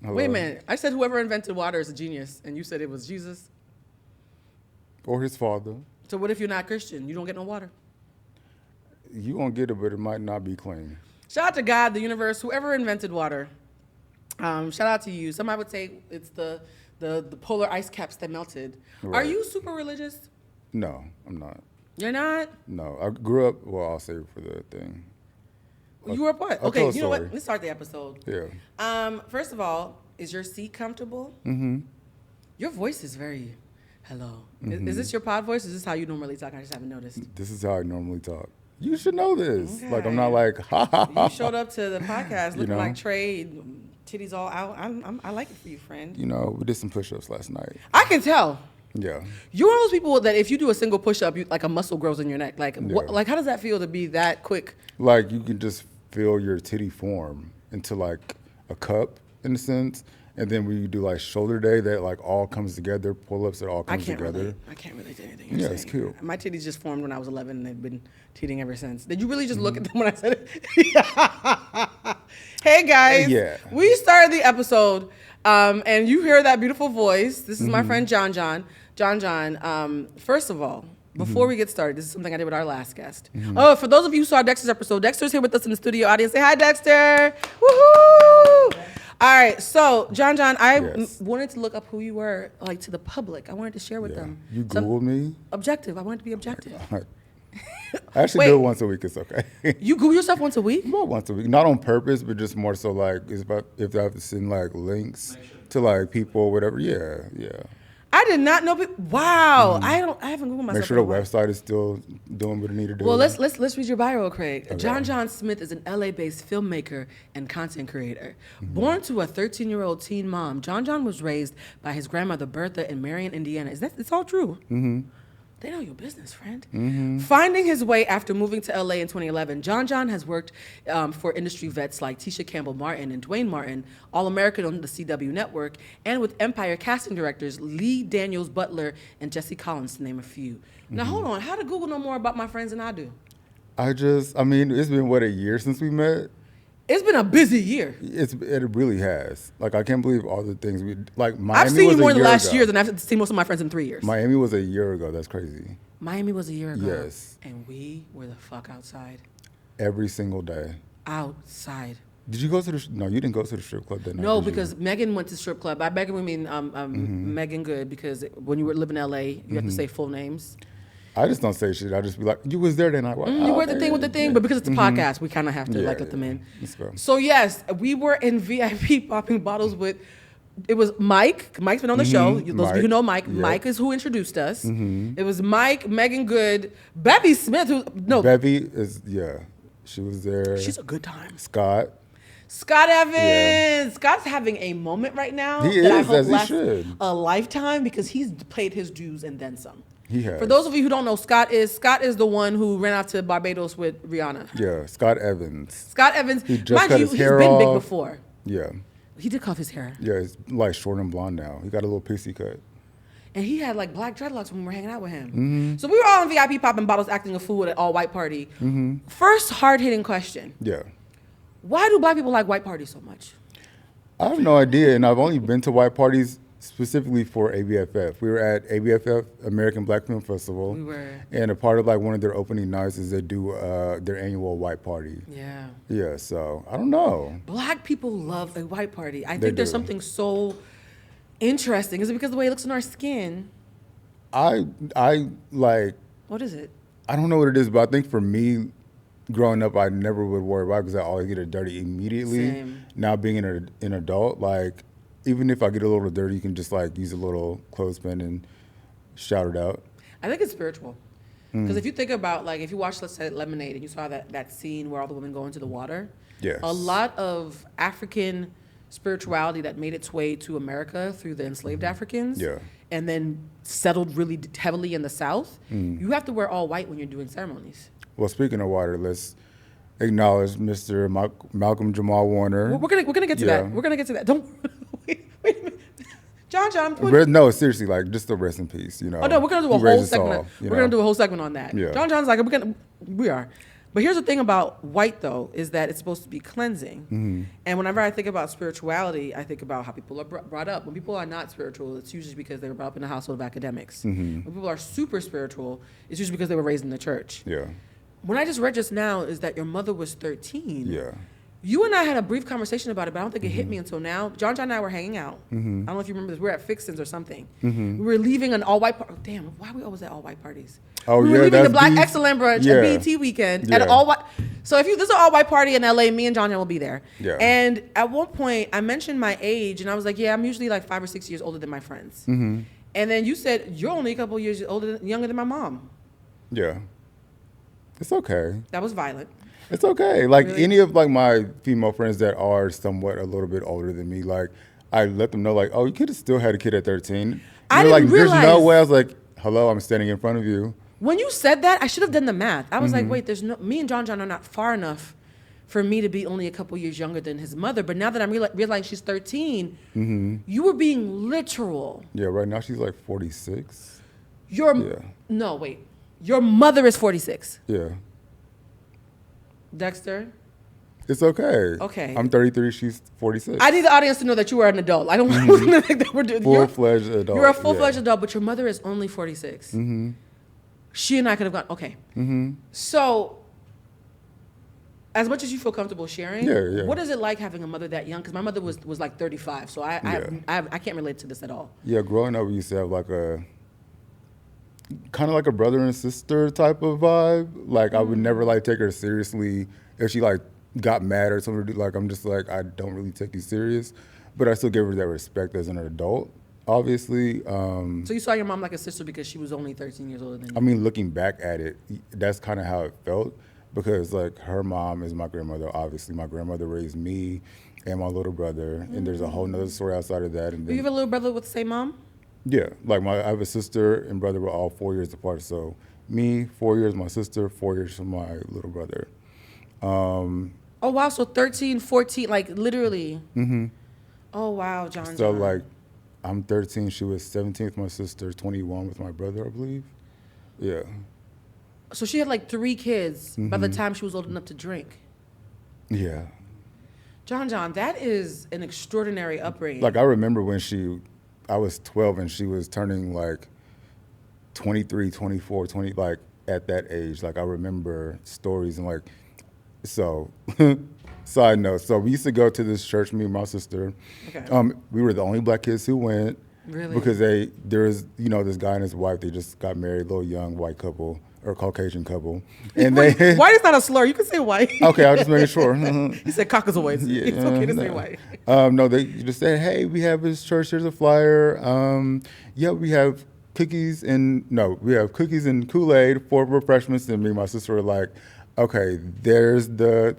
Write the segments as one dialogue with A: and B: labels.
A: Hello?
B: Wait a minute. I said whoever invented water is a genius, and you said it was Jesus.
A: Or his father.
B: So what if you're not Christian? You don't get no water.
A: You gonna get it, but it might not be clean.
B: Shout out to God, the universe, whoever invented water. Shout out to you. Somebody would say it's the polar ice caps that melted.
A: Right.
B: Are you super religious?
A: No, I'm not.
B: You're not?
A: No, I grew up. Well, I'll save it for the thing.
B: You were what?
A: I'll
B: Okay,
A: tell a
B: you know what?
A: story.
B: Let's start the episode.
A: Yeah.
B: First of all, is your seat comfortable?
A: Mm-hmm.
B: Your voice is very hello. Is this your pod voice? Or is this how you normally talk? I just haven't noticed.
A: This is how I normally talk. You should know this.
B: Okay.
A: Like I'm not like ha ha ha.
B: You showed up to the podcast looking
A: know?
B: like Trey, titties all out. I like it for you, friend.
A: You know, we did some push-ups last night.
B: I can tell.
A: Yeah.
B: You're one of those people that if you do a single push-up, like a muscle grows in your neck. Like,
A: Yeah.
B: like how does that feel to be that quick?
A: Like you can just feel your titty form into like a cup in a sense. And then when you do like shoulder day, that like all comes together, pull-ups, it all comes together.
B: I can't relate to anything you're saying.
A: It's cute.
B: My titties just formed when I was 11 and they've been teething ever since. Did you really just look at them when I said it? Hey guys.
A: Yeah.
B: We started the episode and you hear that beautiful voice. This is my friend John-Jonne. John-Jonne, first of all, before we get started, this is something I did with our last guest. Oh, for those of you who saw Dexter's episode, Dexter's here with us in the studio audience. Say hi, Dexter. Woohoo! All right, so John-Jonne, I wanted to look up who you were, like to the public. I wanted to share with them.
A: You Googled me?
B: Objective. I wanted to be objective.
A: I actually do it once a week. It's okay.
B: You Google yourself once a week?
A: About once a week. Not on purpose, but just more so like if I have to send like links to like people or whatever. Yeah.
B: I did not know. Wow, I haven't Googled myself.
A: Make sure the website is still doing what it need to do.
B: Well, let's read your bio, Craig. Okay. John-Jonne Smith is an LA-based filmmaker and content creator. Born to a 13-year-old teen mom, John-Jonne was raised by his grandmother Bertha in Marion, Indiana. It's all true? Mm-hmm. They know your business, friend. Mm-hmm. Finding his way after moving to LA in 2011, John-Jonne has worked for industry vets like Tisha Campbell Martin and Dwayne Martin, All-American on the CW network, and with Empire casting directors Lee Daniels Butler and Jesse Collins, to name a few. Now, hold on. How did Google know more about my friends than I do?
A: it's been, a year since we met?
B: It's been a busy year.
A: It really has. Like, I can't believe all the things Miami
B: I've seen you more in the last
A: ago.
B: year than I've seen most of my friends in 3 years.
A: Miami was a year ago. That's crazy.
B: Miami was a year ago.
A: Yes.
B: And we were the fuck outside.
A: Every single day.
B: Outside.
A: Did you go to the? No, you didn't go to the strip club that night.
B: No, because Megan went to strip club. By Megan we mean Megan Good, because when you live in LA, you have to say full names.
A: I just don't say shit. I just be like, you was there that night.
B: You were the thing with the thing, but because it's a podcast, we kind of have to let them in.
A: Let's go.
B: So yes, we were in VIP popping bottles with. It was Mike. Mike's been on the show. Those of you who know Mike.
A: Yep.
B: Mike is who introduced us. It was Mike, Megan Good, Bevy Smith.
A: Bevy is she was there.
B: She's a good time.
A: Scott
B: Evans.
A: Yeah.
B: Scott's having a moment right now
A: He
B: that I
A: is,
B: hope
A: as he
B: lasts
A: should.
B: a lifetime, because he's paid his dues and then some.
A: He has.
B: For those of you who don't know, Scott is the one who ran out to Barbados with Rihanna.
A: Yeah, Scott Evans.
B: Scott Evans,
A: He just
B: mind
A: cut
B: you,
A: his hair
B: he's been big
A: off.
B: before.
A: Yeah.
B: He did cuff his hair.
A: Yeah, it's like short and blonde now. He got a little pixie cut.
B: And he had like black dreadlocks when we were hanging out with him. So we were all in VIP popping bottles, acting a fool at an all-white party. First hard-hitting question.
A: Yeah.
B: Why do black people like white parties so much?
A: I have no idea, and I've only been to white parties specifically for ABFF. We were at ABFF, American Black Film Festival.
B: We were.
A: And a part of like one of their opening nights is they do their annual white party.
B: Yeah.
A: Yeah, so I don't know.
B: Black people love a white party. I
A: They
B: think there's
A: do.
B: something so interesting. Is it because of the way it looks on our skin?
A: I like,
B: What is it?
A: I don't know what it is, but I think for me, growing up, I never would worry about it because I always get it dirty immediately.
B: Same.
A: Now being an adult, like, even if I get a little dirty, you can just like use a little clothespin and shout it out.
B: I think it's spiritual. Because if you think about, like, if you watch, let's say, Lemonade, and you saw that scene where all the women go into the water,
A: Yes.
B: a lot of African spirituality that made its way to America through the enslaved Africans,
A: Yeah.
B: and then settled really heavily in the South, you have to wear all white when you're doing ceremonies.
A: Well, speaking of water, let's acknowledge Mr. Malcolm Jamal Warner.
B: We're gonna get to
A: Yeah.
B: that. We're gonna get to that. Don't wait a minute. John-Jonne.
A: No, seriously, like, just a rest in peace, you know.
B: Oh no, we're gonna do a
A: He raised
B: whole
A: us
B: segment.
A: all, you
B: We're
A: know.
B: gonna do a whole segment on that.
A: Yeah.
B: John-Jonne's like, we are. But here's the thing about white, though, is that it's supposed to be cleansing.
A: Mm-hmm.
B: And whenever I think about spirituality, I think about how people are brought up. When people are not spiritual, it's usually because they were brought up in a household of academics.
A: Mm-hmm.
B: When people are super spiritual, it's usually because they were raised in the church.
A: Yeah.
B: When I just read just now is that your mother was 13.
A: Yeah.
B: You and I had a brief conversation about it, but I don't think it hit me until now. John and I were hanging out.
A: Mm-hmm.
B: I don't know if you remember this. We were at Fixins or something.
A: Mm-hmm.
B: We were leaving an all-white party. Damn, why are we always at all-white parties?
A: Oh,
B: we
A: yeah,
B: were leaving the
A: that's
B: Black
A: BET
B: Excellent Brunch
A: yeah.
B: at BET weekend
A: Yeah.
B: at all-white. So if this is an all-white party in LA, me and John will be there.
A: Yeah.
B: And at one point, I mentioned my age, and I was like, yeah, I'm usually like 5 or 6 years older than my friends.
A: Mm-hmm.
B: And then you said, you're only a couple years younger than my mom.
A: Yeah. It's okay.
B: That was violent.
A: It's okay. Like
B: Really?
A: any of like my female friends that are somewhat a little bit older than me, like I let them know like, oh, you could have still had a kid at 13.
B: I
A: They're
B: didn't
A: like, there's no
B: realize-
A: way. I was like, hello, I'm standing in front of you.
B: When you said that, I should have done the math. I was like, wait, me and John are not far enough for me to be only a couple years younger than his mother. But now that I'm realizing she's 13, you were being literal.
A: Yeah, right now she's like 46.
B: Your Your mother is 46.
A: Yeah.
B: Dexter,
A: It's okay.
B: Okay.
A: I'm 33, she's 46.
B: I need the audience to know that you are an adult. I don't want to think that we're doing.
A: Full-fledged adult.
B: You're a full-fledged
A: yeah.
B: adult, but your mother is only 46.
A: Mm-hmm.
B: She and I could have gone, okay.
A: Mm-hmm.
B: So, as much as you feel comfortable sharing,
A: Yeah.
B: what is it like having a mother that young? Because my mother was like 35, so I can't relate to this at all.
A: Yeah, growing up, we used to have like a kind of like a brother and sister type of vibe. Like I would never like take her seriously if she like got mad or something. Like I'm just like I don't really take you serious, but I still give her that respect as an adult. Obviously,
B: So you saw your mom like a sister because she was only 13 years older than you.
A: I mean, looking back at it, that's kind of how it felt because like her mom is my grandmother. Obviously, my grandmother raised me and my little brother, and there's a whole nother story outside of that. And
B: Do you have a little brother with the same mom?
A: yeah, like I have a sister and brother. We're all 4 years apart. So me, 4 years, my sister, 4 years from my little brother.
B: Oh, wow. So 13, 14, like literally.
A: Mm-hmm.
B: Oh, wow, John.
A: So like, I'm 13. She was 17 with my sister, 21 with my brother, I believe. Yeah.
B: So she had like 3 kids by the
A: Mm-hmm.
B: time she was old enough to drink.
A: Yeah.
B: John, that is an extraordinary upbringing.
A: Like I remember when I was 12 and she was turning like 23, 24, 20, like at that age. Like I remember stories and like, so side note. So we used to go to this church, me and my sister.
B: Okay.
A: We were the only black kids who went.
B: Really?
A: Because there's this guy and his wife, they just got married, little young white couple or Caucasian couple. And
B: White is not a slur. You can say white.
A: Okay, I was just making sure.
B: He said Caucasoids.
A: Yeah,
B: It's okay to say
A: no.
B: white.
A: No, they just said, hey, we have this church, here's a flyer. Yeah, we have cookies and Kool-Aid for refreshments. And me and my sister were like, okay, there's the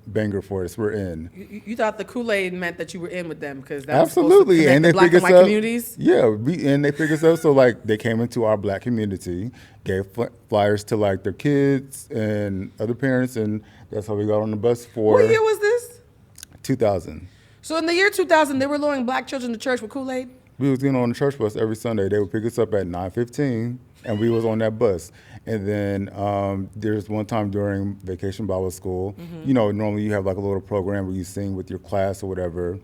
A: banger for us. We're in.
B: You thought the Kool-Aid meant that you were in with them because that was
A: Absolutely.
B: supposed to
A: And
B: connect
A: they
B: the black
A: figured
B: and
A: us
B: white
A: out.
B: communities.
A: Yeah, they figured us out. So like they came into our black community, gave flyers to like their kids and other parents, and that's how we got on the bus for
B: What year was this?
A: 2000.
B: So in the year 2000, they were luring black children to church with Kool-Aid?
A: We was getting on the church bus every Sunday. They would pick us up at 9:15, and we was on that bus. And then there's one time during Vacation Bible School, normally you have like a little program where you sing with your class or whatever.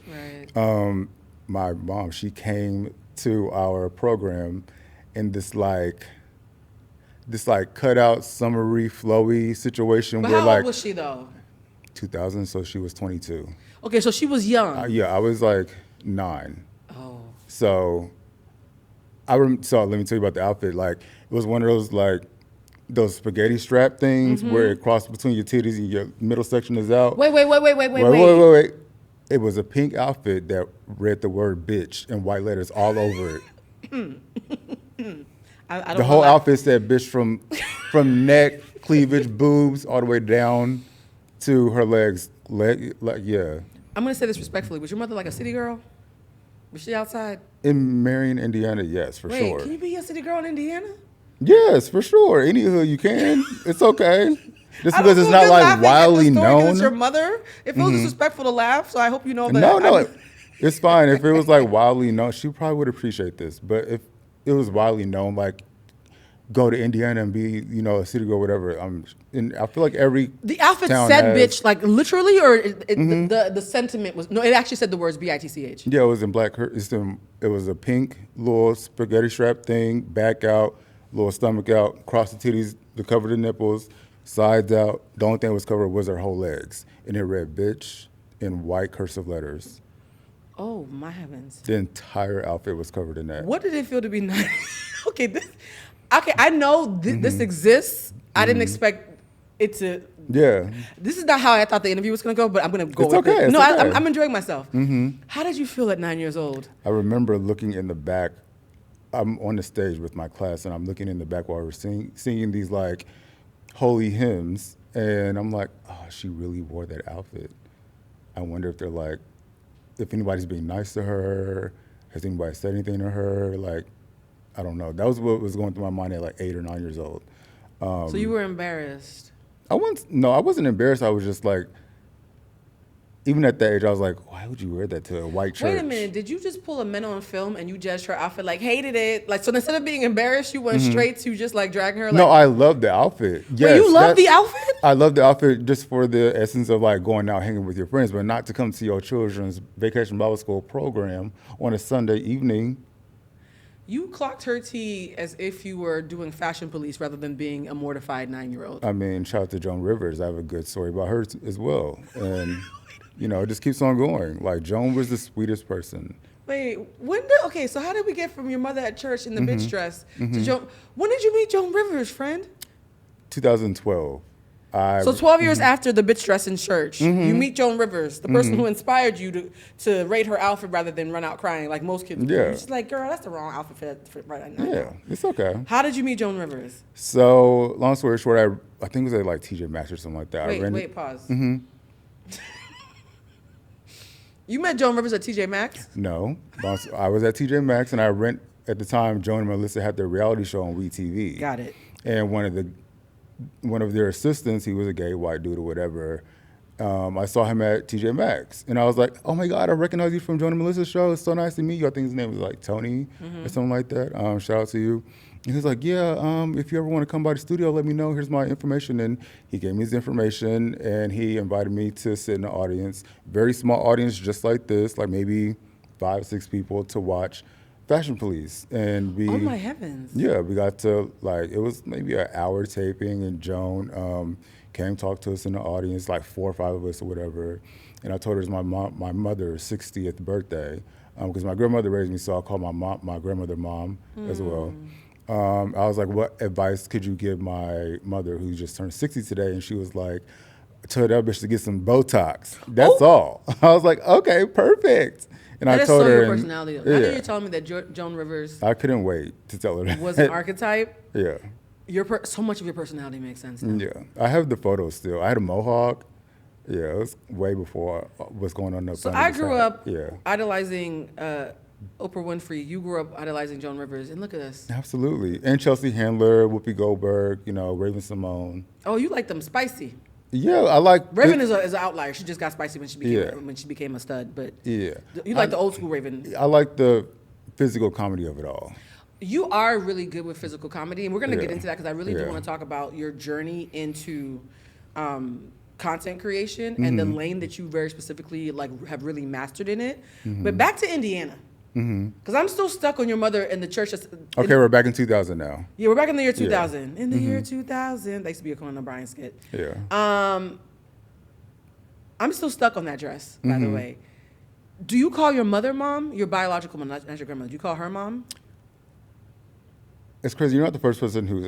B: Right.
A: My mom, she came to our program in this cut out, summery, flowy situation
B: But
A: where
B: how
A: like
B: old was she though?
A: 2000, so she was 22.
B: Okay, so she was young.
A: Yeah, I was like 9.
B: Oh.
A: So so let me tell you about the outfit. Like it was one of those like those spaghetti strap things where it crosses between your titties and your middle section is out.
B: Wait.
A: Wait. It was a pink outfit that read the word bitch in white letters all over it.
B: I don't
A: The whole
B: know.
A: outfit said bitch from neck, cleavage, boobs, all the way down to her legs. Yeah.
B: I'm going to say this respectfully. Was your mother like a city girl? Was she outside?
A: In Marion, Indiana, yes, for
B: Wait,
A: sure.
B: can you be a city girl in Indiana?
A: Yes, for sure. Any hood you can. It's okay. Just
B: I don't
A: because it's
B: feel
A: not
B: good
A: like
B: laughing at
A: wildly
B: the story 'cause
A: known.
B: It's your mother. It feels disrespectful to laugh, so I hope you know that.
A: No, it's fine. If it was like wildly known, she probably would appreciate this. But if it was widely known, like go to Indiana and be, a city girl, whatever. And I feel like every
B: The outfit
A: town
B: said
A: has-
B: bitch, like literally, or the sentiment was, no, it actually said the words BITCH.
A: Yeah, it was in black. It was a pink little spaghetti strap thing, back out, little stomach out, cross the titties to cover the nipples, sides out. The only thing that was covered was her whole legs, and it read "bitch" in white cursive letters.
B: Oh, my heavens.
A: The entire outfit was covered in that.
B: What did it feel to be 90? Okay, I know this exists. I didn't expect it to.
A: Yeah.
B: This is not how I thought the interview was going to go, but I'm going to go
A: It's
B: with
A: okay,
B: it.
A: it's
B: No,
A: okay.
B: I'm enjoying myself. How did you feel at 9 years old?
A: I remember looking in the back. I'm on the stage with my class, and I'm looking in the back while we're singing these like holy hymns, and I'm like, oh, she really wore that outfit. I wonder if they're like, if anybody's being nice to her, has anybody said anything to her? Like, I don't know. That was what was going through my mind at like 8 or 9 years old.
B: So you were embarrassed.
A: I wasn't embarrassed. I was just like, even at that age, I was like, why would you wear that to a white church?
B: Wait a minute. Did you just pull a men on film and you judged her outfit, like hated it? Like, so instead of being embarrassed, you went straight to just like dragging her? Like,
A: No, I love the outfit. Yes,
B: wait, you love the outfit?
A: I love the outfit just for the essence of like going out hanging with your friends, but not to come to your children's vacation Bible school program on a Sunday evening.
B: You clocked her tea as if you were doing fashion police rather than being a mortified 9-year-old.
A: I mean, shout out to Joan Rivers. I have a good story about her as well. And, it just keeps on going. Like, Joan was the sweetest person.
B: Wait, okay, so how did we get from your mother at church in the bitch dress to Joan? When did you meet Joan Rivers, friend?
A: 2012.
B: So 12 years after the bitch dress in church, you meet Joan Rivers, the person who inspired you to rate her outfit rather than run out crying like most kids do.
A: Yeah.
B: You're just like, girl, that's the wrong outfit for right now.
A: Yeah, it's okay.
B: How did you meet Joan Rivers?
A: So, long story short, I think it was at like TJ Maxx or something like that.
B: Wait, pause. You met Joan Rivers at TJ Maxx?
A: No, I was at TJ Maxx, and at the time, Joan and Melissa had their reality show on WeTV.
B: Got it.
A: And one of their assistants, he was a gay white dude or whatever. I saw him at TJ Maxx, and I was like, "Oh my God, I recognize you from Joan and Melissa's show. It's so nice to meet you." I think his name was like Tony or something like that. Shout out to you. And he was like, "Yeah, if you ever want to come by the studio, let me know. Here's my information." And he gave me his information, and he invited me to sit in the audience, very small audience, just like this, like maybe 5 or 6 people to watch Fashion Police. And
B: Oh my heavens.
A: yeah, we got to it was maybe an hour taping, and Joan came talk to us in the audience, like 4 or 5 of us or whatever. And I told her it's my mother's 60th birthday, because my grandmother raised me, so I called my grandmother mom as well. I was like, what advice could you give my mother who just turned 60 today? And she was like, tell that bitch to get some Botox. That's all. I was like, okay, perfect. And
B: That
A: I
B: is
A: told
B: so
A: her.
B: your
A: and-
B: personality. Now
A: yeah.
B: that you're telling me that Joan Rivers
A: I couldn't wait to tell her that.
B: was an archetype,
A: Yeah.
B: so much of your personality makes sense now.
A: Yeah. I have the photos still. I had a mohawk. Yeah, it was way before what's going on up.
B: So
A: under
B: I
A: the
B: grew
A: side.
B: up
A: Yeah.
B: idolizing Oprah Winfrey. You grew up idolizing Joan Rivers, and look at us.
A: Absolutely. And Chelsea Handler, Whoopi Goldberg, Raven Simone.
B: Oh, you like them spicy.
A: Yeah, I like
B: Raven is an outlier. She just got spicy when
A: Yeah.
B: she became a stud. But
A: Yeah.
B: you like the old school Raven.
A: I like the physical comedy of it all.
B: You are really good with physical comedy, and we're going to get
A: Yeah.
B: into that because I really do
A: Yeah.
B: want to talk about your journey into content creation and the lane that you very specifically have really mastered in it. But back to Indiana, because I'm still stuck on your mother and the church.
A: Okay, we're back in 2000 now.
B: Yeah, we're back in the year 2000. In the year 2000, that used to be a Conan O'Brien skit.
A: Yeah.
B: I'm still stuck on that dress, by the way. Do you call your mother mom? Your biological mom, not your grandmother. Do you call her mom?
A: It's crazy. You're not the first person who's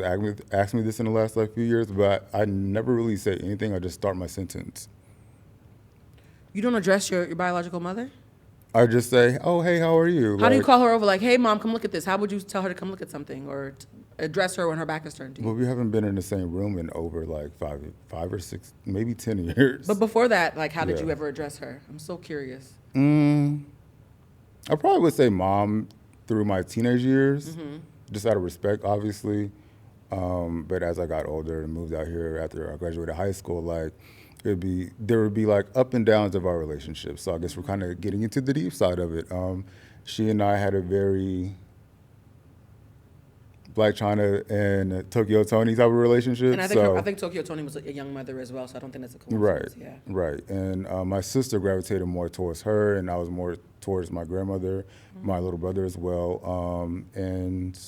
A: asked me this in the last few years, but I never really say anything. I just start my sentence.
B: You don't address your biological mother?
A: I just say, "Oh, hey, how are you?"
B: How do you call her over? Like, hey, mom, come look at this. How would you tell her to come look at something or address her when her back is turned to you?
A: Well, we haven't been in the same room in over 5 or 6, maybe 10 years.
B: But before that, how did
A: Yeah.
B: you ever address her? I'm so curious.
A: I probably would say mom through my teenage years, just out of respect, obviously. But as I got older and moved out here after I graduated high school, there would be up and downs of our relationship. So I guess we're kind of getting into the deep side of it. She and I had a very, I don't want to say toxic relationship, but it was very, very toxic. And I think it was because she was very, very Black China and Tokyo Tony type of relationship.
B: And I think Tokyo Tony was a young mother as well, so I don't think that's a coincidence.
A: Right,
B: Yeah.
A: right. And my sister gravitated more towards her, and I was more towards my grandmother, my little brother as well. And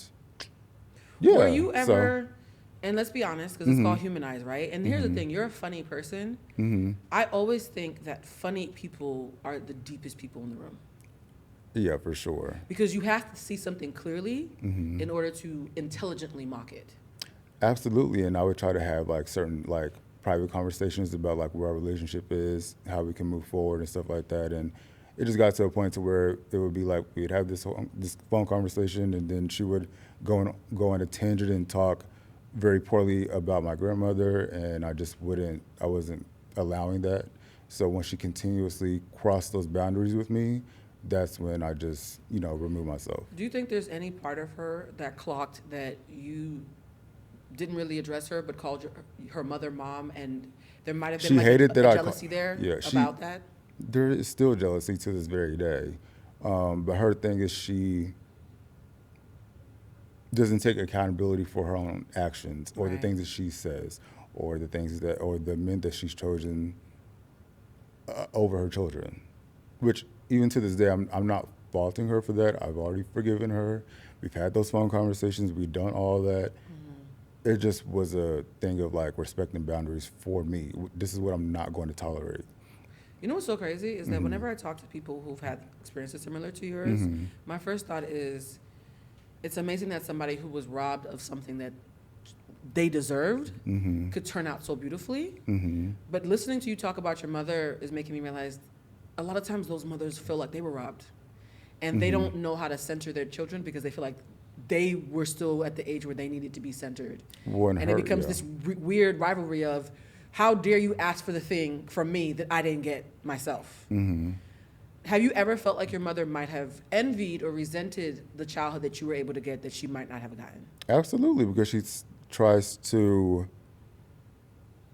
A: yeah.
B: Were you ever, and let's be honest, because it's called Humanized, right? And here's the thing, you're a funny person. I always think that funny people are the deepest people in the room.
A: Yeah, for sure.
B: Because you have to see something clearly in order to intelligently mock it.
A: Absolutely, and I would try to have like certain like private conversations about like where our relationship is, how we can move forward and stuff like that. And it just got to a point to where it would be like we'd have this phone conversation, and then she would go on a tangent and talk very poorly about my grandmother, and I wasn't allowing that. So when she continuously crossed those boundaries with me, that's when I just, remove myself.
B: Do you think there's any part of her that clocked that you didn't really address her, but called her mother mom, and there might have been a jealousy there about that?
A: There is still jealousy to this very day. But her thing is she doesn't take accountability for her own actions or the things that she says or the men that she's chosen over her children, which even to this day, I'm not faulting her for that. I've already forgiven her. We've had those phone conversations. We've done all that. It just was a thing of like respecting boundaries for me. This is what I'm not going to tolerate.
B: You know what's so crazy is that whenever I talk to people who've had experiences similar to yours, my first thought is, it's amazing that somebody who was robbed of something that they deserved could turn out so beautifully. But listening to you talk about your mother is making me realize a lot of times those mothers feel like they were robbed, and they don't know how to center their children because they feel like they were still at the age where they needed to be centered. And it becomes this weird rivalry of, how dare you ask for the thing from me that I didn't get myself? Have you ever felt like your mother might have envied or resented the childhood that you were able to get that she might not have gotten?
A: Absolutely, because she tries to,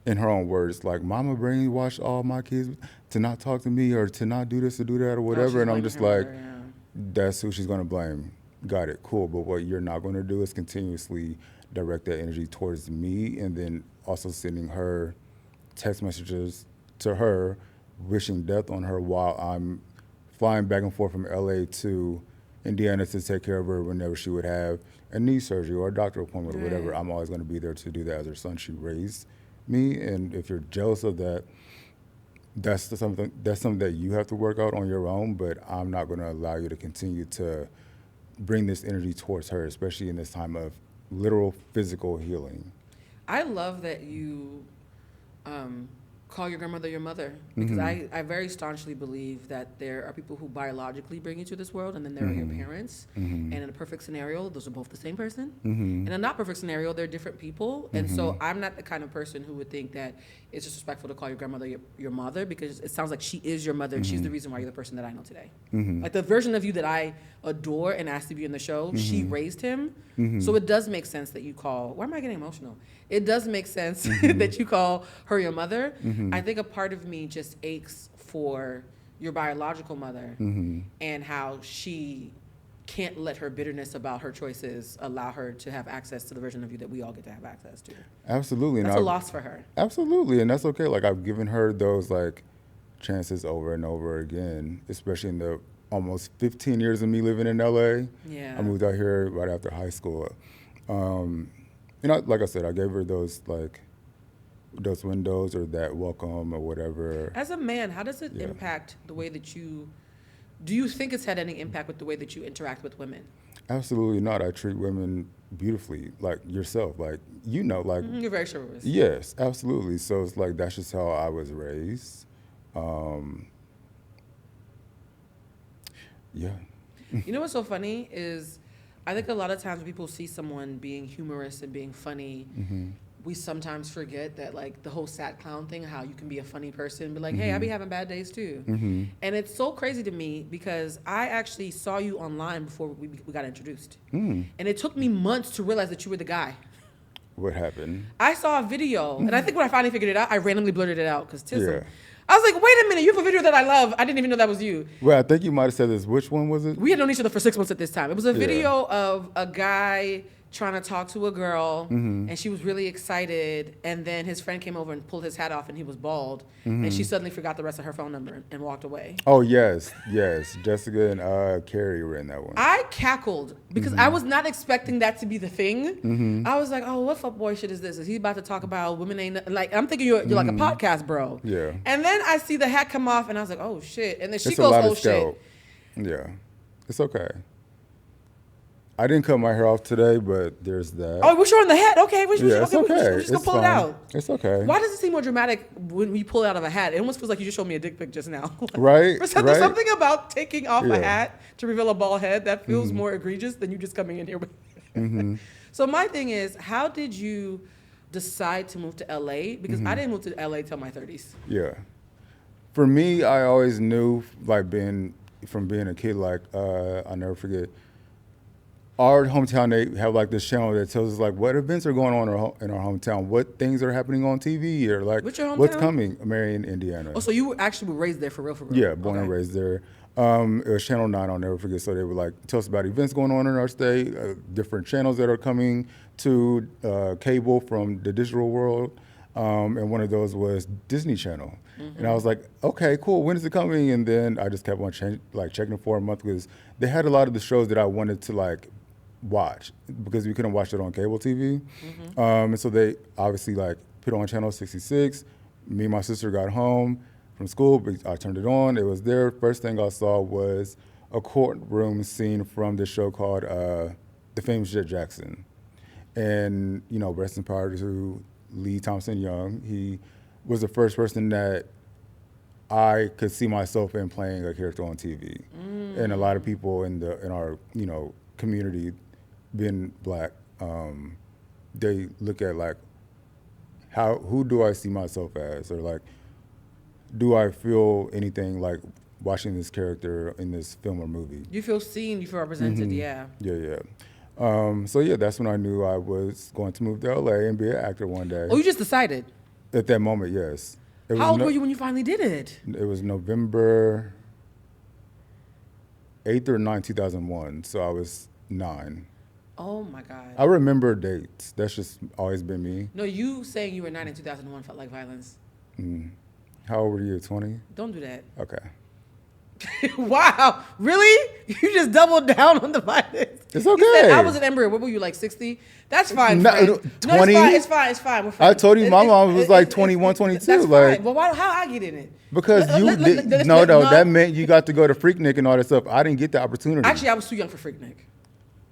A: in her own words, like, mama brainwashed all my kids to not talk to me or to not do this or do that or whatever. And I'm just like, that's who she's going to blame. Got it, cool. But what you're not going to do is continuously direct that energy towards me, and then also sending her text messages to her, wishing death on her while I'm flying back and forth from LA to Indiana to take care of her whenever she would have a knee surgery or a doctor appointment or whatever. I'm always going to be there to do that as her son. She raised me, and if you're jealous of that, that's something that you have to work out on your own, but I'm not going to allow you to continue to bring this energy towards her, especially in this time of literal physical healing.
B: I love that you call your grandmother your mother, because I very staunchly believe that there are people who biologically bring you to this world, and then there are your parents. And in a perfect scenario, those are both the same person. In a not perfect scenario, they're different people. And so I'm not the kind of person who would think that it's disrespectful to call your grandmother your mother, because it sounds like she is your mother, and she's the reason why you're the person that I know today. Like the version of you that I adore and asked to be in the show, she raised him. So it does make sense that you call, why am I getting emotional? It does make sense that you call her your mother. I think a part of me just aches for your biological mother and how she can't let her bitterness about her choices allow her to have access to the version of you that we all get to have access to.
A: Absolutely.
B: That's a loss for her.
A: Absolutely, and that's okay. Like, I've given her those like chances over and over again, especially in the almost 15 years of me living in LA.
B: Yeah.
A: I moved out here right after high school. Like I said, I gave her those windows or that welcome or whatever.
B: As a man, how does it impact the way that do you think it's had any impact with the way that you interact with women?
A: Absolutely not. I treat women beautifully, like yourself, like, like.
B: You're very chivalrous.
A: Yes, absolutely. So it's like, that's just how I was raised. Yeah.
B: You know what's so funny is, I think a lot of times when people see someone being humorous and being funny, we sometimes forget that, like, the whole sad clown thing, how you can be a funny person and be like, hey, I be having bad days too. And it's so crazy to me because I actually saw you online before we got introduced. And it took me months to realize that you were the guy.
A: What happened?
B: I saw a video, and I think when I finally figured it out, I randomly blurted it out because Telusma. I was like, wait a minute, you have a video that I love. I didn't even know that was you.
A: Well, I think you might have said this. Which one was it?
B: We had known each other for 6 months at this time. It was a video of a guy trying to talk to a girl, and she was really excited, and then his friend came over and pulled his hat off, and he was bald, and she suddenly forgot the rest of her phone number and walked away.
A: Oh, yes. Jessica and Carrie were in that one.
B: I cackled because I was not expecting that to be the thing. I was like, oh, what fuckboy shit is this? Is he about to talk about women ain't like, I'm thinking you're like a podcast bro.
A: Yeah.
B: And then I see the hat come off, and I was like, oh shit. And then she
A: It's
B: goes,
A: a lot
B: oh
A: of
B: shit.
A: scalp. Yeah. It's okay. I didn't cut my hair off today, but there's that.
B: Oh, we're showing the hat. Okay,
A: it's okay.
B: we're just gonna pull it out.
A: It's okay.
B: Why does it seem more dramatic when we pull it out of a hat? It almost feels like you just showed me a dick pic just now.
A: Right?
B: There's
A: right?
B: something about taking off
A: Yeah.
B: a hat to reveal a bald head that feels more egregious than you just coming in here with. So my thing is, how did you decide to move to LA? Because I didn't move to LA till my 30s.
A: Yeah. For me, I always knew, like, being a kid, like, I'll never forget, our hometown, they have like this channel that tells us like what events are going on in our hometown, what things are happening on TV, or like
B: What's your
A: what's
B: hometown?
A: coming. Marion, Indiana.
B: Oh, so you were actually raised there for real?
A: Yeah, born and
B: Okay.
A: raised there. It was Channel 9, I'll never forget. So they would like tell us about events going on in our state, different channels that are coming to cable from the digital world. And one of those was Disney Channel. And I was like, okay, cool, when is it coming? And then I just kept on checking it for a month because they had a lot of the shows that I wanted to like watch because we couldn't watch it on cable TV. And so they obviously like put on channel 66. Me and my sister got home from school, but I turned it on. It was there. First thing I saw was a courtroom scene from this show called The Famous Jet Jackson. And, you know, rest in power to Lee Thompson Young. He was the first person that I could see myself in playing a character on TV. And a lot of people in our, you know, community, being black, they look at like, who do I see myself as? Or like, do I feel anything like watching this character in this film or movie?
B: You feel seen, you feel represented, yeah.
A: Yeah. So yeah, that's when I knew I was going to move to LA and be an actor one day.
B: Oh, you just decided?
A: At that moment, yes.
B: How old were you when you finally did it?
A: It was November 8th or 9th, 2001. So I was 9.
B: Oh my God.
A: I remember dates. That's just always been me.
B: No, you saying you were 9 in 2001 felt like violence.
A: How old were you? 20?
B: Don't do that.
A: Okay.
B: Wow, really? You just doubled down on the violence.
A: It's
B: You
A: okay.
B: said I was an embryo. What were you, like 60? That's fine.
A: No,
B: friend.
A: 20?
B: No, it's fine. We're
A: I
B: friends.
A: told you my mom was like
B: It's-
A: 21, 22.
B: That's
A: like,
B: fine. Well, how I get in it?
A: because that meant you got to go to Freaknik and all that stuff. I didn't get the opportunity.
B: Actually, I was too young for Freaknik.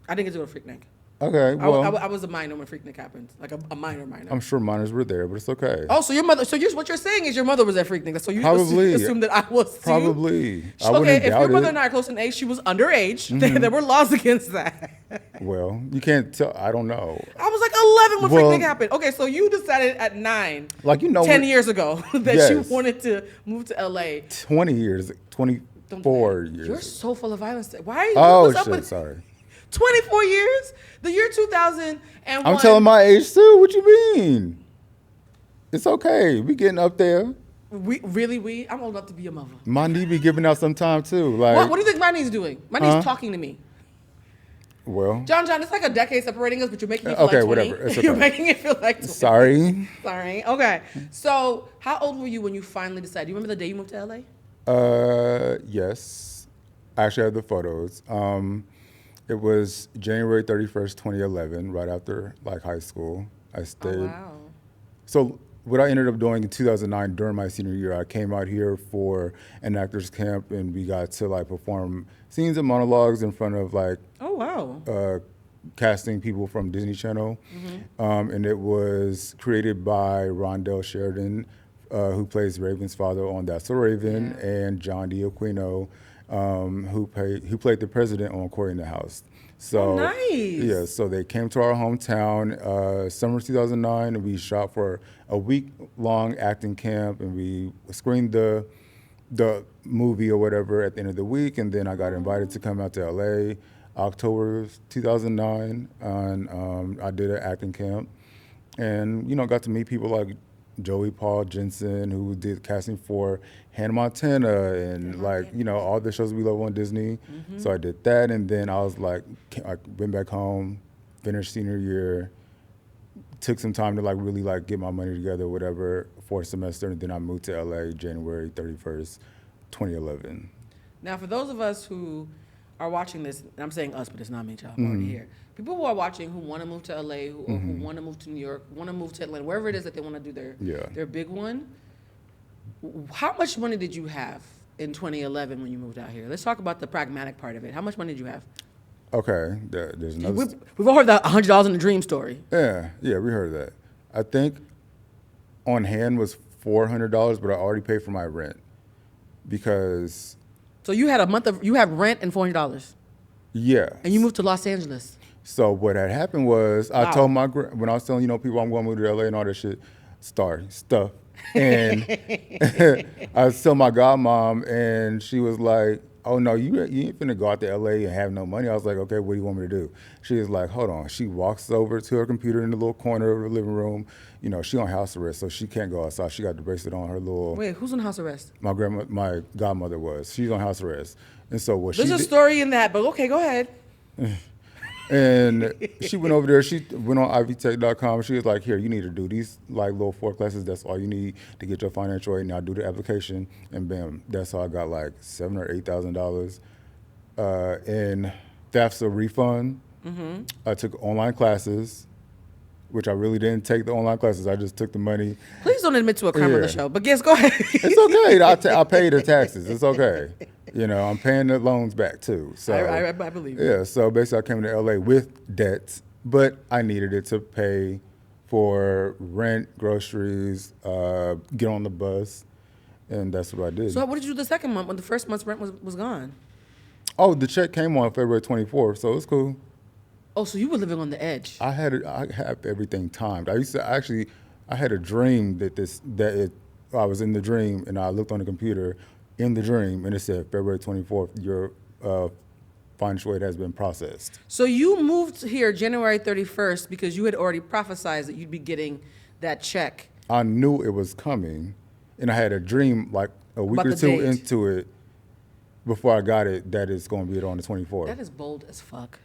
B: I didn't get to go to Freaknik.
A: Okay, well,
B: I was a minor when Freaknik happened, like a minor.
A: I'm sure minors were there, but it's okay.
B: Oh, so your mother? So what you're saying is your mother was at Freaknik? So you
A: Probably.
B: assume that I was too?
A: Probably. I
B: Okay,
A: wouldn't
B: if
A: doubt
B: your mother
A: it.
B: and I are close in age, she was underage. There were laws against that.
A: Well, you can't tell. I don't know.
B: I was like 11 when
A: Well-
B: Freaknik happened. Okay, so you decided at 9,
A: Like, you know,
B: 10 years ago, that you
A: Yes.
B: wanted to move to LA.
A: 20 years,
B: Don't do
A: 24
B: that.
A: years.
B: You're so full of violence. Why are you?
A: Oh,
B: what's up
A: shit,
B: with
A: sorry.
B: 24 years? The year 2001.
A: I'm telling my age too. What you mean? It's okay. We getting up there.
B: I'm old enough to be a mother.
A: My knee be giving out some time too. Like,
B: What do you think my niece doing? My niece talking to me.
A: well,
B: John, it's like a decade separating us, but you're making it feel
A: Okay,
B: like 20.
A: whatever. It's
B: You're
A: okay.
B: making it feel like 20.
A: sorry.
B: Sorry. Okay. So, how old were you when you finally decided? Do you remember the day you moved to LA?
A: Yes. I actually have the photos. It was January 31st, 2011, right after like high school. I stayed.
B: Oh, wow.
A: So what I ended up doing in 2009 during my senior year, I came out here for an actors camp, and we got to like perform scenes and monologues in front of like
B: Oh, wow.
A: casting people from Disney Channel. And it was created by Rondell Sheridan, who plays Raven's father on That's So Raven,
B: Yeah.
A: and John D'Aquino, who played the president on Cory in the House. So,
B: Oh, nice.
A: Yeah, so they came to our hometown summer 2009, and we shot for a week-long acting camp, and we screened the movie or whatever at the end of the week, and then I got invited to come out to LA October 2009, and I did an acting camp, and got to meet people like Joey Paul Jensen, who did casting for Hannah Montana and all the shows we love on Disney. So I did that, and then I was like, I went back home, finished senior year, took some time to like really like get my money together, whatever, for a semester, and then I moved to LA January 31st, 2011.
B: Now, for those of us who are watching this, and I'm saying us, but it's not me, child. I'm already here. People who are watching who want to move to LA, or who want to move to New York, want to move to Atlanta, wherever it is that they want to do their big one. How much money did you have in 2011 when you moved out here? Let's talk about the pragmatic part of it. How much money did you have?
A: Okay, there's another.
B: We've all heard the $100 in the dream story.
A: Yeah, we heard that. I think on hand was $400, but I already paid for my rent because.
B: So you had you have rent and $400.
A: Yeah.
B: And you moved to Los Angeles.
A: So what had happened was I told when I was telling people I'm going to move to LA and all that shit, stuff, and I was telling my godmom, and she was like, "Oh no, you ain't finna go out to LA and have no money." I was like, "Okay, what do you want me to do?" She was like, "Hold on." She walks over to her computer in the little corner of the living room. She on house arrest, so she can't go outside. She got the bracelet on her little.
B: Wait, who's on house arrest?
A: My godmother was. She's on house arrest, and so what?
B: There's a story in that, but okay, go ahead.
A: And she went over there. She went on ivtech.com. She was like, "Here, you need to do these like little 4 classes. That's all you need to get your financial aid. Now do the application." And bam, that's how I got like $7,000 or $8,000 in FAFSA refund. I took online classes, which I really didn't take the online classes. I just took the money.
B: Please don't admit to a crime on the show. But yes, go ahead.
A: It's okay. I pay the taxes. It's okay. I'm paying the loans back too. So
B: I believe.
A: Yeah. So basically, I came to LA with debts, but I needed it to pay for rent, groceries, get on the bus, and that's what I did.
B: So what did you do the second month when the first month's rent was gone?
A: Oh, the check came on February 24th, so it's cool.
B: Oh, so you were living on the edge.
A: I have everything timed. I had a dream I was in the dream, and I looked on the computer in the dream, and it said February 24th, your financial aid has been processed.
B: So you moved here January 31st because you had already prophesized that you'd be getting that check.
A: I knew it was coming, and I had a dream like a week or two
B: date.
A: into it before I got it that it's going to be on the 24th.
B: That is bold as fuck.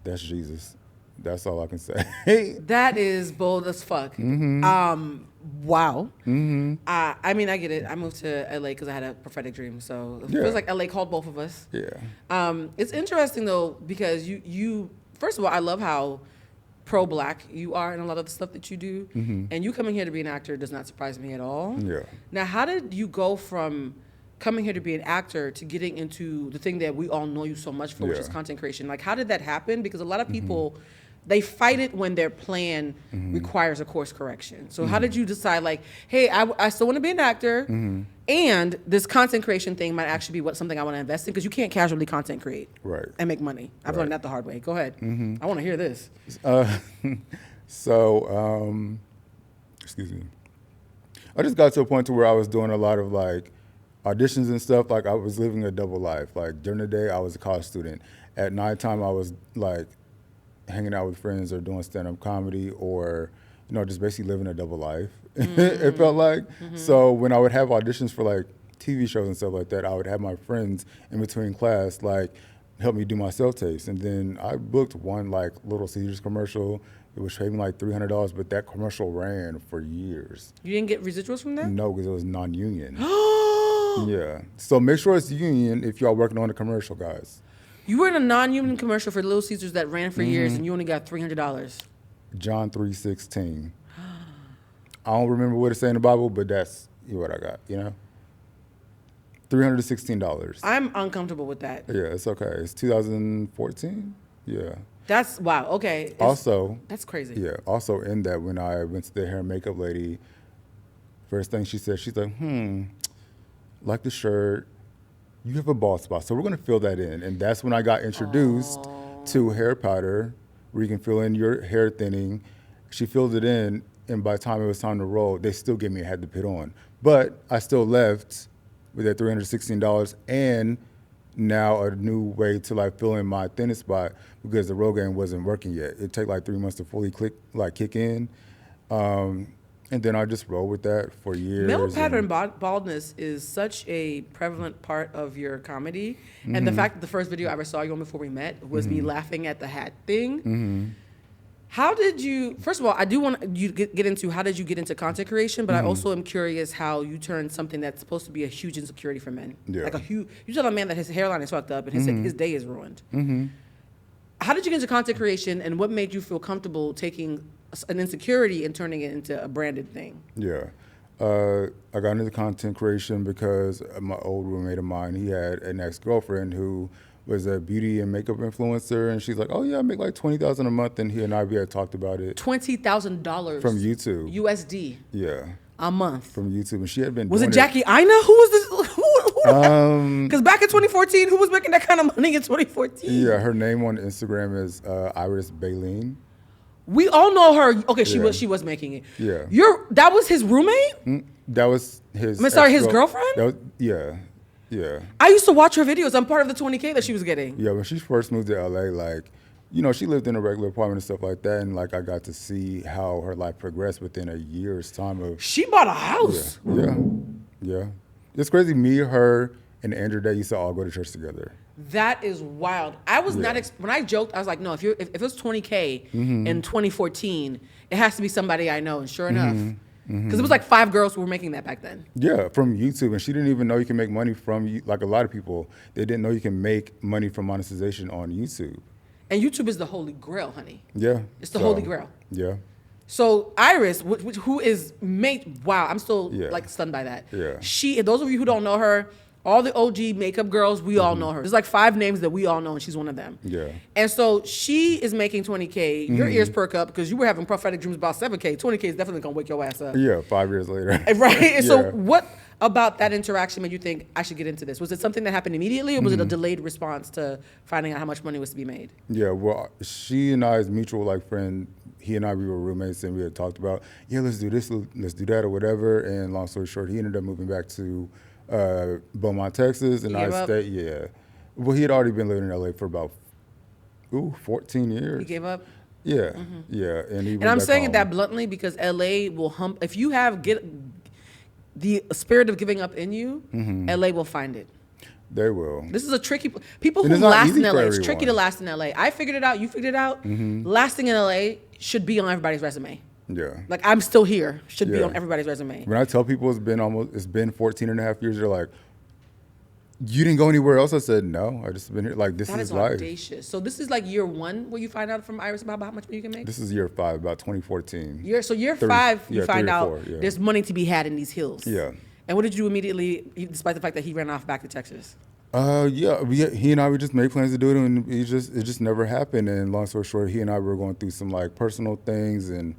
A: That's Jesus. That's all I can say.
B: That is bold as fuck. Wow. I mean, I get it. I moved to LA because I had a prophetic dream. So it feels like LA called both of us.
A: Yeah.
B: It's interesting though because you first of all, I love how pro-black you are in a lot of the stuff that you do, and you coming here to be an actor does not surprise me at all.
A: Yeah.
B: Now, how did you go from coming here to be an actor to getting into the thing that we all know you so much for, which is content creation? Like, how did that happen? Because a lot of people, they fight it when their plan requires a course correction. So how did you decide, like, hey, I still want to be an actor, and this content creation thing might actually be something I want to invest in? Because you can't casually content create and make money. I've learned that the hard way. Go ahead. I want to hear this.
A: Excuse me. I just got to a point to where I was doing a lot of, like, auditions and stuff. Like, I was living a double life. Like, during the day, I was a college student. At nighttime, I was, like, hanging out with friends or doing stand-up comedy or, just basically living a double life. It felt like. So when I would have auditions for, like, TV shows and stuff like that, I would have my friends in between class, like, help me do my self-tapes. And then I booked one, like, Little Caesars commercial. It was paying like $300, but that commercial ran for years.
B: You didn't get residuals from that?
A: No, because it was non-union. Yeah. So make sure it's union if y'all working on a commercial, guys.
B: You were in a non-union commercial for Little Caesars that ran for years, and you only got $300.
A: John 3:16. I don't remember what it said in the Bible, but that's what I got, $316.
B: I'm uncomfortable with that.
A: Yeah, it's okay. It's 2014. Yeah.
B: That's, wow, okay.
A: That's
B: crazy.
A: Yeah. Also in that, when I went to the hair and makeup lady, first thing she said, she's like, like the shirt, you have a bald spot, so we're going to fill that in. And that's when I got introduced to hair powder, where you can fill in your hair thinning. She filled it in, and by the time it was time to roll, they still gave me a head to put on. But I still left with that $316 and now a new way to, like, fill in my thinnest spot because the Rogaine wasn't working yet. It'd take like 3 months to fully kick in. And then I just roll with that for years.
B: Male pattern baldness is such a prevalent part of your comedy. And the fact that the first video I ever saw you on before we met was me laughing at the hat thing. How did you? First of all, I do want you to get into how did you get into content creation, but I also am curious how you turned something that's supposed to be a huge insecurity for men,
A: Yeah.
B: like a huge. You tell a man that his hairline is fucked up and his day is ruined. How did you get into content creation, and what made you feel comfortable taking an insecurity and turning it into a branded thing?
A: Yeah. I got into content creation because my old roommate of mine, he had an ex-girlfriend who was a beauty and makeup influencer, and she's like, "Oh yeah, I make like $20,000 a month," and he and I we had talked about it
B: $20,000
A: from YouTube.
B: USD
A: Yeah,
B: a month.
A: from YouTube, and she had been.
B: Was
A: doing
B: it Jackie Ina? Who was this?
A: Um,
B: Because back in 2014, who was making that kind of money in 2014?
A: Yeah, her name on Instagram is Iris Baleen.
B: We all know her. Okay, she
A: Yeah.
B: was making it.
A: Yeah.
B: That was his roommate?
A: That was his.
B: I'm sorry, his
A: ex-girl-
B: girlfriend?
A: That was, yeah, yeah.
B: I used to watch her videos. I'm part of the 20K that she was getting.
A: Yeah, when she first moved to LA, like, she lived in a regular apartment and stuff like that, and like I got to see how her life progressed within a year's time of.
B: She bought a house.
A: Yeah. It's crazy. Me, her, and Andrew Day used to all go to church together.
B: That is wild. I was not when I joked. I was like, no, if it was 20K in 2014, it has to be somebody I know. And sure enough, because it was like 5 girls who were making that back then.
A: Yeah, from YouTube, and she didn't even know you can make money from like a lot of people. They didn't know you can make money from monetization on YouTube.
B: And YouTube is the holy grail, honey.
A: Yeah,
B: It's the holy grail.
A: Yeah.
B: So Iris, who is wow, I'm still
A: Yeah.
B: like stunned by that.
A: Yeah.
B: Those of you who don't know her, all the OG makeup girls, we all know her. There's like 5 names that we all know, and she's one of them.
A: Yeah.
B: And so she is making 20K. Your ears perk up because you were having prophetic dreams about 7K. 20K is definitely gonna wake your ass up.
A: Yeah, 5 years later.
B: Right. And so
A: Yeah.
B: what about that interaction made you think I should get into this? Was it something that happened immediately, or was it a delayed response to finding out how much money was to be made?
A: Yeah, well, she and I's mutual like friend, he and I, we were roommates, and we had talked about, let's do this, let's do that, or whatever. And long story short, he ended up moving back to Beaumont, Texas, and
B: He gave
A: I
B: up?
A: stayed. Yeah, well, he had already been living in LA for about 14 years.
B: He gave up.
A: Yeah, yeah, and he.
B: And I'm saying it that bluntly because LA will if you have the spirit of giving up in you, LA will find it.
A: They will.
B: This is a tricky. People
A: And
B: who
A: it's not
B: last
A: easy
B: in
A: for
B: LA, it's tricky to
A: everyone.
B: last in LA. I figured it out. You figured it out. Lasting in LA should be on everybody's resume.
A: Yeah.
B: Like I'm still here should be
A: Yeah.
B: on everybody's resume.
A: When I tell people it's been 14 and a half years, they're like, you didn't go anywhere else? I said, no, I just been here. Like, this
B: That
A: is
B: is
A: life.
B: audacious. So this is like year 1 where you find out from Iris about how much money you can make?
A: This is year 5, about 2014.
B: Year
A: 30
B: 5, you
A: yeah,
B: find
A: 3 or
B: out
A: 4, yeah.
B: there's money to be had in these hills.
A: Yeah.
B: And what did you do immediately, despite the fact that he ran off back to Texas?
A: He and I, we just made plans to do it, and it just never happened. And long story short, he and I were going through some like personal things, and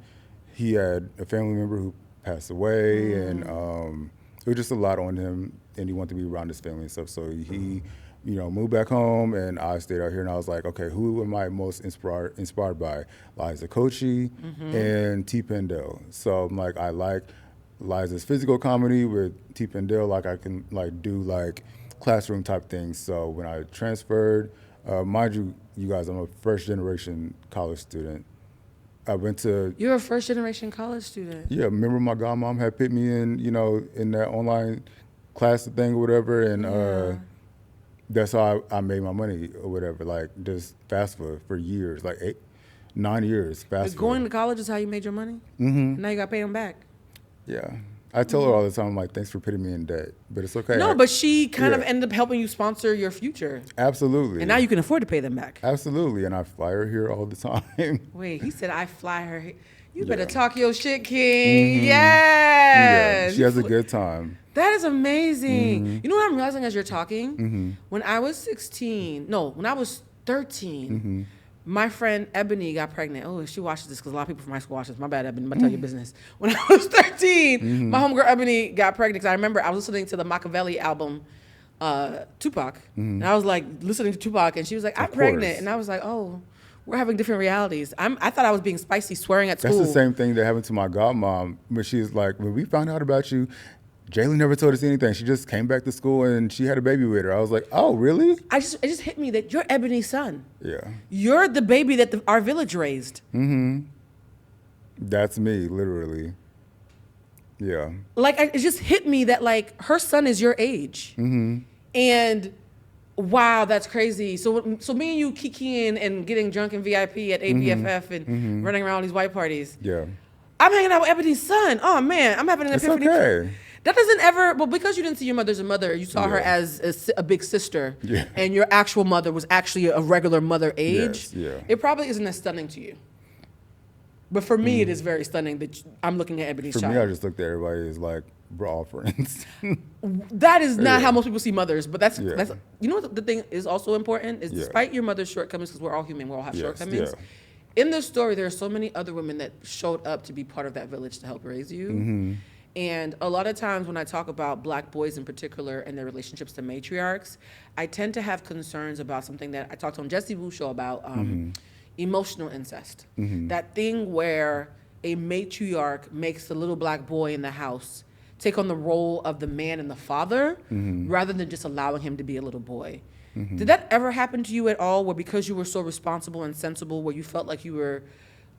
A: he had a family member who passed away, and it was just a lot on him, and he wanted to be around his family and stuff. So he, moved back home, and I stayed out here, and I was like, okay, who am I most inspired by? Liza Koshy and T. Pendel. So I'm like, I like Liza's physical comedy. With T. Pendel, like I can like do like classroom type things. So when I transferred, mind you guys, I'm a first generation college student. I went to.
B: You're a first generation college student.
A: Yeah, remember my godmom had put me in, in that online class thing or whatever, and that's how I made my money or whatever. Like just FAFSA for years, like 9 years. FAFSA.
B: Going to college is how you made your money? Mm-hmm. Now you got to pay them back.
A: Yeah. I tell her all the time, I'm like, thanks for putting me in debt, but it's okay.
B: No, but she kind of
A: Yeah.
B: ended up helping you sponsor your future.
A: Absolutely.
B: And now you can afford to pay them back.
A: Absolutely, and I fly her here all the time.
B: Wait, he said I fly her. You better
A: Yeah.
B: talk your shit, King.
A: Yeah,
B: Yes.
A: she has a good time.
B: That is amazing. You know what I'm realizing as you're talking? When I was 13, my friend Ebony got pregnant. Oh, she watches this because a lot of people from high school watch this. My bad, Ebony. I'm going to tell your business. When I was 13, my homegirl Ebony got pregnant because I remember I was listening to the Machiavelli album, Tupac. And I was like listening to Tupac, and she was like, I'm
A: Of
B: pregnant.
A: course.
B: And I was like, oh, we're having different realities. I thought I was being spicy, swearing at school.
A: That's the same thing that happened to my godmom. When she's like, when we found out about you, Jaylee never told us anything. She just came back to school and she had a baby with her. I was like, oh, really?
B: It just hit me that you're Ebony's son.
A: Yeah.
B: You're the baby that our village raised.
A: That's me, literally. Yeah.
B: Like, it just hit me that, like, her son is your age. And Wow, that's crazy. So me and you kikiing and getting drunk in VIP at ABFF and running around these white parties.
A: Yeah.
B: I'm hanging out with Ebony's son. Oh man, I'm having an
A: It's
B: epiphany.
A: okay.
B: That doesn't ever, well, because you didn't see your mother as a mother, you saw her
A: Yeah.
B: as a big sister,
A: Yeah.
B: and your actual mother was actually a regular mother age.
A: Yes, yeah.
B: It probably isn't as stunning to you. But for me, it is very stunning that I'm looking at Ebony's
A: For
B: child.
A: me, I just looked at everybody as like, we're all friends.
B: That is not
A: Yeah.
B: how most people see mothers, but that's
A: Yeah.
B: you know what the thing is also important is
A: Yeah.
B: despite your mother's shortcomings, because we're all human, we all have
A: Yes,
B: shortcomings.
A: yeah.
B: In this story, there are so many other women that showed up to be part of that village to help raise you.
A: Mm-hmm.
B: And a lot of times when I talk about black boys in particular and their relationships to matriarchs, I tend to have concerns about something that I talked on Jesse Wu show about emotional incest. That thing where a matriarch makes the little black boy in the house take on the role of the man and the father rather than just allowing him to be a little boy. Did that ever happen to you at all where because you were so responsible and sensible where you felt like you were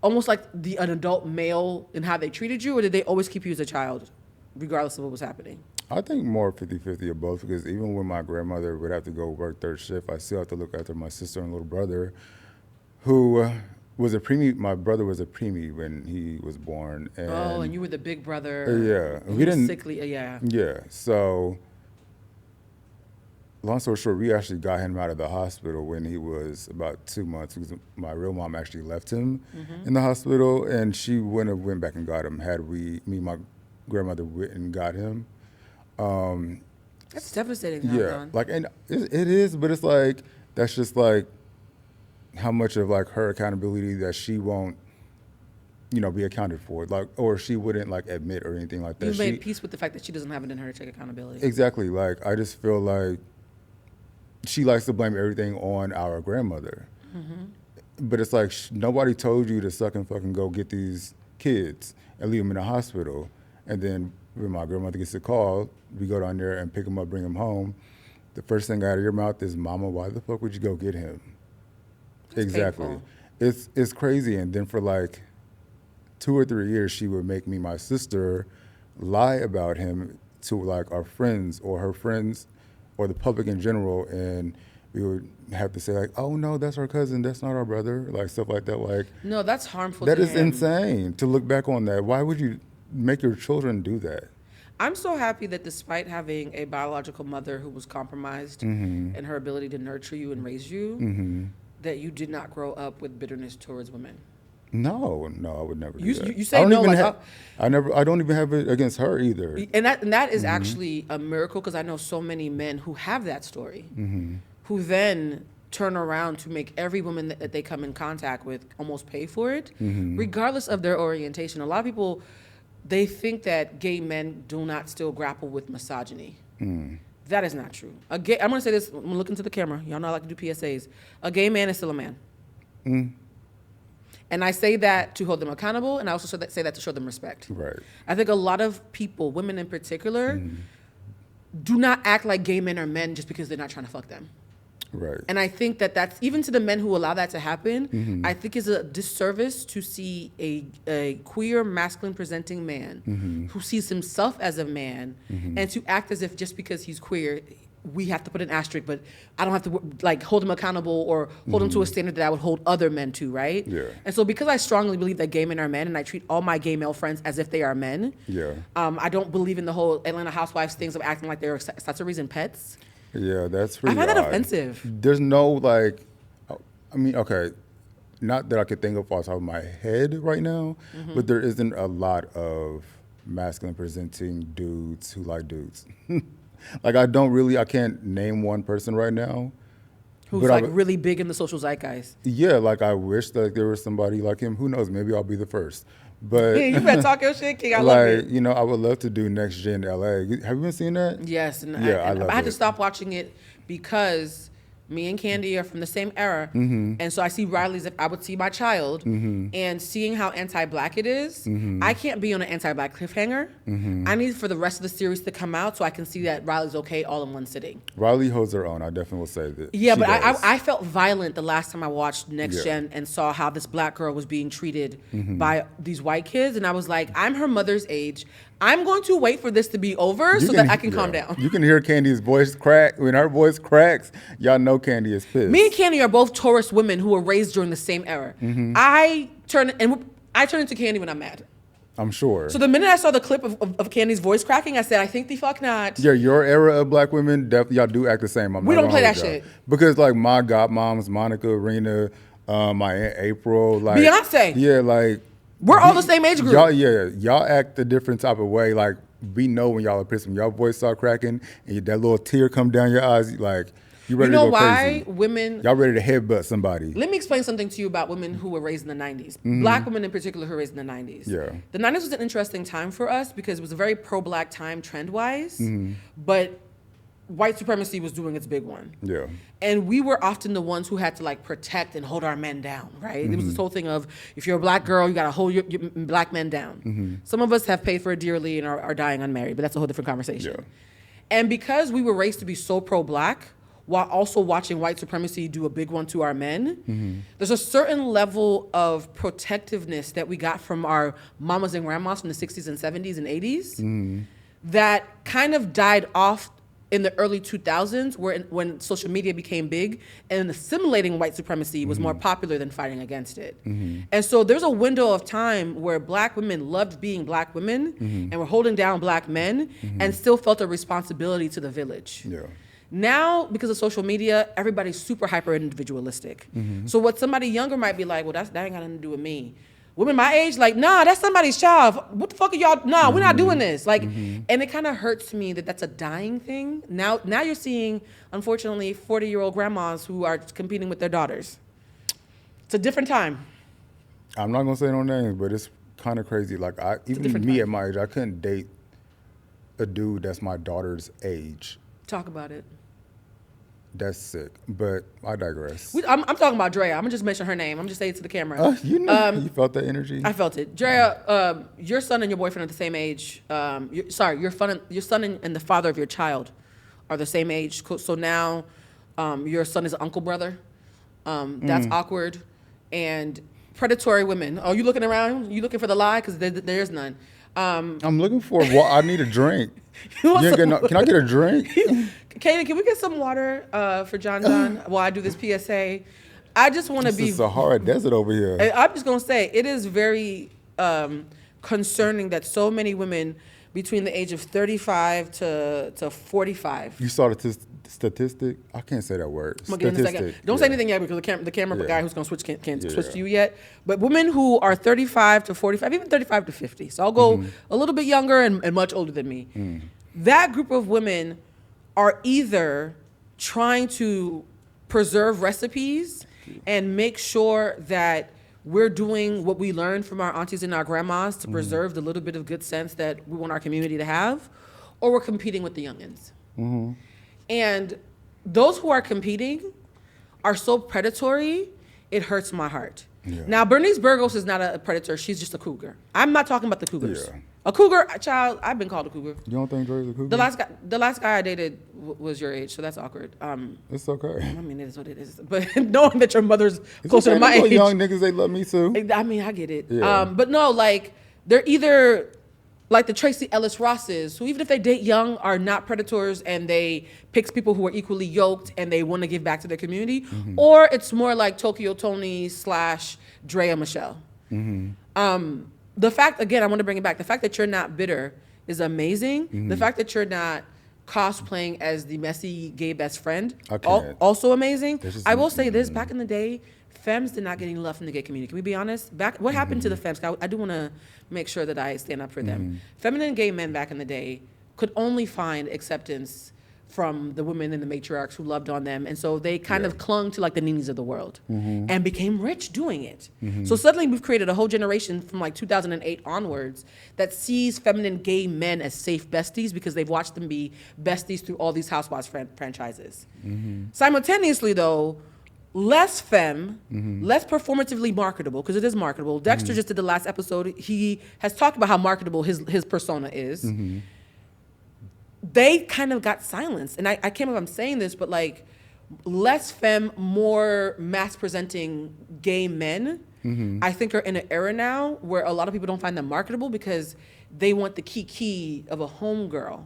B: almost like an adult male in how they treated you, or did they always keep you as a child regardless of what was happening?
A: I think more 50-50 of both, because even when my grandmother would have to go work third shift, I still have to look after my sister and little brother, who was a preemie. My brother was a preemie when he was born.
B: And you were the big brother.
A: Yeah.
B: We
A: We
B: didn't
A: didn't-
B: sickly. Yeah.
A: Yeah, so long story short, we actually got him out of the hospital when he was about 2 months, because my real mom actually left him in the hospital, and she wouldn't have went back and got him had me and my grandmother went and got him.
B: That's devastating.
A: Yeah,
B: John.
A: like, and it is, but it's like, that's just like how much of like her accountability that she won't, be accounted for, like, or she wouldn't like admit or anything like that.
B: You made
A: She-
B: peace with the fact that she doesn't have it in her to take accountability.
A: Exactly. Like, I just feel like she likes to blame everything on our grandmother. But it's like, nobody told you to suck and fucking go get these kids and leave them in the hospital. And then when my grandmother gets a call, we go down there and pick him up, bring him home. The first thing out of your mouth is, "Mama, why the fuck would you go get him?"
B: That's
A: Exactly.
B: painful.
A: It's crazy. And then for like 2 or 3 years, she would make me, my sister, lie about him to like our friends or her friends or the public in general, and we would have to say like, "Oh no, that's our cousin, that's not our brother," like stuff like that. Like,
B: No, that's harmful.
A: that
B: to
A: is
B: him.
A: insane to look back on that. Why would you make your children do that?
B: I'm so happy that despite having a biological mother who was compromised in her ability to nurture you and raise you, that you did not grow up with bitterness towards women.
A: No, I would never do
B: You-
A: that.
B: you say
A: I don't
B: no,
A: even
B: like,
A: I don't even have it against her either.
B: And that is actually a miracle because I know so many men who have that story, who then turn around to make every woman that they come in contact with almost pay for it, regardless of their orientation. A lot of people, they think that gay men do not still grapple with misogyny. That is not true. I'm going to say this, I'm going to look into the camera. Y'all know I like to do PSAs. A gay man is still a man. And I say that to hold them accountable, and I also say that to show them respect.
A: Right.
B: I think a lot of people, women in particular, do not act like gay men are men just because they're not trying to fuck them.
A: Right.
B: And I think that's, even to the men who allow that to happen, I think is a disservice to see a queer, masculine presenting man who sees himself as a man and to act as if just because he's queer, we have to put an asterisk, but I don't have to like hold him accountable or hold him to a standard that I would hold other men to, right?
A: Yeah.
B: And so because I strongly believe that gay men are men and I treat all my gay male friends as if they are men,
A: Yeah.
B: I don't believe in the whole Atlanta Housewives things of acting like they're accessories and pets.
A: Yeah, that's
B: I
A: pretty
B: find that
A: odd.
B: offensive.
A: There's no like, I mean, okay, not that I could think of off the top of my head right now, but there isn't a lot of masculine presenting dudes who like dudes. Like, I can't name one person right now.
B: Who's
A: but I
B: like
A: would-
B: really big in the social zeitgeist.
A: Yeah, like I wish that there was somebody like him. Who knows? Maybe I'll be the first. But
B: Yeah, you better talk your shit, King. I love
A: like,
B: it.
A: I would love to do Next Gen LA. Have you been seeing that?
B: Yes, and
A: Yeah, I
B: I
A: love
B: had to
A: it.
B: stop watching it because me and Candy are from the same era, and so I see Riley as if I would see my child, and seeing how anti-black it is, I can't be on an anti-black cliffhanger. I need for the rest of the series to come out so I can see that Riley's okay all in one sitting.
A: Riley holds her own. I definitely will say that.
B: Yeah,
A: she
B: but
A: does.
B: I felt violent the last time I watched Next
A: Yeah.
B: Gen and saw how this black girl was being treated by these white kids. And I was like, I'm her mother's age. I'm going to wait for this to be over so that I can calm down.
A: You can hear Candy's voice crack. When her voice cracks, y'all know Candy is pissed.
B: Me and Candy are both Taurus women who were raised during the same era. I turn into Candy when I'm mad.
A: I'm sure.
B: So the minute I saw the clip of Candy's voice cracking, I said, I think the fuck not.
A: Yeah, your era of black women, definitely y'all do act the same.
B: We don't play that shit.
A: Because like my godmoms, Monica, Rena, my Aunt April, like
B: Beyonce.
A: Yeah, like
B: we're all the same age group.
A: Y'all act a different type of way. Like we know when y'all are pissed, when y'all voice start cracking and that little tear come down your eyes, like you ready to go crazy.
B: Women...
A: Y'all ready to headbutt somebody.
B: Let me explain something to you about women who were raised in the 90s. Black women in particular who were raised in the 90s.
A: Yeah.
B: The 90s was an interesting time for us because it was a very pro-black time trend-wise, but white supremacy was doing its big one.
A: Yeah.
B: And we were often the ones who had to like protect and hold our men down, right? It was this whole thing of, if you're a black girl, you got to hold your black men down. Some of us have paid for it dearly and are dying unmarried, but that's a whole different conversation.
A: Yeah.
B: And because we were raised to be so pro-black, while also watching white supremacy do a big one to our men, there's a certain level of protectiveness that we got from our mamas and grandmas from the 60s and 70s and 80s that kind of died off in the early 2000s when social media became big and assimilating white supremacy was more popular than fighting against it. And so there's a window of time where black women loved being black women and were holding down black men and still felt a responsibility to the village.
A: Yeah.
B: Now, because of social media, everybody's super hyper individualistic. So what somebody younger might be like, well, that ain't got nothing to do with me. Women my age, like, nah, that's somebody's child. What the fuck are y'all? Nah, we're not doing this. Like, and it kind of hurts me that that's a dying thing. Now you're seeing, unfortunately, 40-year-old grandmas who are competing with their daughters. It's a different time.
A: I'm not gonna say no names, but it's kind of crazy. Like even me at my age, I couldn't date a dude that's my daughter's age.
B: Talk about it.
A: That's sick, but I digress.
B: I'm talking about Drea. I'm gonna just mention her name. I'm just saying it to the camera.
A: You know, you felt that energy.
B: I felt it. Drea, your son and your boyfriend are the same age. Your son and the father of your child are the same age. So now, your son is an uncle brother. That's awkward. And predatory women. Oh, you looking around? You looking for the lie? Because there's none.
A: I'm looking for. I need a drink. Can I get a drink?
B: Kaden, can we get some water for John-Jonne while I do this PSA? I just want to be...
A: It's the Sahara Desert over here.
B: I'm just going to say, it is very concerning that so many women between the age of 35 to 45...
A: You saw the statistic? I can't say that word.
B: Don't say anything yet because the camera guy who's going to switch can't switch to you yet. But women who are 35 to 45, even 35 to 50. So I'll go a little bit younger and much older than me. That group of women are either trying to preserve recipes and make sure that we're doing what we learned from our aunties and our grandmas to preserve the little bit of good sense that we want our community to have, or we're competing with the youngins. And those who are competing are so predatory, it hurts my heart. Yeah. Now, Bernice Burgos is not a predator. She's just a cougar. I'm not talking about the cougars. Yeah. A cougar, child, I've been called a cougar.
A: You don't think Dre's a cougar?
B: The last guy I dated was your age, so that's awkward.
A: It's okay.
B: I mean, it is what it is. But knowing that your mother's closer to my age.
A: Young niggas, they love me too.
B: I mean, I get it.
A: Yeah.
B: But no, like, they're either like the Tracy Ellis Rosses, who even if they date young, are not predators and they pick people who are equally yoked and they want to give back to their community. Or it's more like Tokyo Tony / Drea Michelle. The fact, again, I want to bring it back. The fact that you're not bitter is amazing. The fact that you're not cosplaying as the messy gay best friend, also amazing. I will say this, back in the day, femmes did not get any love from the gay community. Can we be honest? What happened to the femmes? I do want to make sure that I stand up for them. Feminine gay men back in the day could only find acceptance from the women and the matriarchs who loved on them. And so they kind of clung to like the Ninis of the world and became rich doing it. So suddenly we've created a whole generation from like 2008 onwards that sees feminine gay men as safe besties because they've watched them be besties through all these Housewives franchises. Simultaneously though, less femme, less performatively marketable, because it is marketable. Dexter just did the last episode. He has talked about how marketable his persona is. They kind of got silenced. And I can't believe I'm saying this, but like less femme, more mass presenting gay men I think are in an era now where a lot of people don't find them marketable because they want the key of a homegirl.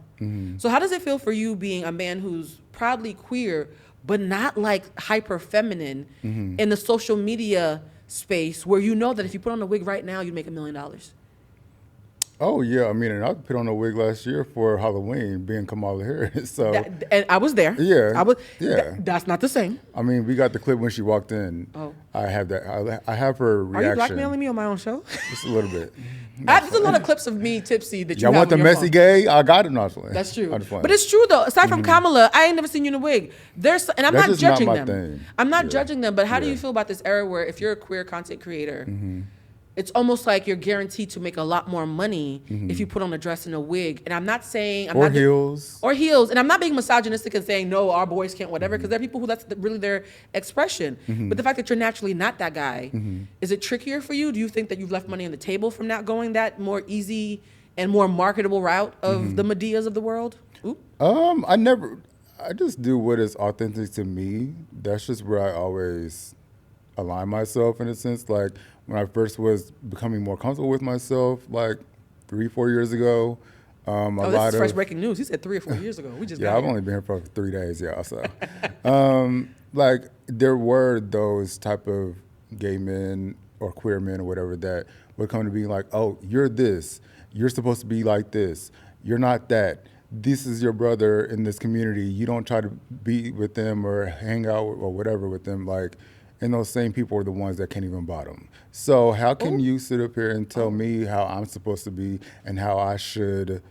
B: So how does it feel for you being a man who's proudly queer, but not like hyper feminine in the social media space where you know that if you put on a wig right now, you'd make $1 million?
A: Oh yeah, I mean, and I put on a wig last year for Halloween, being Kamala Harris. So
B: And I was there.
A: Yeah,
B: I was.
A: yeah.
B: That's not the same.
A: I mean, we got the clip when she walked in.
B: Oh.
A: I have that. I have her
B: Are
A: reaction.
B: you blackmailing me on my own show?
A: Just a little bit.
B: There's a lot of clips of me tipsy that you
A: Y'all
B: have
A: want the
B: on your
A: messy
B: phone.
A: gay? I got it. Not playing.
B: That's true.
A: I'm just playing.
B: But it's true though. Aside from Kamala, I ain't never seen you in a wig. And I'm
A: That's
B: not
A: just not
B: judging
A: my
B: them.
A: thing.
B: I'm not
A: Yeah.
B: judging them. But how do
A: Yeah.
B: you feel about this era where if you're a queer content creator, it's almost like you're guaranteed to make a lot more money if you put on a dress and a wig? And I'm not saying
A: or heels.
B: or heels. And I'm not being misogynistic and saying no, our boys can't whatever, because there are people who that's really their expression. But the fact that you're naturally not that guy, is it trickier for you? Do you think that you've left money on the table from not going that more easy and more marketable route of the Medeas of the world? Oop.
A: I just do what is authentic to me. That's just where I always align myself in a sense. Like when I first was becoming more comfortable with myself, like 3-4 years ago.
B: This is fresh breaking news. He said 3 or 4 years ago. We just
A: Yeah,
B: got
A: I've
B: here.
A: only been here for 3 days, yeah. So, like there were those type of gay men or queer men or whatever that would come to be like, oh, you're this. You're supposed to be like this. You're not that. This is your brother in this community. You don't try to be with them or hang out or whatever with them. Like, and those same people are the ones that can't even bottom. So how can you sit up here and tell me how I'm supposed to be and how I should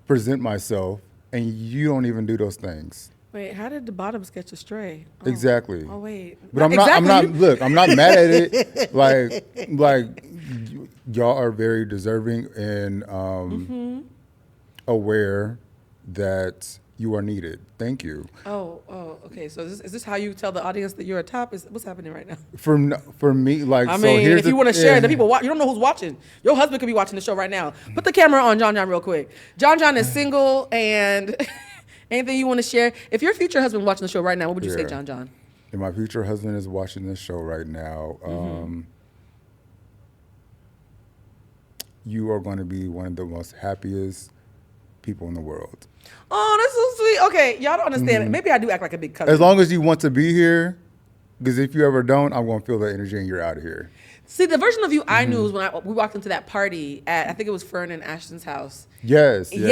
A: present myself, and you don't even do those things?
B: Wait, how did the bottoms catch astray? Oh.
A: Exactly.
B: Oh wait.
A: But I'm
B: Exactly.
A: not. Look, I'm not mad at it. Like y'all are very deserving and aware that you are needed. Thank you.
B: Oh, okay. So is this how you tell the audience that you're a top? What's happening right now?
A: For me, like,
B: I
A: so
B: mean,
A: here's
B: if you want to share, the people watch. You don't know who's watching. Your husband could be watching the show right now. Put the camera on John-Jonne real quick. John-Jonne is single, and anything you want to share. If your future husband watching the show right now, what would you say,
A: Yeah.
B: John-Jonne?
A: And my future husband is watching this show right now. You are going to be one of the most happiest people in the world.
B: Oh, that's so sweet. Okay, y'all don't understand it. Maybe I do act like a big cousin.
A: As long as you want to be here, because if you ever don't, I'm going to feel that energy and you're out of here.
B: See, the version of you I knew was when we walked into that party at, I think it was Fern and Ashton's house.
A: Yes.
B: And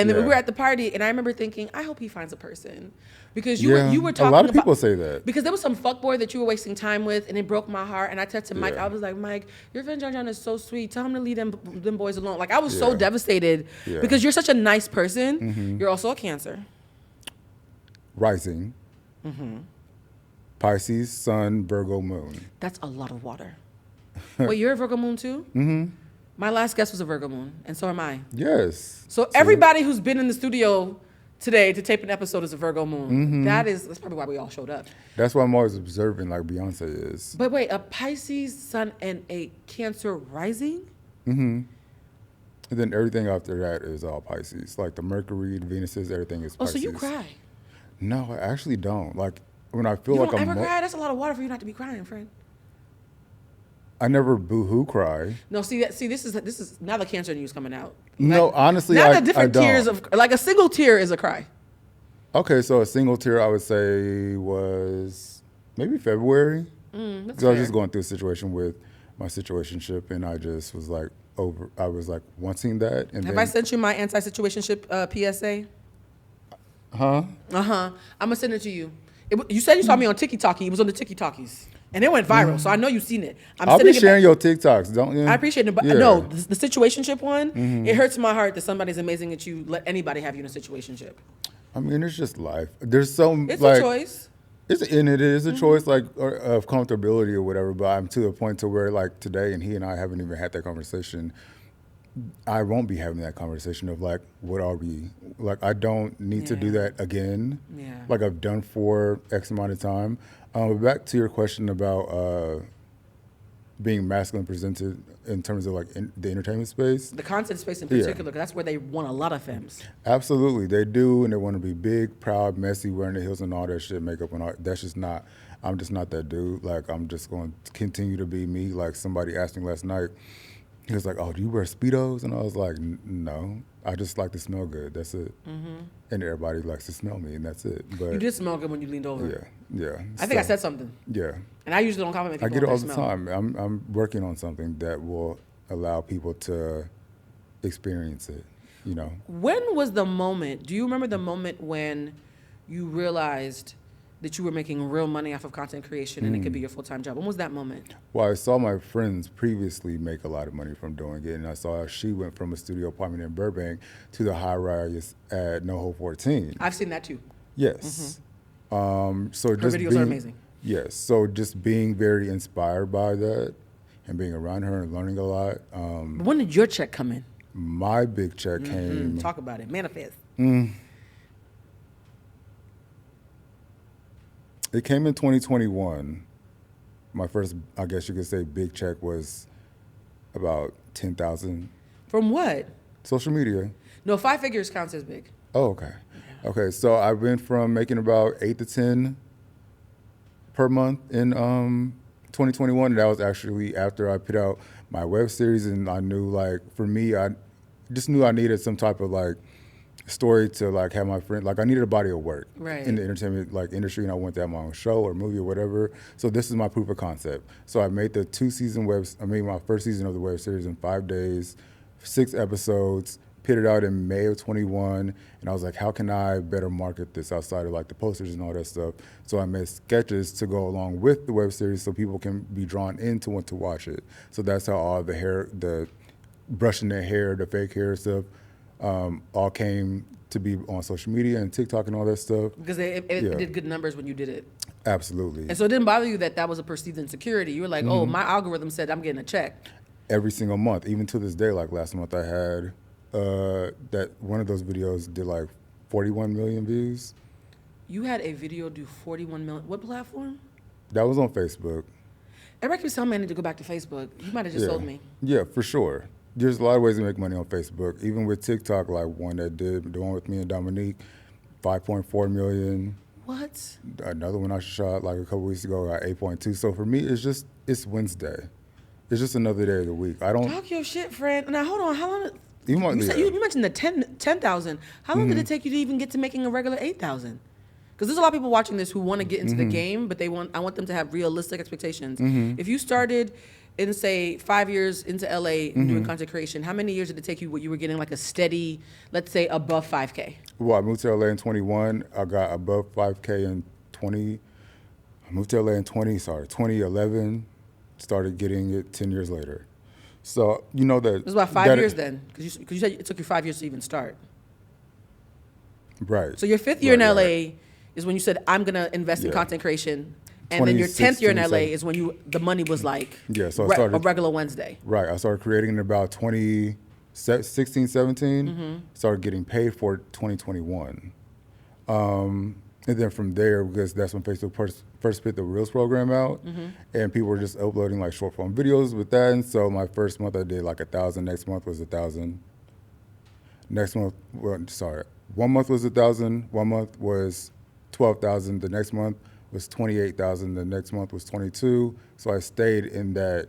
B: then we
A: yeah.
B: were at the party, and I remember thinking, I hope he finds a person, because you were talking
A: a lot of
B: about,
A: people say that.
B: because there was some fuckboy that you were wasting time with, and it broke my heart. And I texted Mike,
A: Yeah.
B: I was like, Mike, your friend John-Jonne is so sweet. Tell him to leave them boys alone. Like I was so
A: Yeah.
B: devastated
A: Yeah.
B: because you're such a nice person. You're also a Cancer.
A: Rising. Pisces, Sun, Virgo, Moon.
B: That's a lot of water. Wait, you're a Virgo moon too? Mm-hmm. My last guest was a Virgo moon, and so am I.
A: Yes.
B: So everybody who's been in the studio today to tape an episode is a Virgo moon. That's probably why we all showed up.
A: That's why I'm always observing, like Beyonce is.
B: But wait, a Pisces sun and a Cancer rising?
A: And then everything after that is all Pisces. Like the Mercury, the Venuses, everything is
B: Oh,
A: Pisces.
B: so you cry.
A: No, I actually don't. Like when I feel
B: You
A: like
B: don't
A: I'm
B: ever cry? That's a lot of water for you not to be crying, friend.
A: I never boo-hoo cry.
B: No, this is now the Cancer news coming out.
A: No, honestly,
B: now
A: I
B: the different
A: don't.
B: tiers of, like a single tear is a cry.
A: Okay, so a single tear I would say was maybe February.
B: That's
A: Because I was
B: fair.
A: just going through a situation with my situationship, and I just was like I was like wanting that. And
B: Have
A: then,
B: I sent you my anti-situationship PSA?
A: Huh?
B: I'm gonna send it to you. You said you saw me on TikTok. It was on the TikTokies, and it went viral. So I know you've seen it.
A: I'll be
B: sending it
A: sharing
B: back.
A: your TikToks, don't you?
B: I appreciate it, but
A: Yeah.
B: no, the situationship one. It hurts my heart that somebody's amazing that you let anybody have you in a situationship.
A: I mean, it's just life. There's some
B: It's
A: like
B: a choice.
A: it is a choice like of comfortability or whatever. But I'm to the point to where like today, and he and I haven't even had that conversation. I won't be having that conversation of like, what are we? Like, I don't need to do
B: Yeah.
A: that again.
B: Yeah.
A: Like I've done for X amount of time. Back to your question about being masculine presented in terms of like the entertainment space.
B: The content space in
A: Yeah.
B: particular, 'cause that's where they want a lot of femmes.
A: Absolutely, they do, and they want to be big, proud, messy, wearing the heels and all that shit, makeup and all. That's just not. I'm just not that dude. Like, I'm just going to continue to be me. Like, somebody asked me last night, he was like, "Oh, do you wear Speedos?" And I was like, "No, I just like to smell good. That's it." And everybody likes to smell me, and that's it. But
B: You did smell good when you leaned over.
A: yeah.
B: I think I said something.
A: Yeah.
B: And I usually don't compliment people
A: I get it
B: on
A: all
B: their
A: the
B: smell.
A: time. I'm working on something that will allow people to experience it, you know.
B: When was the moment? Do you remember the moment when you realized that you were making real money off of content creation and it could be your full-time job? When was that moment?
A: Well, I saw my friends previously make a lot of money from doing it, and I saw she went from a studio apartment in Burbank to the high rise at NoHo 14.
B: I've seen that too.
A: Yes. So
B: Her
A: just
B: videos
A: being,
B: are amazing.
A: Yes. So just being very inspired by that and being around her and learning a lot.
B: But when did your check come in?
A: My big check came.
B: Talk about it. Manifest.
A: It came in 2021. My first, I guess you could say, big check was about 10,000.
B: From what?
A: Social media.
B: No, 5 figures counts as big.
A: Oh, okay. Okay, so I went from making about 8 to 10 per month in 2021. And that was actually after I put out my web series, and I knew, like, for me, I just knew I needed some type of, like, story to, like, have my friend, like, I needed a body of work in the entertainment, like, industry, and I wanted to have my own show or movie or whatever. So this is my proof of concept. So I made the I made my first season of the web series in 5 days, 6 episodes, put it out in May of 21, and I was like, how can I better market this outside of, like, the posters and all that stuff? So I made sketches to go along with the web series so people can be drawn in to want to watch it. So that's how all the hair, the brushing their hair, the fake hair stuff, all came to be on social media and TikTok and all that stuff.
B: Because it did good numbers when you did it.
A: Absolutely.
B: And so it didn't bother you that was a perceived insecurity. You were like, oh, my algorithm said I'm getting a check.
A: Every single month, even to this day, like last month I had that one of those videos did like 41 million views.
B: You had a video do 41 million. What platform?
A: That was on Facebook.
B: Everybody keeps telling me I need to go back to Facebook. You might have just told me.
A: Yeah, for sure. There's a lot of ways to make money on Facebook. Even with TikTok, like one that did, the one with me and Dominique, 5.4 million.
B: What?
A: Another one I shot like a couple weeks ago got 8.2. So for me, it's Wednesday. It's just another day of the week. I don't
B: talk your shit, friend. Now hold on. How long?
A: You
B: mentioned the 10,000. How long did it take you to even get to making a regular 8,000? Because there's a lot of people watching this who want to get into the game, but I want them to have realistic expectations. If you started in, say, 5 years into LA doing content creation, how many years did it take you where you were getting like a steady, let's say, above 5K?
A: Well, I moved to LA in 21. I got above 5K in 20. I moved to LA in 2011. Started getting it 10 years later. So, you know that...
B: It was about 5 years then, because you said it took you 5 years to even start.
A: Right.
B: So your 5th year in LA is when you said, I'm going to invest in content creation. And then your 10th year in LA is when the money was like
A: so I started,
B: a regular Wednesday.
A: Right. I started creating in about 2016, 17. Started getting paid for 2021. And then from there, because that's when Facebook first put the Reels program out, and people were just uploading like short form videos with that. And so my first month I did like 1,000. Next month was 1,000. Next month, 1 month was 1,000. 1 month was 12,000. The next month was 28,000. The next month was 22. So I stayed in that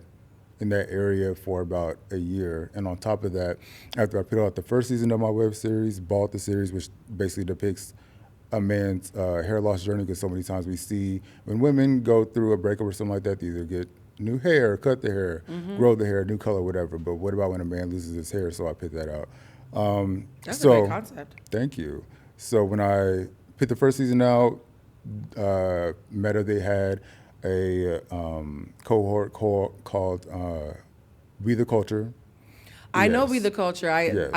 A: area for about a year. And on top of that, after I put out the first season of my web series, bought the series, which basically depicts a man's hair loss journey, because so many times we see when women go through a breakup or something like that, they either get new hair, cut the hair, grow the hair, new color, whatever. But what about when a man loses his hair? So I put that out.
B: That's a great concept.
A: Thank you. So when I put the first season out, Meta, they had a cohort called We the Culture.
B: I know We the Culture.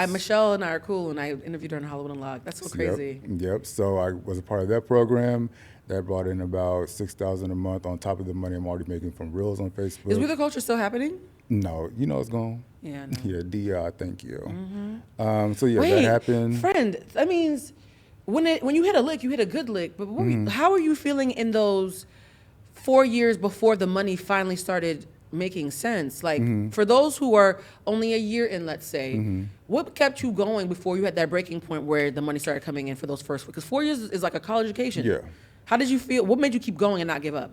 B: Michelle and I are cool, and I interviewed her on Hollywood Unlocked. That's so crazy.
A: Yep. So I was a part of that program. That brought in about $6,000 a month on top of the money I'm already making from Reels on Facebook.
B: Is We the Culture still happening?
A: No, you know it's gone.
B: Yeah, I know.
A: Yeah, DI, thank you.
B: Wait,
A: that happened.
B: Friend, that means when you hit a lick, you hit a good lick. But how are you feeling in those 4 years before the money finally started making sense? Like, for those who are only a year in, let's say, what kept you going before you had that breaking point where the money started coming in for those first? Because 4 years is like a college education.
A: Yeah.
B: How did you feel? What made you keep going and not give up?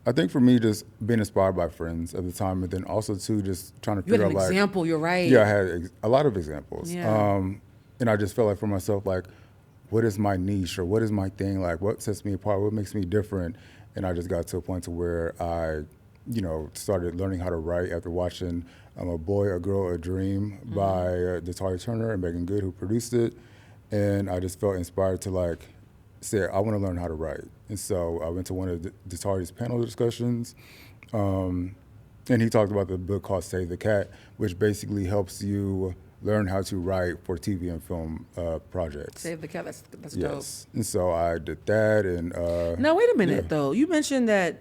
A: I think for me, just being inspired by friends at the time, and then also too, just trying to
B: You had
A: figure
B: an
A: out like,
B: example. You're right.
A: yeah, I had a lot of examples.
B: Yeah.
A: And I just felt like for myself, like, what is my niche or what is my thing? Like, what sets me apart? What makes me different? And I just got to a point to where I, started learning how to write after watching A Boy, a Girl, a Dream by Datari Turner and Megan Good, who produced it. And I just felt inspired to like say, I want to learn how to write. And so I went to one of Datari's panel discussions. And he talked about the book called Save the Cat, which basically helps you learn how to write for TV and film projects.
B: Save the Cat. That's
A: Yes. And so I did that. And
B: Now, wait a minute, though. You mentioned that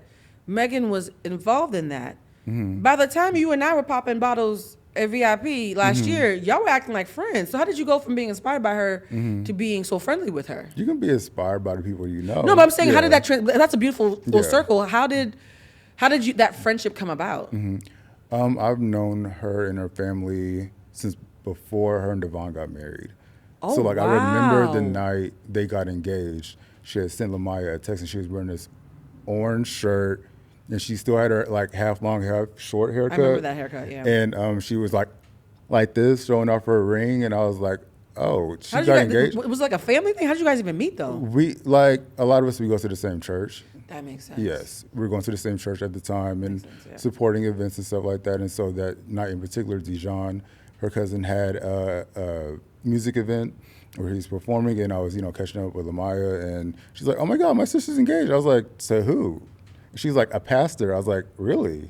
B: Megan was involved in that. By the time you and I were popping bottles at VIP last year, y'all were acting like friends. So how did you go from being inspired by her to being so friendly with her?
A: You can be inspired by the people you know.
B: No, but I'm saying, how did that? That's a beautiful full
A: Yeah.
B: circle. How did you that friendship come about?
A: I've known her and her family since before her and Devon got married.
B: Oh,
A: So like I remember the
B: wow.
A: night they got engaged. She had sent Lamaya a text and she was wearing this orange shirt and she still had her like half long, half short haircut.
B: I remember that haircut. Yeah.
A: And she was like this, showing off her ring, and I was like, oh, she
B: How did
A: got
B: you guys,
A: engaged.
B: it was like a family thing. How did you guys even meet, though?
A: We like a lot of us. We go to the same church.
B: That makes sense.
A: Yes, we were going to the same church at the time and
B: Makes sense, yeah.
A: supporting events and stuff like that. And so that night in particular, Dijon, her cousin, had a music event where he's performing, and I was, catching up with Lamaya, and she's like, "Oh my God, my sister's engaged." I was like, "To who?" She's like, "A pastor." I was like, "Really?"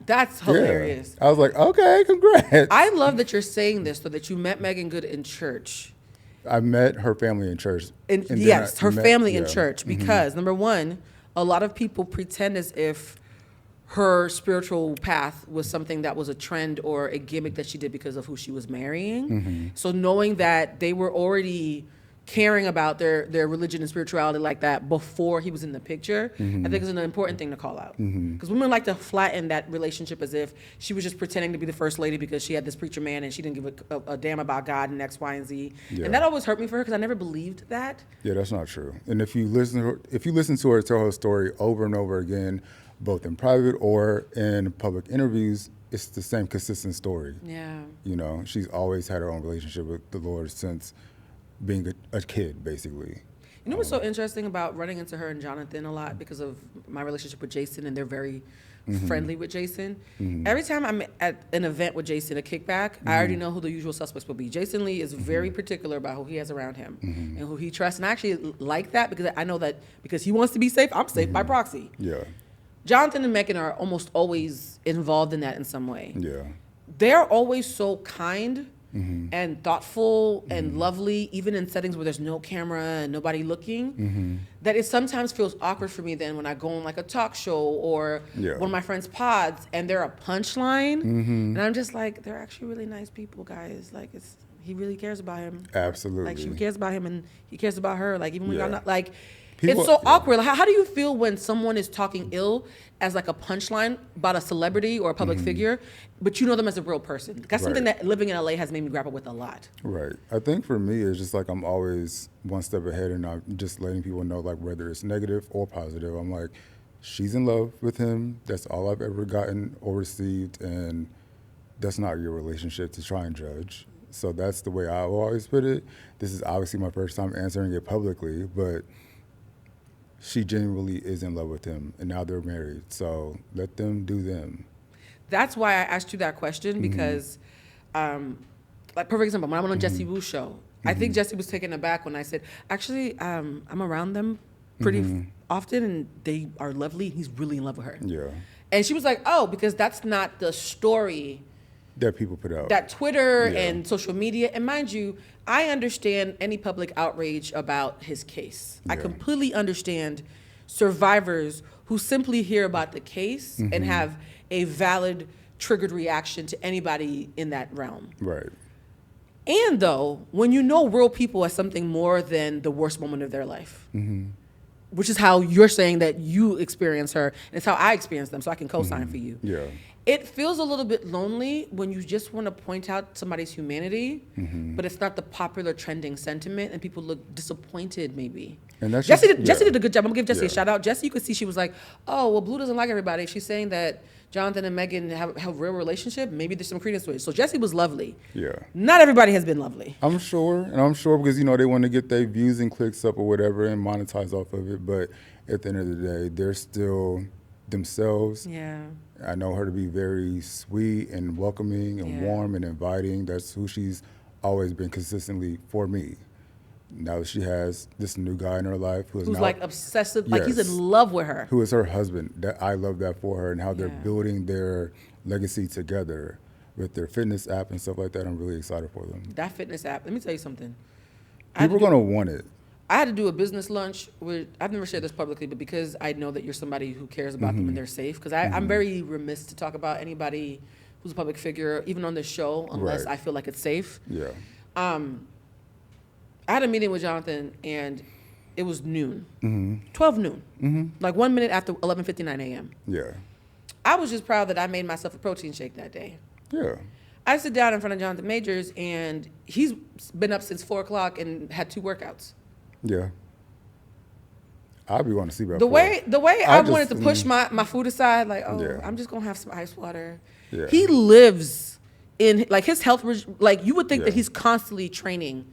B: That's hilarious.
A: Yeah. I was like, "Okay, congrats."
B: I love that you're saying this, so that you met Megan Good in church.
A: I met her family in church.
B: And
A: then
B: yes,
A: I
B: her
A: met-
B: family in
A: yeah.
B: church, because number one, a lot of people pretend as if her spiritual path was something that was a trend or a gimmick that she did because of who she was marrying. So knowing that they were already caring about their religion and spirituality like that before he was in the picture, I think is an important thing to call out. Because women like to flatten that relationship as if she was just pretending to be the first lady because she had this preacher man and she didn't give a damn about God and X, Y, and Z.
A: Yeah.
B: And that always hurt me for her because I never believed that.
A: Yeah, that's not true. And if you listen to her tell her story over and over again, both in private or in public interviews, it's the same consistent story.
B: Yeah.
A: She's always had her own relationship with the Lord since being a kid, basically.
B: You know what's so interesting about running into her and Jonathan a lot because of my relationship with Jason, and they're very friendly with Jason. Every time I'm at an event with Jason, a kickback, I already know who the usual suspects will be. Jason Lee is very particular about who he has around him and who he trusts. And I actually like that because I know that because he wants to be safe, I'm safe by proxy.
A: Yeah,
B: Jonathan and Megan are almost always involved in that in some way.
A: yeah,
B: They're always so kind and thoughtful and lovely, even in settings where there's no camera and nobody looking, that it sometimes feels awkward for me then when I go on like a talk show or
A: Yeah.
B: one of my friends' pods and they're a punchline. And I'm just like, they're actually really nice people, guys. Like, he really cares about him.
A: absolutely.
B: Like, she cares about him and he cares about her. Like, even when y'all
A: Yeah.
B: not, like,
A: People-
B: it's so
A: yeah.
B: awkward. Like, how do you feel when someone is talking ill as like a punchline about a celebrity or a public figure, but you know them as a real person? That's something
A: Right.
B: that living in LA has made me grapple with a lot.
A: Right. I think for me, it's just like I'm always one step ahead, and I'm just letting people know, like, whether it's negative or positive. I'm like, she's in love with him. That's all I've ever gotten or received, and that's not your relationship to try and judge. So that's the way I've always put it. This is obviously my first time answering it publicly, but she genuinely is in love with him, and now they're married. So let them do them.
B: That's why I asked you that question because, like, perfect example, when I went on Jesse Wu's show, I think Jesse was taken aback when I said, actually, I'm around them pretty often, and they are lovely. He's really in love with her.
A: Yeah.
B: And she was like, oh, because that's not the story
A: That people put out.
B: that Twitter
A: Yeah.
B: and social media, and mind you, I understand any public outrage about his case. I
A: Yeah.
B: completely understand survivors who simply hear about the case and have a valid triggered reaction to anybody in that realm.
A: Right.
B: And though, when you know real people as something more than the worst moment of their life, which is how you're saying that you experience her, and it's how I experience them, so I can co-sign for you.
A: Yeah.
B: It feels a little bit lonely when you just want to point out somebody's humanity, but it's not the popular trending sentiment, and people look disappointed maybe.
A: And that's
B: Jesse
A: just-
B: did, Jesse
A: yeah.
B: did a good job. I'm gonna give Jesse a
A: Yeah.
B: shout out. Jesse, you could see she was like, oh, well, Blue doesn't like everybody. She's saying that Jonathan and Megan have a real relationship. Maybe there's some credence to it. So Jesse was lovely.
A: Yeah.
B: Not everybody has been lovely.
A: I'm sure because, you know, they want to get their views and clicks up or whatever and monetize off of it. But at the end of the day, they're still themselves.
B: Yeah.
A: I know her to be very sweet and welcoming and
B: Yeah.
A: warm and inviting. That's who she's always been consistently for me. Now that she has this new guy in her life
B: Who's
A: now,
B: like obsessive, like he's
A: Yes.
B: in love with her.
A: who is her husband. That I love that for her and how they're
B: Yeah.
A: building their legacy together with their fitness app and stuff like that. I'm really excited for them.
B: That fitness app. Let me tell you something.
A: People are gonna want it.
B: I had to do a business lunch with, I've never shared this publicly, but because I know that you're somebody who cares about them
A: Mm-hmm.
B: and they're safe, because I'm very remiss to talk about anybody who's a public figure, even on this show, unless
A: Right.
B: I feel like it's safe.
A: Yeah.
B: I had a meeting with Jonathan, and it was noon,
A: Mm-hmm.
B: 12 noon, like 1 minute after 11:59 a.m.
A: Yeah.
B: I was just proud that I made myself a protein shake that day.
A: Yeah.
B: I sit down in front of Jonathan Majors, and he's been up since 4 o'clock and had 2 workouts.
A: Yeah. I'll be wanting to see about
B: The way I wanted to push my food aside, like, oh,
A: Yeah.
B: I'm just gonna have some ice water.
A: Yeah.
B: He lives in, like, his health, like, you would think that
A: Yeah.
B: he's constantly training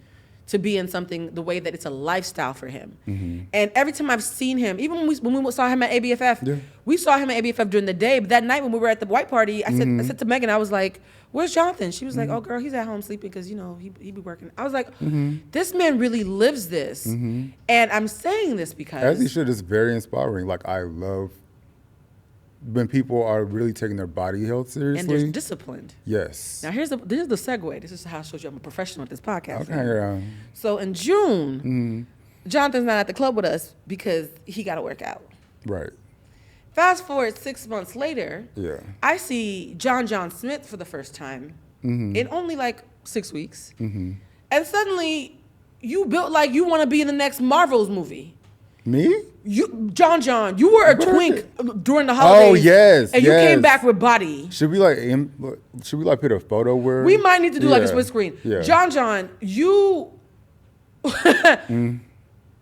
B: to be in something the way that it's a lifestyle for him.
A: Mm-hmm.
B: And every time I've seen him, even when we saw him at ABFF,
A: Yeah.
B: we saw him at ABFF during the day. But that night when we were at the white party, I said to Megan, I was like, "Where's Jonathan?" She was like, "Oh, girl, he's at home sleeping because you know he be working." I was like, "This man really lives this," and I'm saying this because
A: As he should. It's very inspiring. Like, I love when people are really taking their body health
B: and they're
A: seriously.
B: disciplined.
A: Yes.
B: Now this is the segue. This is how I showed you I'm a professional at this podcast.
A: Okay. Yeah.
B: So in June, Jonathan's not at the club with us because he got to work out.
A: Right.
B: Fast forward 6 months later,
A: Yeah.
B: I see John-Jonne Smith for the first time in only like 6 weeks, and suddenly you built like you want to be in the next Marvel's movie.
A: Me?
B: John, you were a
A: What I
B: twink during the holidays.
A: Oh, yes,
B: and you
A: yes.
B: came back with body.
A: Should we like put a photo where
B: We might need to do like a
A: Yeah.
B: split screen.
A: Yeah.
B: John, you.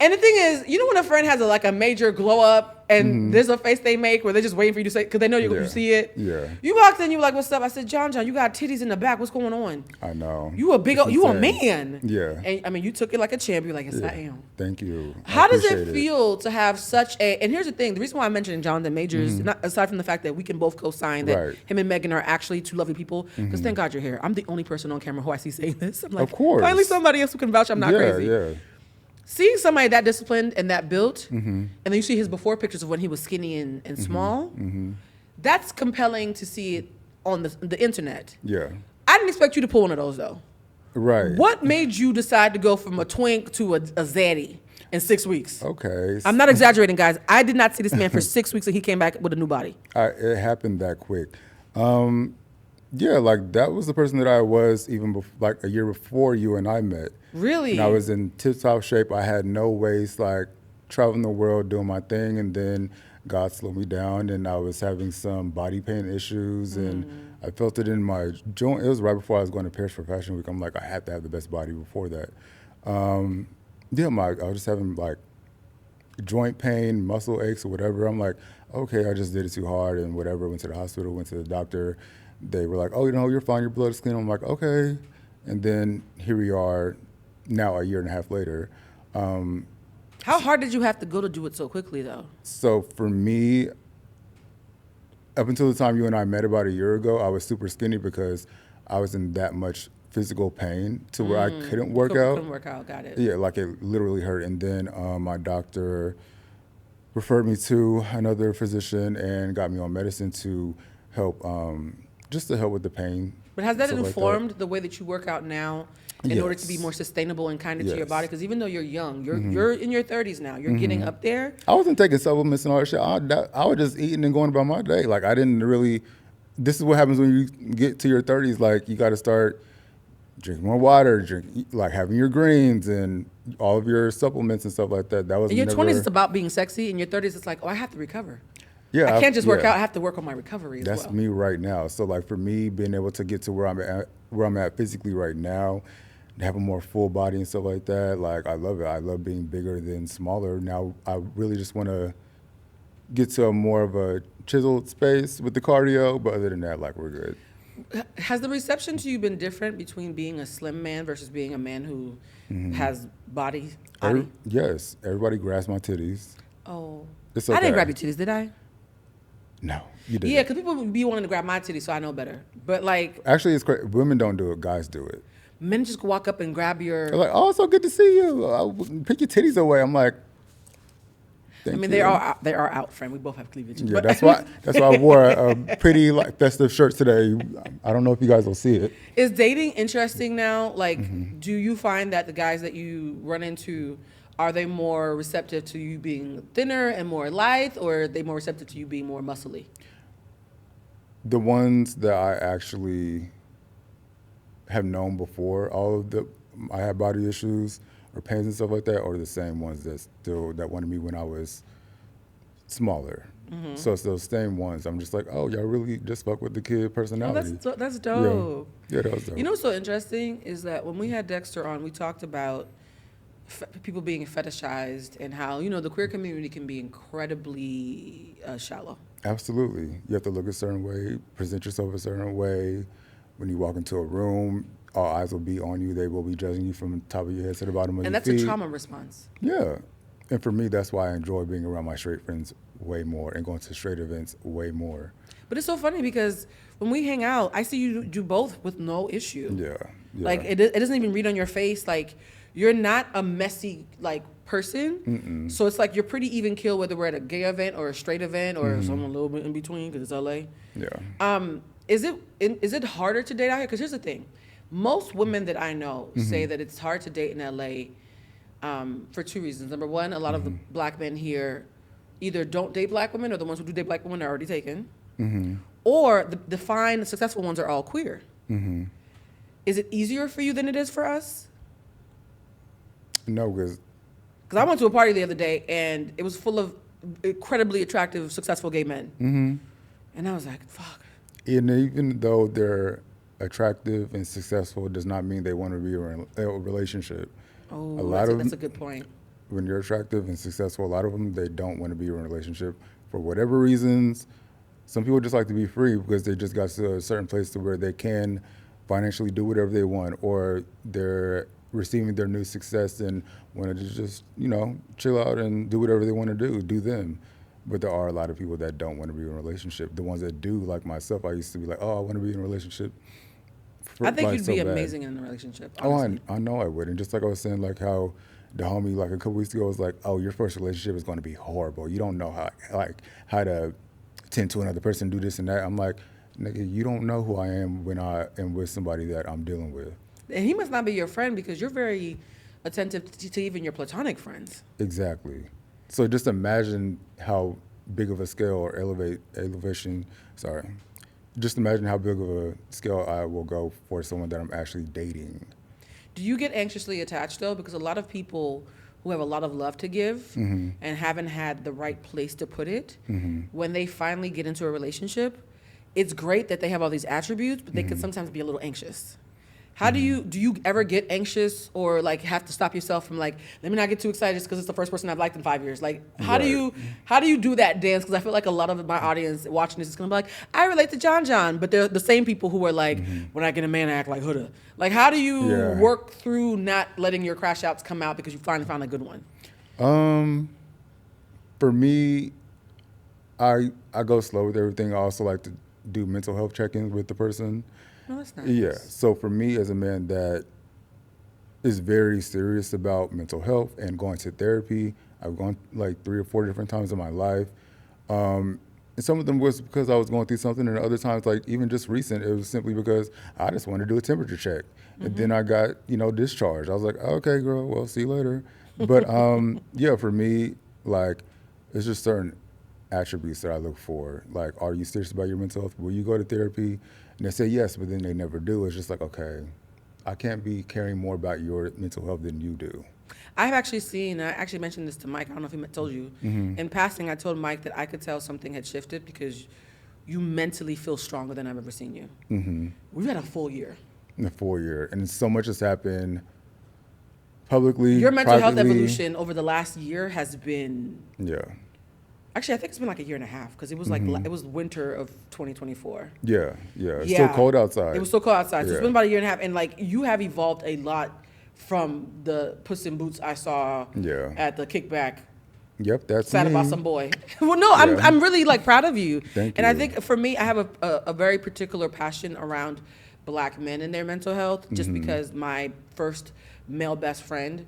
B: And the thing is, you know when a friend has a major glow up and there's a face they make where they're just waiting for you to say, because they know you
A: Yeah.
B: see it.
A: Yeah.
B: You walked in, you were like, "What's up?" I said, John, you got titties in the back. What's going on?
A: I know.
B: You a big,
A: It's
B: you a
A: insane.
B: man.
A: Yeah.
B: And I mean, you took it like a champ. You're like, "Yes, I am."
A: Thank you. I
B: How does it
A: appreciate
B: feel to have such a? And here's the thing: the reason why I'm mentioning Jonathan Majors, not aside from the fact that we can both co-sign that
A: Right.
B: him and Megan are actually two lovely people. Because thank God you're here. I'm the only person on camera who I see saying this. I'm like,
A: Of course.
B: finally somebody else who can vouch I'm not
A: Yeah,
B: crazy.
A: yeah.
B: Seeing somebody that disciplined and that built, and then you see his before pictures of when he was skinny and small. That's compelling to see it on the internet.
A: Yeah.
B: I didn't expect you to pull one of those though.
A: Right.
B: What made you decide to go from a twink to a zaddy in 6 weeks?
A: Okay.
B: I'm not exaggerating, guys. I did not see this man for 6 weeks and he came back with a new body.
A: It happened that quick. Yeah, like that was the person that I was even like a year before you and I met.
B: Really?
A: And I was in tip-top shape. I had no waist, like traveling the world doing my thing, and then God slowed me down, and I was having some body pain issues, and I felt it in my joint. It was right before I was going to Paris for Fashion Week. I'm like, I had to have the best body before that. Yeah, I was just having like joint pain, muscle aches, or whatever. I'm like, okay, I just did it too hard, and whatever. Went to the hospital, went to the doctor. They were like, oh, you know, you're fine. Your blood is clean. I'm like, okay. And then here we are now a year and a half later.
B: How hard did you have to go to do it so quickly, though?
A: So for me, up until the time you and I met about a year ago, I was super skinny because I was in that much physical pain to where I couldn't work out.
B: Couldn't work out, got it.
A: Yeah, like it literally hurt. And then my doctor referred me to another physician and got me on medicine to help, just to help with the pain.
B: But has that
A: stuff like
B: informed the way that you work out now in order to be
A: Yes.
B: more sustainable and kinder to your
A: Yes.
B: body? Because even though you're young, you're in your 30s now. You're getting up there.
A: I wasn't taking supplements and all that shit. I was just eating and going about my day. Like I didn't really. This is what happens when you get to your 30s. Like you got to start drinking more water, like having your greens and all of your supplements and stuff like that. That was
B: In your
A: never,
B: 20s, it's about being sexy. In your 30s, it's like, oh, I have to recover.
A: Yeah,
B: I can't just work
A: yeah.
B: out. I have to work on my recovery as
A: That's
B: well.
A: me right now. So like for me, being able to get to where I'm at physically right now, have a more full body and stuff like that. Like, I love it. I love being bigger than smaller. Now, I really just want to get to a more of a chiseled space with the cardio, but other than that, like, we're good.
B: Has the reception to you been different between being a slim man versus being a man who has body?
A: Yes, everybody grabs my titties.
B: Oh,
A: It's
B: I
A: okay.
B: didn't grab your titties, did I?
A: No, you didn't.
B: Yeah, because people would be wanting to grab my titties, so I know better. But like,
A: Actually, it's crazy. Women don't do it. Guys do it.
B: men just walk up and grab
A: They're
B: your.
A: like, oh, so good to see you. I'll pick your titties away. I'm like, thank
B: I mean,
A: you.
B: they are out, friend. We both have cleavage.
A: Yeah,
B: but-
A: that's why I wore a pretty like festive shirt today. I don't know if you guys will see it.
B: Is dating interesting now? Like, do you find that the guys that you run into, are they more receptive to you being thinner and more lithe, or are they more receptive to you being more muscly?
A: The ones that I actually have known before, I had body issues or pains and stuff like that, are the same ones that wanted me when I was smaller. So it's those same ones. I'm just like, oh, y'all really just fuck with the kid
B: Oh,
A: personality.
B: that's dope.
A: Yeah, that was dope.
B: You know what's so interesting is that when we had Dexter on, we talked about people being fetishized and how, you know, the queer community can be incredibly shallow.
A: Absolutely. You have to look a certain way, present yourself a certain way. When you walk into a room, all eyes will be on you. They will be judging you from the top of your head to the bottom of
B: And
A: your
B: that's
A: feet.
B: a trauma response.
A: Yeah. And for me, that's why I enjoy being around my straight friends way more and going to straight events way more.
B: But it's so funny because when we hang out, I see you do both with no issue.
A: Yeah.
B: Like, it doesn't even read on your face. Like, you're not a messy, like, person. So it's like you're pretty even keel whether we're at a gay event or a straight event or something a little bit in between because it's LA.
A: Yeah.
B: Is it harder to date out here? Because here's the thing. Most women that I know say that it's hard to date in LA for two reasons. Number one, a lot of the black men here either don't date black women or the ones who do date black women are already taken. Or the fine, successful ones are all queer. Is it easier for you than it is for us?
A: No, because
B: Because I went to a party the other day and it was full of incredibly attractive, successful gay men. And I was like, fuck.
A: and even though they're attractive and successful, does not mean they want to be in a relationship.
B: Oh, that's a good point.
A: When you're attractive and successful, a lot of them, they don't want to be in a relationship for whatever reasons. Some people just like to be free because they just got to a certain place to where they can financially do whatever they want, or they're receiving their new success and want to just, you know, chill out and do whatever they want to do them. But there are a lot of people that don't want to be in a relationship. The ones that do, like myself, I used to be like, oh, I want to be in a relationship.
B: I think
A: like,
B: you'd
A: so
B: be
A: bad.
B: amazing in a relationship.
A: Oh,
B: Honestly.
A: I know I would. And just like I was saying, like how the homie like a couple weeks ago was like, oh, your first relationship is going to be horrible. You don't know how to tend to another person, do this and that. I'm like, nigga, you don't know who I am when I am with somebody that I'm dealing with.
B: And he must not be your friend because you're very attentive to even your platonic friends.
A: Exactly. So just imagine how big of a scale or elevation. Just imagine how big of a scale I will go for someone that I'm actually dating.
B: Do you get anxiously attached though? Because a lot of people who have a lot of love to give and haven't had the right place to put it, when they finally get into a relationship, it's great that they have all these attributes, but they can sometimes be a little anxious. How do you ever get anxious or like have to stop yourself from like, let me not get too excited just because it's the first person I've liked in 5 years? Like, how do you do that dance? Because I feel like a lot of my audience watching this is gonna be like, I relate to John, but they're the same people who are like, when I get a man, I act like Huda. Like, how do you work through not letting your crash outs come out because you finally found a good one?
A: For me, I go slow with everything. I also like to do mental health check-ins with the person.
B: No, that's nice.
A: Yeah. So for me, as a man that is very serious about mental health and going to therapy, I've gone like 3 or 4 different times in my life. And some of them was because I was going through something, and other times, like even just recent, it was simply because I just wanted to do a temperature check. And then I got, discharged. I was like, okay, girl, well, see you later. But yeah, for me, like, it's just certain attributes that I look for. Like, are you serious about your mental health? Will you go to therapy? And they say yes, but then they never do. It's just like, okay, I can't be caring more about your mental health than you do.
B: I've actually seen, I actually mentioned this to Mike, I don't know if he told you. In passing, I told Mike that I could tell something had shifted because you mentally feel stronger than I've ever seen you. We've had a full year.
A: in a full year, and so much has happened publicly.
B: Your mental health
A: privately.
B: evolution over the last year has been.
A: Yeah.
B: Actually, I think it's been like a year and a half because it was like it was winter of 2024.
A: Yeah. It's still cold outside.
B: It was so cold outside. So it's
A: Yeah.
B: been about a year and a half, and like you have evolved a lot from the Puss in Boots I saw
A: Yeah.
B: at the kickback.
A: Yep, that's
B: Sad
A: me.
B: about some boy. Well, no,
A: Yeah.
B: I'm really like proud of you.
A: Thank
B: and I
A: you.
B: think for me, I have a very particular passion around Black men and their mental health, just because my first male best friend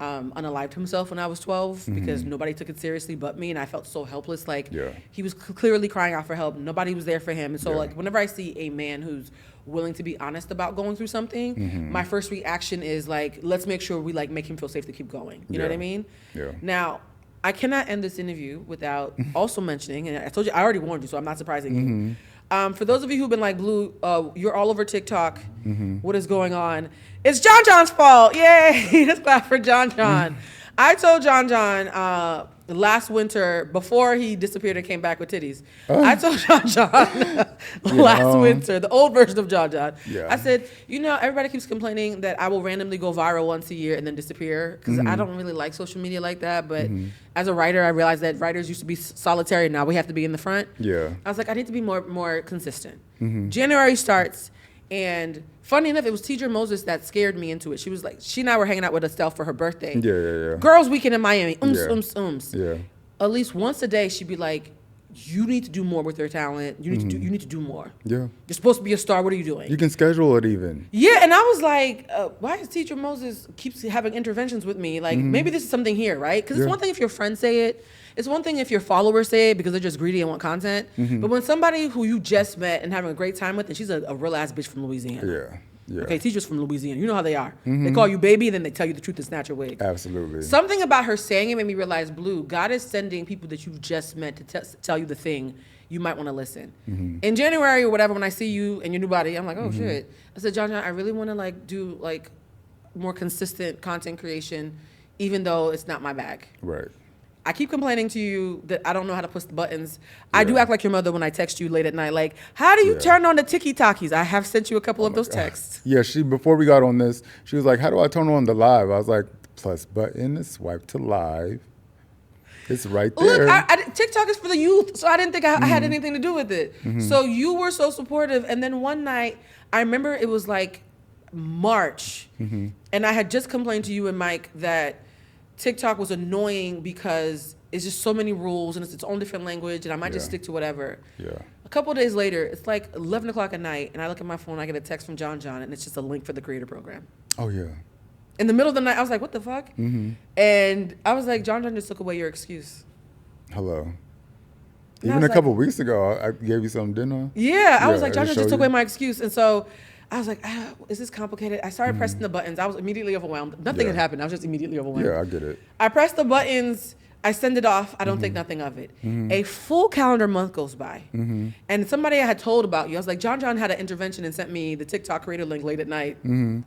B: unalived himself when I was 12 because nobody took it seriously but me, and I felt so helpless. Like
A: Yeah.
B: he was clearly crying out for help. Nobody was there for him, and so
A: Yeah.
B: like whenever I see a man who's willing to be honest about going through something, my first reaction is like, let's make sure we like make him feel safe to keep going. You know what I
A: Yeah.
B: mean?
A: Yeah.
B: Now, I cannot end this interview without also mentioning, and I told you, I already warned you, so I'm not surprising you. For those of you who've been like, Blue, you're all over TikTok. What is going on? It's John-Jonne's fault. Yay! Let's clap for John-Jonne. I told John-Jonne last winter, before he disappeared and came back with titties, I told John-Jonne last winter, the old version of John-Jonne,
A: Yeah.
B: I said, you know, everybody keeps complaining that I will randomly go viral once a year and then disappear because I don't really like social media like that. But as a writer, I realized that writers used to be solitary. Now we have to be in the front.
A: Yeah.
B: I was like, I need to be more consistent. January starts, and funny enough, it was Teacher Moses that scared me into it. She was like, she and I were hanging out with Estelle for her birthday.
A: Yeah.
B: Girls' weekend in Miami.
A: Yeah. Yeah.
B: At least once a day, she'd be like, you need to do more with your talent. You need to do more.
A: Yeah.
B: You're supposed to be a star. What are you doing?
A: You can schedule it even.
B: Yeah, and I was like, why is Teacher Moses keeps having interventions with me? Like, maybe this is something here, right? Because it's
A: Yeah.
B: one thing if your friends say it. It's one thing if your followers say it because they're just greedy and want content. But when somebody who you just met and having a great time with, and she's a real ass bitch from Louisiana.
A: Yeah.
B: Okay, teachers from Louisiana. You know how they are. They call you baby, then they tell you the truth and snatch your wig.
A: Absolutely.
B: Something about her saying it made me realize, Blue, God is sending people that you've just met to tell you the thing you might want to listen. In January or whatever, when I see you and your new body, I'm like, oh shit. I said, John-Jonne, I really want to like do like more consistent content creation, even though it's not my bag.
A: Right.
B: I keep complaining to you that I don't know how to push the buttons. I do act like your mother when I text you late at night, like, how do you turn on the tiki-takis? I have sent you a couple of those texts.
A: Yeah, before we got on this, she was like, how do I turn on the live? I was like, plus button is swipe to live. It's right there.
B: Look, TikTok is for the youth, so I didn't think I had anything to do with it. So you were so supportive, and then one night, I remember it was like March, and I had just complained to you and Mike that TikTok was annoying because it's just so many rules and it's its own different language, and I might just stick to whatever.
A: Yeah.
B: A couple of days later, it's like 11 o'clock at night, and I look at my phone, I get a text from John-Jonne, and it's just a link for the creator program.
A: Oh, yeah.
B: In the middle of the night, I was like, what the fuck? And I was like, John-Jonne just took away your excuse.
A: Hello.
B: And I
A: Even
B: was
A: a couple of weeks ago, I gave you some dinner.
B: Yeah, I was like,
A: to
B: John-Jonne
A: show
B: just took
A: you.
B: away my excuse. And so I was like, is this complicated? I started pressing the buttons. I was immediately overwhelmed. Nothing had happened. I was just immediately overwhelmed.
A: Yeah, I get it.
B: I press the buttons. I send it off. I don't think nothing of it. A full calendar month goes by. And somebody I had told about you, I was like, John-Jonne had an intervention and sent me the TikTok creator link late at night.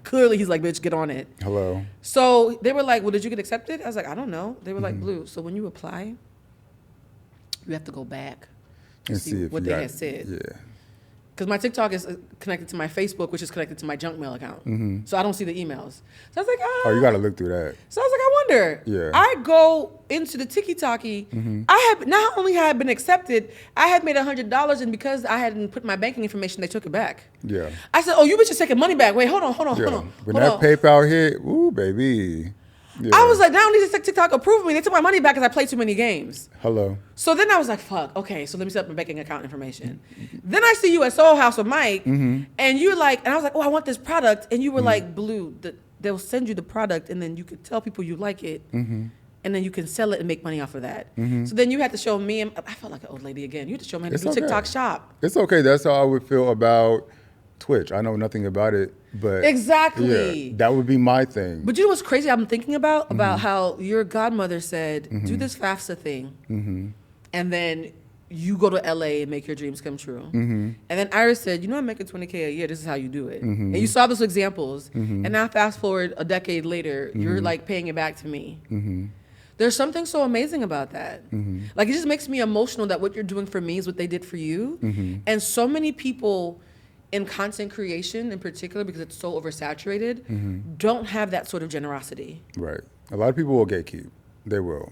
B: Clearly, he's like, bitch, get on it.
A: Hello.
B: So they were like, well, did you get accepted? I was like, I don't know. They were like, Blue, so when you apply, you have to go back to
A: And
B: see
A: if
B: what
A: you
B: they
A: got-
B: had said.
A: Yeah.
B: Because my TikTok is connected to my Facebook, which is connected to my junk mail account. So I don't see the emails. So I was like,
A: Oh, you got to look through that.
B: So I was like, I wonder.
A: Yeah.
B: I go into the tiki-taki. I had not only had I been accepted, I had made $100, and because I hadn't put my banking information, they took it back.
A: Yeah.
B: I said, oh, you bitches taking money back. Wait, hold on.
A: Yeah. When that PayPal hit, ooh, baby. Yeah.
B: I was like, not only did TikTok approve me, they took my money back because I played too many games.
A: Hello.
B: So then I was like, fuck, okay, so let me set up my banking account information. Then I see you at Soul House with Mike, and you're like, and I was like, oh, I want this product. And you were like, Blue, they'll send you the product, and then you could tell people you like it, and then you can sell it and make money off of that. So then you had to show me, and I felt like an old lady again. You had to show me how to
A: It's
B: do
A: okay.
B: TikTok shop.
A: It's okay. That's how I would feel about Twitch. I know nothing about it, but
B: Exactly.
A: yeah, that would be my thing.
B: But you know what's crazy I'm thinking about? About how your godmother said, do this FAFSA thing, and then you go to LA and make your dreams come true. And then Iris said, you know, I'm making $20K a year. This is how you do it. And you saw those examples. And now fast forward a decade later, you're like paying it back to me. There's something so amazing about that. Like, it just makes me emotional that what you're doing for me is what they did for you. And so many people in content creation in particular, because it's so oversaturated,
A: Mm-hmm.
B: don't have that sort of generosity.
A: Right. A lot of people will gatekeep. They will.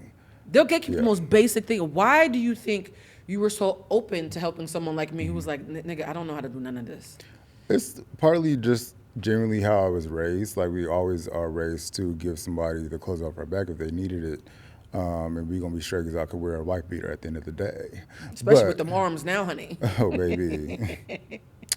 B: They'll gatekeep
A: Yeah.
B: the most basic thing. Why do you think you were so open to helping someone like me who was like, nigga, I don't know how to do none of this?
A: It's partly just generally how I was raised. Like, we always are raised to give somebody the clothes off our back if they needed it. And we're going to be straight because I could wear a white beater at the end of the day.
B: Especially
A: But-
B: with the morums now, honey.
A: Oh, baby.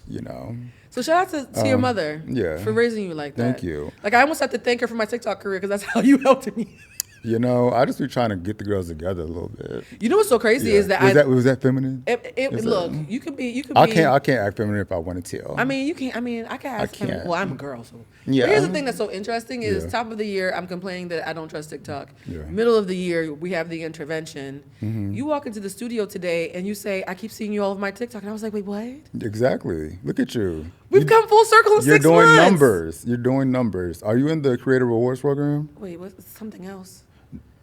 A: You know.
B: So shout out to your mother
A: yeah.
B: for raising you like that.
A: Thank you.
B: Like, I almost have to thank her for my TikTok career because that's how you helped me.
A: You know, I just be trying to get the girls together a little bit.
B: You know what's so crazy
A: Yeah.
B: is that
A: was that feminine?
B: it
A: Is
B: look,
A: that-
B: you could be.
A: I can't act feminine if I wanted to.
B: I mean, you can't. I mean, I can ask him.
A: can't.
B: Well, I'm a girl, so.
A: Yeah.
B: But here's the thing that's so interesting is
A: Yeah.
B: top of the year, I'm complaining that I don't trust TikTok.
A: Yeah.
B: Middle of the year, we have the intervention.
A: Mm-hmm.
B: You walk into the studio today and you say, "I keep seeing you all over my TikTok," and I was like, "Wait, what?"
A: Exactly. Look at you.
B: We've come full circle in
A: You're
B: 6
A: doing
B: months.
A: numbers. You're doing numbers. Are you in the Creator Rewards program?
B: Wait, what's something else?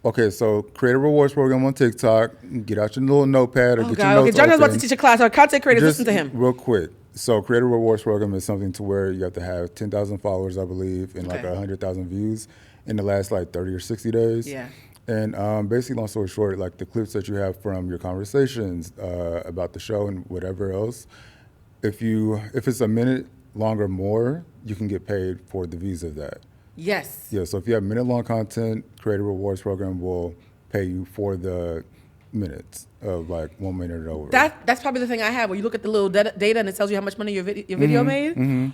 A: Okay, so Creator Rewards program on TikTok. Get out your little notepad or
B: Oh
A: get
B: God!
A: your
B: Okay,
A: notes
B: John is about to
A: open.
B: teach a class. Our content creators,
A: Just
B: listen to him.
A: real quick. So Creator Rewards program is something to where you have to have 10,000 followers, I believe, and like
B: Okay.
A: 100,000 views in the last like 30 or 60 days.
B: Yeah.
A: And basically, long story short, like the clips that you have from your conversations about the show and whatever else, if it's a minute long or more, you can get paid for the views of that.
B: Yes.
A: Yeah. So if you have minute-long content, Creator Rewards program will pay you for the minutes of like 1 minute or over.
B: That's probably the thing I have where you look at the little data and it tells you how much money your video made.
A: Mm-hmm.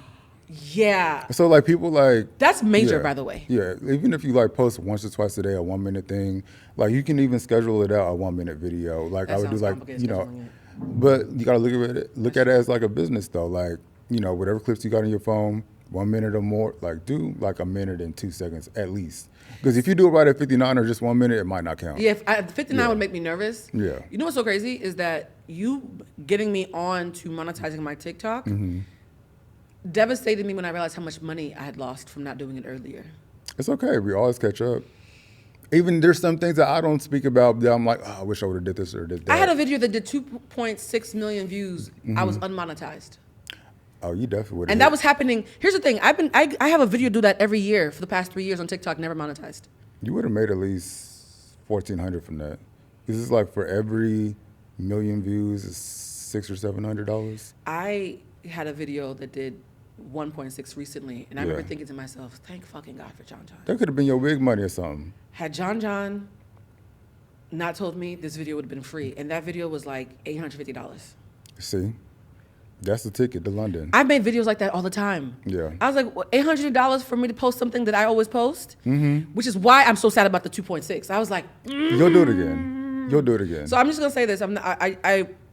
B: Yeah.
A: So like people like
B: That's major,
A: yeah,
B: by the way.
A: Yeah, even if you like post once or twice a day a 1 minute thing, like you can even schedule it out a 1 minute video. Like
B: That
A: I would do
B: sounds
A: like
B: complicated,
A: you know,
B: scheduling it.
A: but you gotta look at it as like a business though. Like you know whatever clips you got on your phone, 1 minute or more, like do like a minute and 2 seconds at least. Because if you do it right at 59 or just 1 minute, it might not count.
B: Yeah, 59
A: Yeah.
B: would make me nervous.
A: Yeah.
B: You know what's so crazy is that you getting me on to monetizing my TikTok
A: Mm-hmm.
B: devastated me when I realized how much money I had lost from not doing it earlier.
A: It's okay. We always catch up. Even there's some things that I don't speak about that I'm like, oh, I wish I would have did this or did that.
B: I had a video that did 2.6 million views.
A: Mm-hmm.
B: I was unmonetized.
A: Oh, you definitely would.
B: And that was happening. Here's the thing. I have a video do that every year for the past 3 years on TikTok, never monetized.
A: You would have made at least 1,400 from that. This is like for every million views, is $600 or $700.
B: I had a video that did 1.6 recently, and I remember
A: Yeah.
B: thinking to myself, thank fucking God for John-Jonne.
A: That could have been your wig money or something.
B: Had John-Jonne not told me, this video would have been free. And that video was like $850.
A: See, that's the ticket to London.
B: I made videos like that all the time.
A: Yeah.
B: I was like, what, $800 for me to post something that I always post? Which is why I'm so sad about the 2.6. I was like,
A: You'll do it again. You'll do it again.
B: So I'm just gonna say this.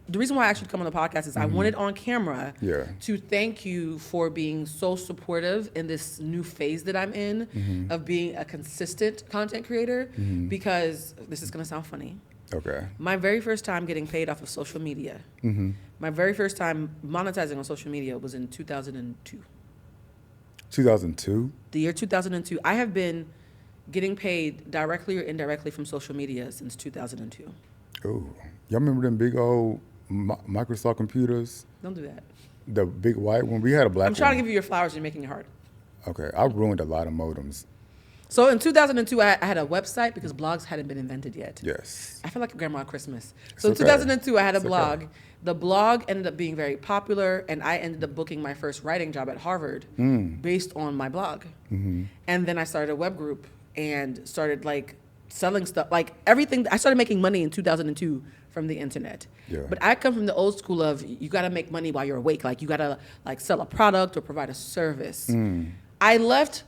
B: The reason why I actually come on the podcast is I wanted on camera
A: Yeah.
B: to thank you for being so supportive in this new phase that I'm in of being a consistent content creator. Because this is gonna sound funny.
A: Okay.
B: My very first time getting paid off of social media, my very first time monetizing on social media was in 2002.
A: 2002.
B: The year 2002. I have been getting paid directly or indirectly from social media since 2002.
A: Oh, y'all remember them big old Microsoft computers?
B: Don't do that.
A: The big white one. We had a black
B: I'm trying to
A: one.
B: give you your flowers. You're making it hard.
A: Okay, I ruined a lot of modems.
B: So in 2002, I had a website because blogs hadn't been invented yet.
A: Yes.
B: I feel like a grandma at Christmas. So in
A: okay.
B: 2002, I had a
A: It's
B: blog.
A: okay.
B: The blog ended up being very popular, and I ended up booking my first writing job at Harvard based on my blog. And then I started a web group and started like selling stuff, like everything. I started making money in 2002 from the internet.
A: Yeah.
B: But I come from the old school of you got to make money while you're awake. Like you got to like sell a product or provide a service. I left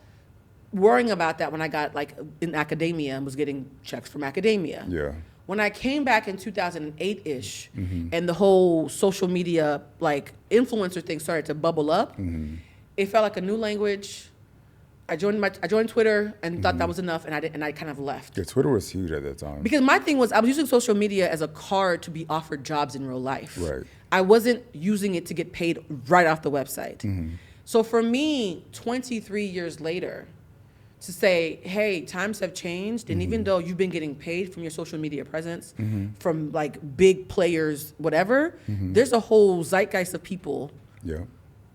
B: worrying about that when I got like in academia and was getting checks from academia.
A: Yeah.
B: When I came back in 2008-ish and the whole social media like influencer thing started to bubble up, it felt like a new language. I joined Twitter and thought that was enough, and I kind of left.
A: Yeah, Twitter was huge at that time.
B: Because my thing was I was using social media as a card to be offered jobs in real life.
A: Right.
B: I wasn't using it to get paid right off the website. So for me, 23 years later, to say, hey, times have changed, and even though you've been getting paid from your social media presence, from like big players, whatever, there's a whole zeitgeist of people
A: Yeah.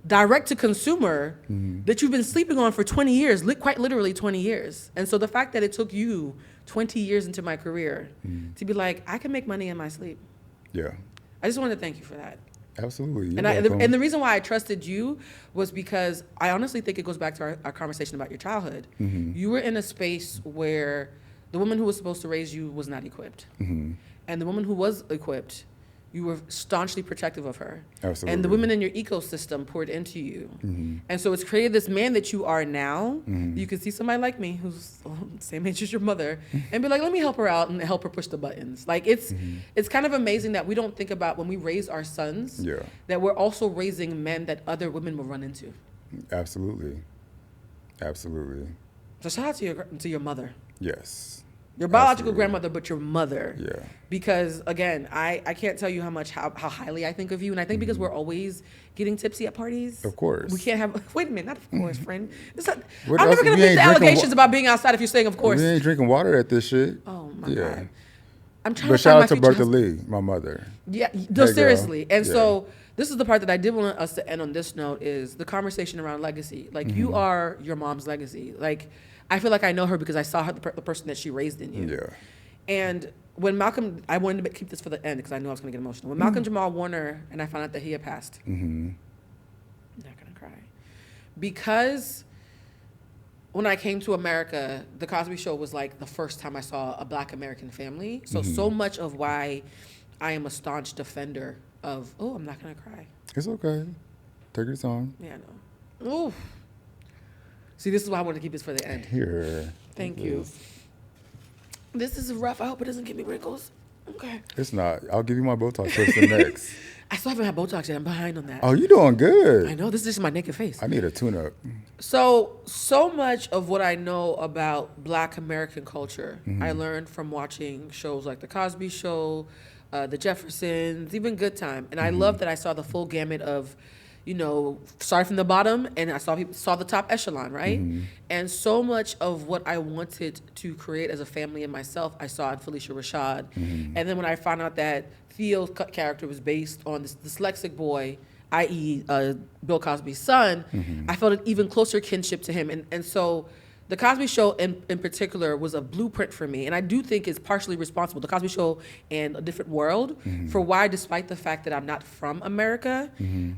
B: direct to consumer that you've been sleeping on for 20 years, quite literally 20 years. And so the fact that it took you 20 years into my career to be like, I can make money in my sleep.
A: Yeah.
B: I just wanted to thank you for that.
A: Absolutely.
B: And the reason why I trusted you was because I honestly think it goes back to our conversation about your childhood. You were in a space where the woman who was supposed to raise you was not equipped. And the woman who was equipped, you were staunchly protective of her.
A: Absolutely.
B: And the women in your ecosystem poured into you. And so it's created this man that you are now. You can see somebody like me who's the same age as your mother and be like, let me help her out and help her push the buttons. Like it's kind of amazing that we don't think about when we raise our sons that we're also raising men that other women will run into.
A: Absolutely. Absolutely.
B: So shout out to your mother.
A: Yes.
B: Your biological grandmother, but your mother.
A: Yeah.
B: Because again, I can't tell you how highly I think of you, and I think because we're always getting tipsy at parties.
A: Of course.
B: We can't have. Wait a minute, not of course, friend. I'm
A: What
B: never
A: else?
B: gonna
A: We
B: make
A: ain't
B: the
A: drinking
B: allegations about being outside if you're saying of course.
A: We ain't drinking water at this shit.
B: Oh my
A: Yeah.
B: god. I'm trying
A: But
B: to
A: shout
B: find
A: out to
B: my
A: Bertha
B: future
A: Lee, my mother.
B: Yeah, no,
A: Hey, girl.
B: seriously. And
A: Yeah.
B: so this is the part that I did want us to end on this note is the conversation around legacy. Like you are your mom's legacy. Like I feel like I know her because I saw her, the person that she raised in you.
A: Yeah.
B: And when Malcolm, I wanted to keep this for the end because I knew I was going to get emotional. When Malcolm Jamal Warner and I found out that he had passed, I'm not going to cry. Because when I came to America, The Cosby Show was like the first time I saw a Black American family. So much of why I am a staunch defender of, I'm not going to cry.
A: It's okay. Take your time.
B: Yeah, I know. Ooh. See, this is why I wanted to keep this for the end.
A: Here.
B: Thank you. This is rough. I hope it doesn't give me wrinkles. Okay.
A: It's not. I'll give you my Botox first and next.
B: I still haven't had Botox yet. I'm behind on that.
A: Oh, you doing good.
B: I know. This is just my naked face.
A: I need a tune-up.
B: So much of what I know about Black American culture, I learned from watching shows like The Cosby Show, The Jeffersons, even Good Time. And I love that I saw the full gamut of, started from the bottom and I saw the top echelon, right? And so much of what I wanted to create as a family and myself, I saw in Felicia Rashad. And then when I found out that Theo's character was based on this dyslexic boy, i.e. Bill Cosby's son, I felt an even closer kinship to him. And so The Cosby Show in particular was a blueprint for me. And I do think it's partially responsible, The Cosby Show and A Different World, for why, despite the fact that I'm not from America,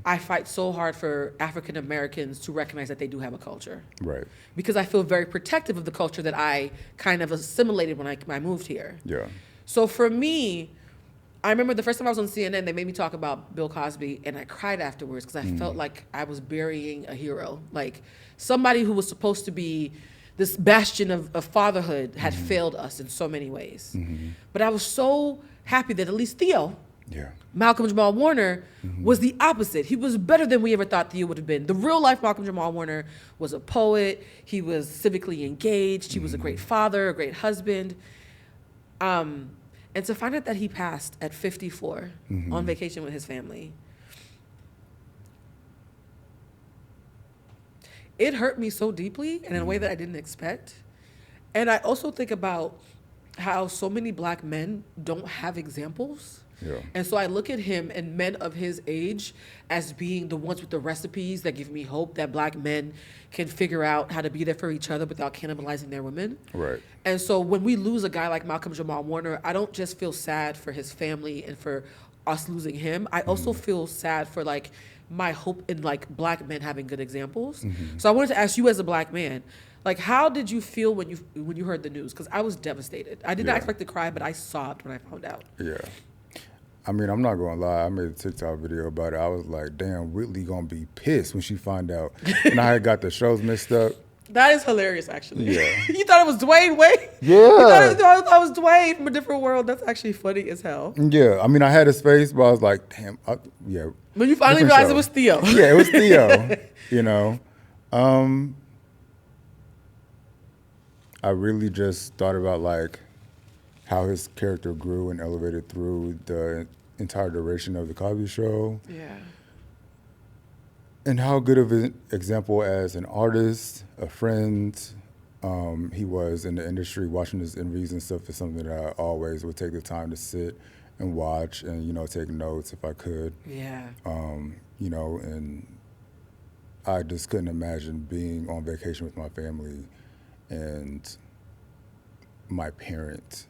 B: I fight so hard for African Americans to recognize that they do have a culture.
A: Right.
B: Because I feel very protective of the culture that I kind of assimilated when I moved here.
A: Yeah.
B: So for me, I remember the first time I was on CNN, they made me talk about Bill Cosby, and I cried afterwards because I felt like I was burying a hero. Like somebody who was supposed to be this bastion of fatherhood had failed us in so many ways. But I was so happy that at least Theo, Malcolm Jamal Warner, was the opposite. He was better than we ever thought Theo would have been. The real life Malcolm Jamal Warner was a poet. He was civically engaged. He was a great father, a great husband. And to find out that he passed at 54 on vacation with his family, it hurt me so deeply and in a way that I didn't expect. And I also think about how so many Black men don't have examples.
A: Yeah.
B: And so I look at him and men of his age as being the ones with the recipes that give me hope that Black men can figure out how to be there for each other without cannibalizing their women.
A: Right.
B: And so when we lose a guy like Malcolm Jamal Warner, I don't just feel sad for his family and for us losing him. I also feel sad for like my hope in like Black men having good examples. So I wanted to ask you as a Black man, like how did you feel when you heard the news? Because I was devastated. I did not expect to cry, but I sobbed when I found out.
A: Yeah. I mean, I'm not gonna lie. I made a TikTok video about it. I was like, "Damn, Whitley gonna be pissed when she find out." And I had got the shows mixed up.
B: That is hilarious, actually.
A: Yeah.
B: You thought it was Dwayne Wade?
A: Yeah.
B: You thought it was Dwayne from A Different World. That's actually funny as hell.
A: Yeah. I mean, I had his face, but I was like, "Damn, yeah."
B: When you finally
A: different
B: realized
A: show.
B: it was Theo.
A: Yeah, it was Theo. You know, I really just thought about like how his character grew and elevated through the entire duration of The Cosby Show.
B: Yeah.
A: And how good of an example as an artist, a friend, he was in the industry. Watching his interviews and stuff is something that I always would take the time to sit and watch and, take notes if I could.
B: Yeah.
A: And I just couldn't imagine being on vacation with my family and my parent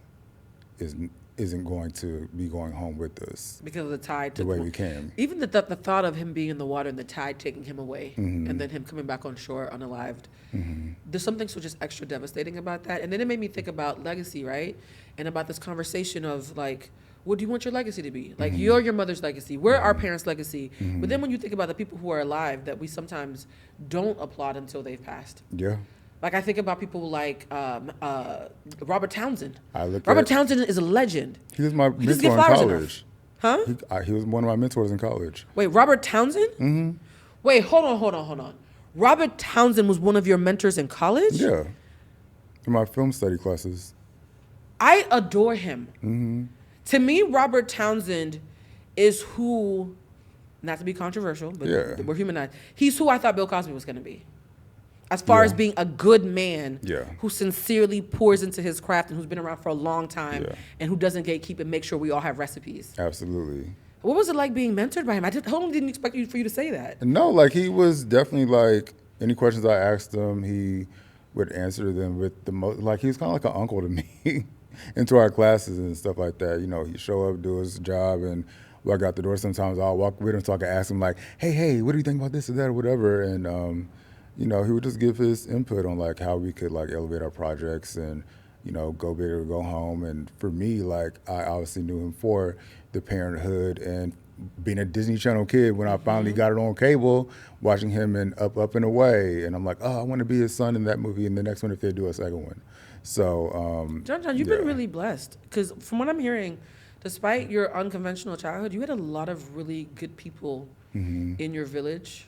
A: isn't going to be going home with us
B: Because of the tide.
A: the way we came.
B: Even the thought of him being in the water and the tide taking him away, and then him coming back on shore unalived. There's something so just extra devastating about that. And then it made me think about legacy, right? And about this conversation of like, what do you want your legacy to be? Like, you're your mother's legacy. We're our parents' legacy. But then when you think about the people who are alive that we sometimes don't applaud until they've passed.
A: Yeah.
B: Like, I think about people like Robert Townsend.
A: Robert
B: Townsend is a legend.
A: He was my
B: doesn't
A: mentor
B: get
A: in
B: flowers
A: college.
B: enough. Huh?
A: He was one of my mentors in college.
B: Wait, Robert Townsend? Mm-hmm. Wait, hold on. Robert Townsend was one of your mentors in college?
A: Yeah. In my film study classes.
B: I adore him. To me, Robert Townsend is who, not to be controversial, but we're humanized. He's who I thought Bill Cosby was going to be. As far as being a good man who sincerely pours into his craft and who's been around for a long time and who doesn't gatekeep and make sure we all have recipes.
A: Absolutely.
B: What was it like being mentored by him? I totally didn't expect for you to say that.
A: No, like he was definitely like, any questions I asked him, he would answer them with the most, like he was kind of like an uncle to me into our classes and stuff like that. You know, he'd show up, do his job, and walk out the door. Sometimes I'll walk with him so I can ask him like, hey, what do you think about this or that or whatever? And, you know, he would just give his input on like how we could like elevate our projects and, you know, go big or go home. And for me, like I obviously knew him for the parenthood and being a Disney Channel kid when I finally got it on cable, watching him in Up and Away. And I'm like, oh, I want to be his son in that movie and the next one if they do a second one. So,
B: John, you've been really blessed because from what I'm hearing, despite your unconventional childhood, you had a lot of really good people in your village,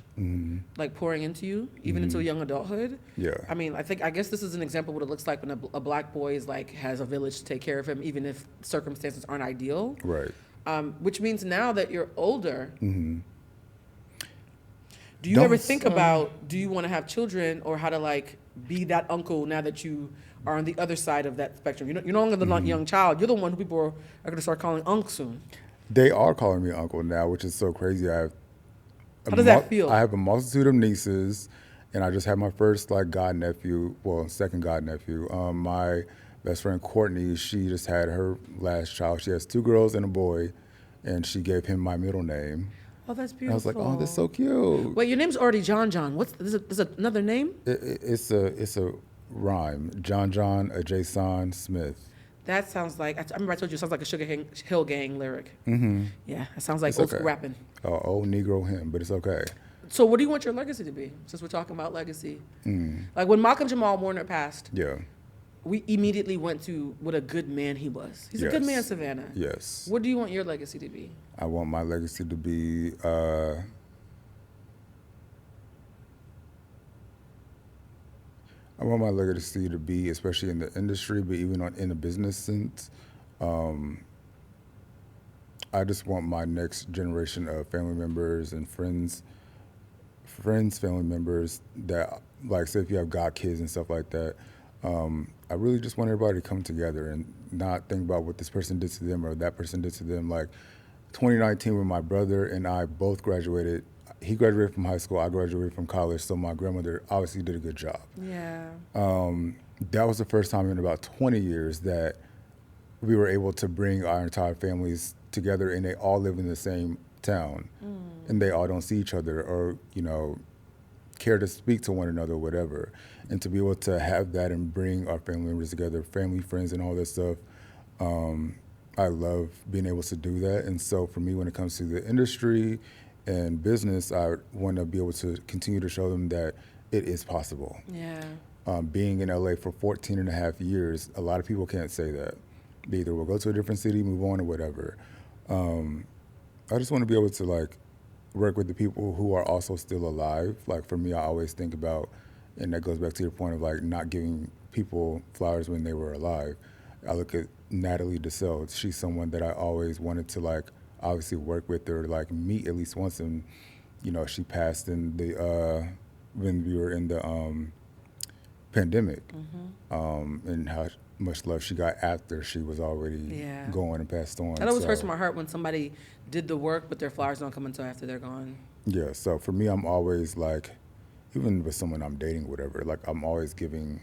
B: like pouring into you, even into young adulthood.
A: Yeah.
B: I mean, I guess this is an example of what it looks like when a black boy is like has a village to take care of him, even if circumstances aren't ideal.
A: Right.
B: Which means now that you're older, do you ever think about, do you want to have children or how to like be that uncle now that you are on the other side of that spectrum? You're no longer the young child. You're the one who people are going to start calling uncle soon.
A: They are calling me uncle now, which is so crazy.
B: How does that feel?
A: I have a multitude of nieces, and I just had my first like second godnephew. My best friend Courtney, she just had her last child. She has 2 girls and a boy, and she gave him my middle name.
B: Oh, that's beautiful.
A: And I was like, oh, that's so cute.
B: Wait, your name's already John-Jonne. There's another name?
A: It's a rhyme. John-Jonne Smith.
B: That sounds like, I remember I told you it sounds like a Sugar Hill Gang lyric. Yeah, it sounds like old school rapping.
A: Old Negro hymn, but it's okay.
B: So what do you want your legacy to be, since we're talking about legacy? Like when Malcolm Jamal Warner passed, we immediately went to what a good man he was. He's a good man, Savannah.
A: Yes.
B: What do you want your legacy to be?
A: I want my legacy to be I want my legacy to be, especially in the industry, but even in a business sense, I just want my next generation of family members and friends, family members that, like, say if you have godkids and stuff like that, I really just want everybody to come together and not think about what this person did to them or that person did to them. Like 2019, when my brother and I both graduated, he graduated from high school, I graduated from college, so my grandmother obviously did a good job.
B: Yeah.
A: That was the first time in about 20 years that we were able to bring our entire families together, and they all live in the same town, and they all don't see each other or, you know, care to speak to one another or whatever. And to be able to have that and bring our family members together, family, friends, and all that stuff, I love being able to do that. And so for me, when it comes to the industry and business, I want to be able to continue to show them that it is possible.
B: Yeah.
A: Being in LA for 14 and a half years, a lot of people can't say that. They either will go to a different city, move on, or whatever. I just want to be able to like work with the people who are also still alive. Like for me, I always think about, and that goes back to your point of like not giving people flowers when they were alive. I look at Natalie DeSalle. She's someone that I always wanted to like obviously work with or like meet at least once. And, you know, she passed in the, when we were in the pandemic, and how much love she got after she was already gone and passed on.
B: That always hurts my heart when somebody did the work, but their flowers don't come until after they're gone.
A: Yeah, so for me, I'm always like even with someone I'm dating, whatever, like I'm always giving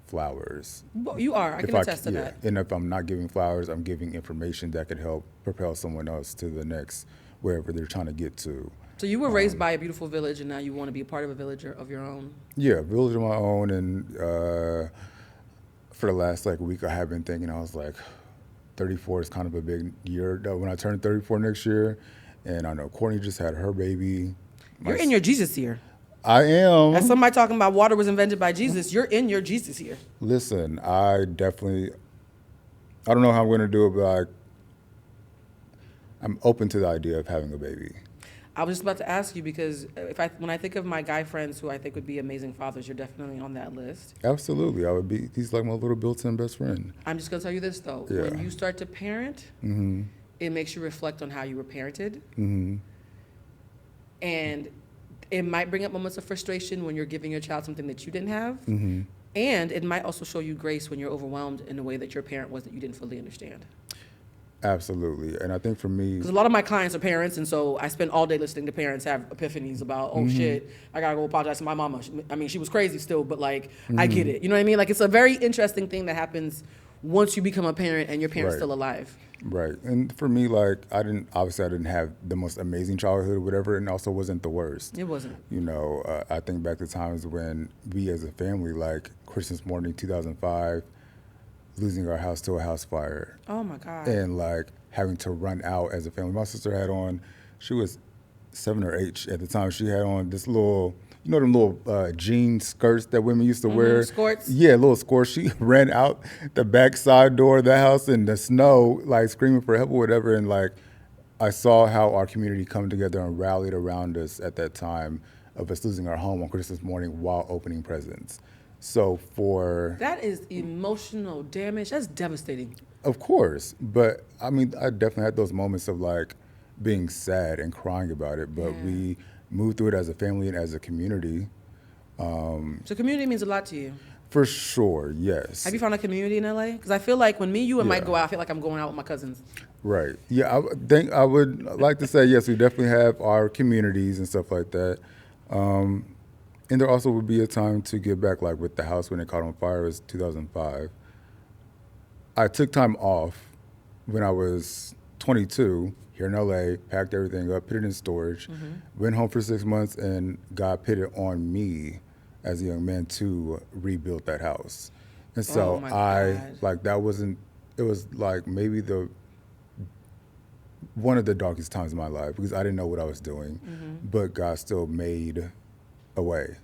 A: flowers.
B: Well, you are. I
A: If
B: can attest to that.
A: And if I'm not giving flowers, I'm giving information that could help propel someone else to the next wherever they're trying to get to.
B: So you were raised by a beautiful village, and now you want to be a part of a village of your own.
A: Yeah, village of my own, and for the last like week, I have been thinking. I was like, 34 is kind of a big year. When I turn 34 next year, and I know Courtney just had her baby.
B: You're in your Jesus year.
A: I am.
B: As somebody talking about water was invented by Jesus, you're in your Jesus year.
A: Listen, I definitely. I don't know how I'm going to do it, but I'm open to the idea of having a baby.
B: I was just about to ask you because when I think of my guy friends who I think would be amazing fathers, you're definitely on that list.
A: Absolutely, I would be. He's like my little built-in best friend.
B: I'm just gonna tell you this though:
A: Yeah.
B: when you start to parent, it makes you reflect on how you were parented, and it might bring up moments of frustration when you're giving your child something that you didn't have, and it might also show you grace when you're overwhelmed in a way that your parent was that you didn't fully understand.
A: Absolutely, and I think for me,
B: Because a lot of my clients are parents, and so I spend all day listening to parents have epiphanies about, oh shit, I gotta go apologize to my mama. I mean, she was crazy still, but like, I get it. You know what I mean? Like, it's a very interesting thing that happens once you become a parent and your parent's
A: Right.
B: still alive.
A: right, and for me, like I didn't have the most amazing childhood, or whatever, and also wasn't the worst.
B: It wasn't.
A: You know, I think back to times when we as a family, like Christmas morning 2005, losing our house to a house fire.
B: Oh my God.
A: And like having to run out as a family. My sister had on, she was 7 or 8 at the time. She had on this little, you know, them little jean skirts that women used to wear.
B: Skirts.
A: Yeah, little skirts. She ran out the back side door of the house in the snow, like screaming for help or whatever. And like, I saw how our community come together and rallied around us at that time of us losing our home on Christmas morning while opening presents. So for
B: That is emotional damage. That's devastating.
A: Of course, but I mean, I definitely had those moments of like being sad and crying about it, but
B: Yeah.
A: we moved through it as a family and as a community.
B: So community means a lot to you.
A: For sure, yes.
B: Have you found a community in LA? Because I feel like when me, you, and Mike
A: Yeah.
B: go out, I feel like I'm going out with my cousins.
A: Right. Yeah, I would like to say yes, we definitely have our communities and stuff like that. And there also would be a time to get back, like with the house when it caught on fire, it was 2005. I took time off when I was 22 here in LA, packed everything up, put it in storage, went home for 6 months, and God put it on me as a young man to rebuild that house. And so
B: Oh my God.
A: like, that wasn't, it was like maybe one of the darkest times of my life because I didn't know what I was doing, but God still made a way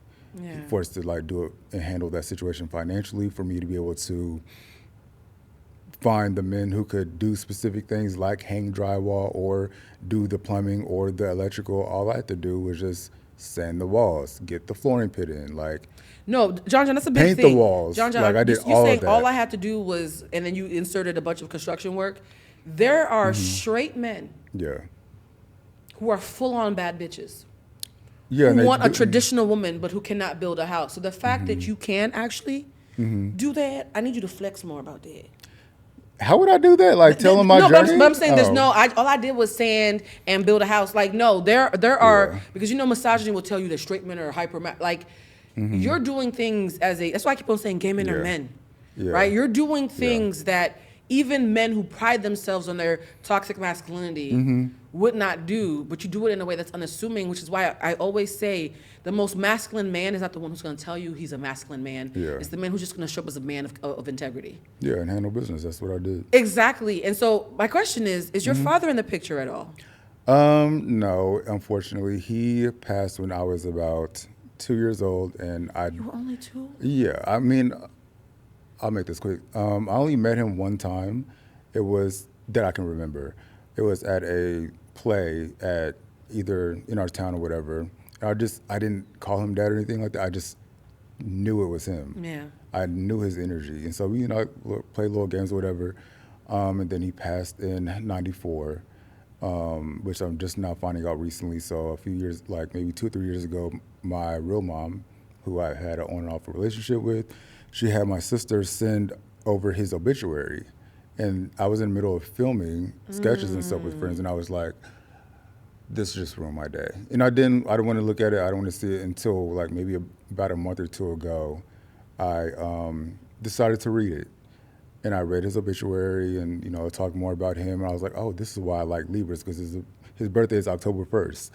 B: Yeah.
A: for us to like do it and handle that situation financially, for me to be able to find the men who could do specific things like hang drywall or do the plumbing or the electrical. All I had to do was just sand the walls, get the flooring put in, like
B: No, John, that's a big
A: Paint the
B: thing.
A: walls.
B: John,
A: Like, I did
B: you
A: all of
B: saying
A: that.
B: all I had to do was, and then you inserted a bunch of construction work. There are straight men
A: yeah.
B: who are full-on bad bitches.
A: Yeah, and
B: Who
A: they
B: want a
A: do-
B: traditional woman, but who cannot build a house. So the fact that you can actually do that, I need you to flex more about that.
A: How would I do that? Like tell them my
B: no,
A: journey?
B: but I'm saying there's
A: Oh.
B: no. All I did was sand and build a house. Like no, there are
A: Yeah.
B: because you know misogyny will tell you that straight men are like you're doing things as a. That's why I keep on saying gay men are
A: Yeah.
B: men,
A: Yeah.
B: right? You're doing things that even men who pride themselves on their toxic masculinity would not do, but you do it in a way that's unassuming, which is why I always say the most masculine man is not the one who's going to tell you he's a masculine man.
A: Yeah.
B: It's the man who's just going to show up as a man of integrity.
A: Yeah, and handle business. That's what I did.
B: Exactly. And so my question is your father in the picture at all?
A: No, unfortunately, he passed when I was about 2 years old, and
B: You were only 2?
A: yeah, I mean, I'll make this quick. I only met him one time. It was that I can remember. It was at a play at either in our town or whatever. I didn't call him dad or anything like that. I just knew it was him.
B: Yeah.
A: I knew his energy, and so we, played little games or whatever. And then he passed in '94, which I'm just now finding out recently. So a few years, like maybe 2 or 3 years ago, my real mom, who I had an on and off relationship with, she had my sister send over his obituary. And I was in the middle of filming sketches and stuff with friends, and I was like, this just ruined my day. And I didn't want to look at it. I don't want to see it until like maybe about a month or two ago. I decided to read it. And I read his obituary and, talked more about him. And I was like, oh, this is why I like Libras, because his birthday is October 1st.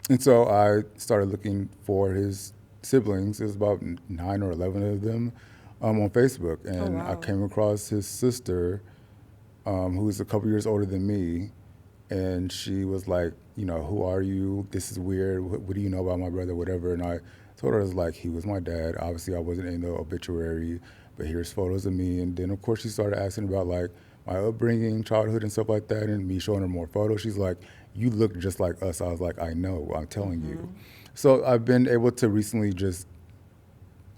A: And so I started looking for his siblings. There's about 9 or 11 of them on Facebook. And I came across his sister, who's a couple years older than me. And she was like, who are you? This is weird. What do you know about my brother, whatever? And I told her, I was like, he was my dad. Obviously, I wasn't in the obituary, but here's photos of me. And then, of course, she started asking about, like, my upbringing, childhood, and stuff like that, and me showing her more photos. She's like, you look just like us. I was like, I know, I'm telling you. So I've been able to recently just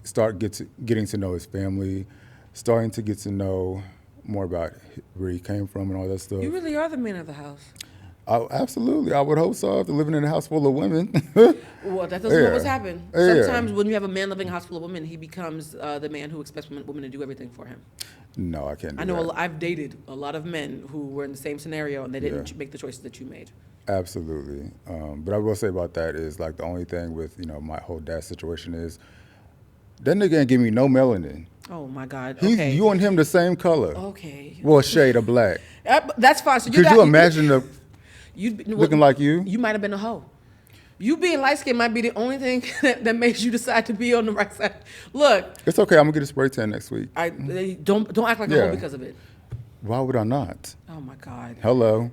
A: start getting to know his family, starting to get to know more about where he came from and all that stuff.
B: You really are the man of the house.
A: Absolutely. I would hope so. After living in a house full of women.
B: Well, that doesn't always happen. Sometimes when you have a man living in a house full of women, he becomes the man who expects women to do everything for him.
A: No, I can't do
B: I know
A: that.
B: I've dated a lot of men who were in the same scenario and they didn't make the choices that you made.
A: Absolutely. But I will say about that is, like, the only thing with, my whole dad situation is that nigga ain't give me no melanin.
B: Oh, my God.
A: Okay. You and him the same color.
B: Okay.
A: Well, a shade of black.
B: That's fine. So
A: Could you imagine looking like you?
B: You might have been a hoe. You being light skinned might be the only thing that makes you decide to be on the right side. Look.
A: It's okay. I'm going to get a spray tan next week.
B: Don't act like a hoe because of it.
A: Why would I not?
B: Oh, my God.
A: Hello.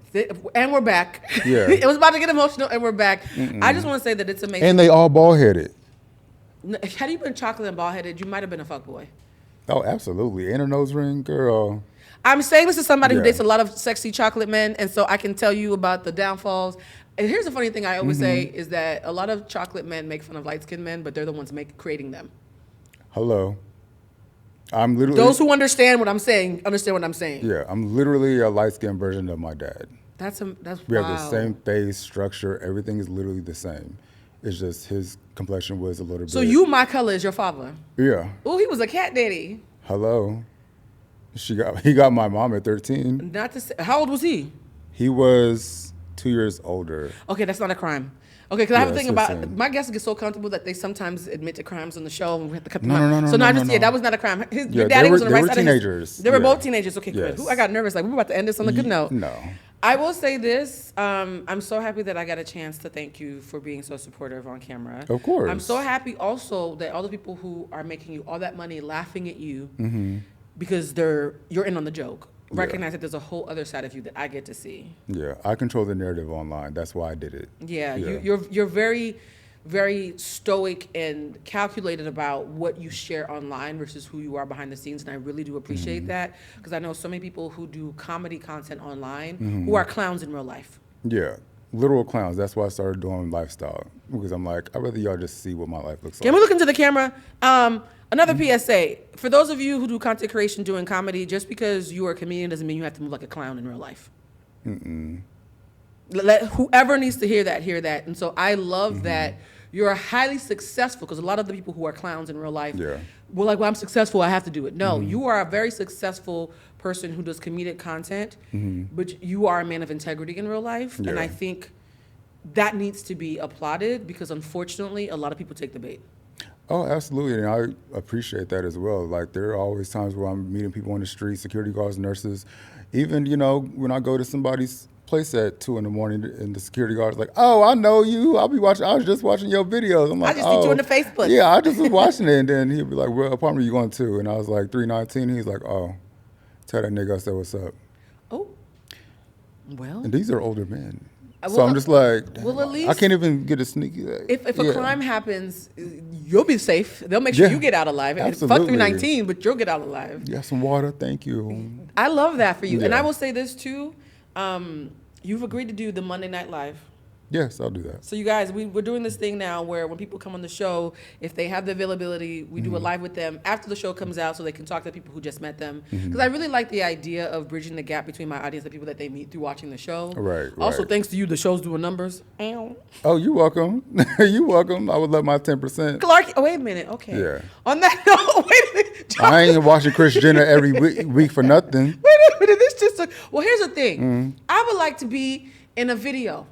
B: And we're back.
A: Yeah.
B: It was about to get emotional, and we're back. I just want to say that it's amazing.
A: And they all bald-headed.
B: Had you been chocolate and bald-headed, you might have been a fuckboy.
A: Oh, absolutely. And a nose ring, girl.
B: I'm saying this to somebody who dates a lot of sexy chocolate men, and so I can tell you about the downfalls. And here's the funny thing I always say is that a lot of chocolate men make fun of light-skinned men, but they're the ones creating them.
A: Hello. I'm literally...
B: Those who understand what I'm saying, understand what I'm saying.
A: Yeah, I'm literally a light-skinned version of my dad.
B: That's
A: We have the same face, structure, everything is literally the same. It's just his complexion was a little bit...
B: So you, my color, is your father?
A: Yeah.
B: Oh, he was a cat daddy.
A: Hello. He got my mom at 13.
B: Not to say, how old was he?
A: He was 2 years older.
B: Okay, that's not a crime. Okay, because I have a thing about
A: insane.
B: my guests get so comfortable that they sometimes admit to crimes on the show, and we have to cut them
A: No,
B: out.
A: no,
B: So
A: no,
B: that was not a crime. Your
A: Yeah,
B: daddy was on the
A: they
B: right
A: were
B: side
A: teenagers.
B: They were
A: Yeah.
B: both teenagers. Okay,
A: Yes.
B: good. I got nervous. Like, we were about to end this on a good note.
A: No.
B: I will say this. I'm so happy that I got a chance to thank you for being so supportive on camera.
A: Of course.
B: I'm so happy also that all the people who are making you all that money laughing at you because you're in on the joke. Recognize that there's a whole other side of you that I get to see.
A: Yeah, I control the narrative online. That's why I did it.
B: Yeah. You're very, very stoic and calculated about what you share online versus who you are behind the scenes, and I really do appreciate that because I know so many people who do comedy content online who are clowns in real life.
A: Yeah, literal clowns. That's why I started doing lifestyle because I'm like, I'd rather y'all just see what my life looks like.
B: Can we look into the camera? Another PSA. For those of you who do content creation doing comedy, just because you are a comedian doesn't mean you have to move like a clown in real life. Let whoever needs to hear that. And so I love that you're highly successful because a lot of the people who are clowns in real life, well, like, well, I'm successful, I have to do it. No, you are a very successful person who does comedic content, but you are a man of integrity in real life. And I think that needs to be applauded because unfortunately, a lot of people take the bait.
A: Oh, absolutely, and I appreciate that as well. Like, there are always times where I'm meeting people on the street, security guards, nurses. Even, when I go to somebody's place at 2 a.m. and the security guard's like, oh, I know you. I was just watching your videos. I'm like,
B: I just see you on the Facebook.
A: Yeah, I just was watching it. And then he'd be like, what apartment are you going to? And I was like, 319. He's like, oh, tell that nigga I said what's up.
B: Oh, well.
A: And these are older men. So I'm just like,
B: well, at least
A: I can't even get a sneaky.
B: If a crime happens, you'll be safe. They'll make sure you get out alive.
A: Absolutely.
B: Fuck 319, but you'll get out alive.
A: You got some water? Thank you.
B: I love that for you. And
A: Yeah.
B: I will say this too. You've agreed to do the Monday Night Live.
A: Yes, I'll do that.
B: So you guys, we're doing this thing now where when people come on the show, if they have the availability, we do a live with them after the show comes out so they can talk to the people who just met them. Because I really like the idea of bridging the gap between my audience and people that they meet through watching the show.
A: Right.
B: Also, thanks to you, the show's doing numbers.
A: Oh, you're welcome. You're welcome. I would love my 10%.
B: Clark, wait a minute. Okay.
A: Yeah.
B: On that note, wait a minute.
A: I ain't watching Kris Jenner every week for nothing.
B: Wait a minute. This just well, here's the thing. I would like to be in a video.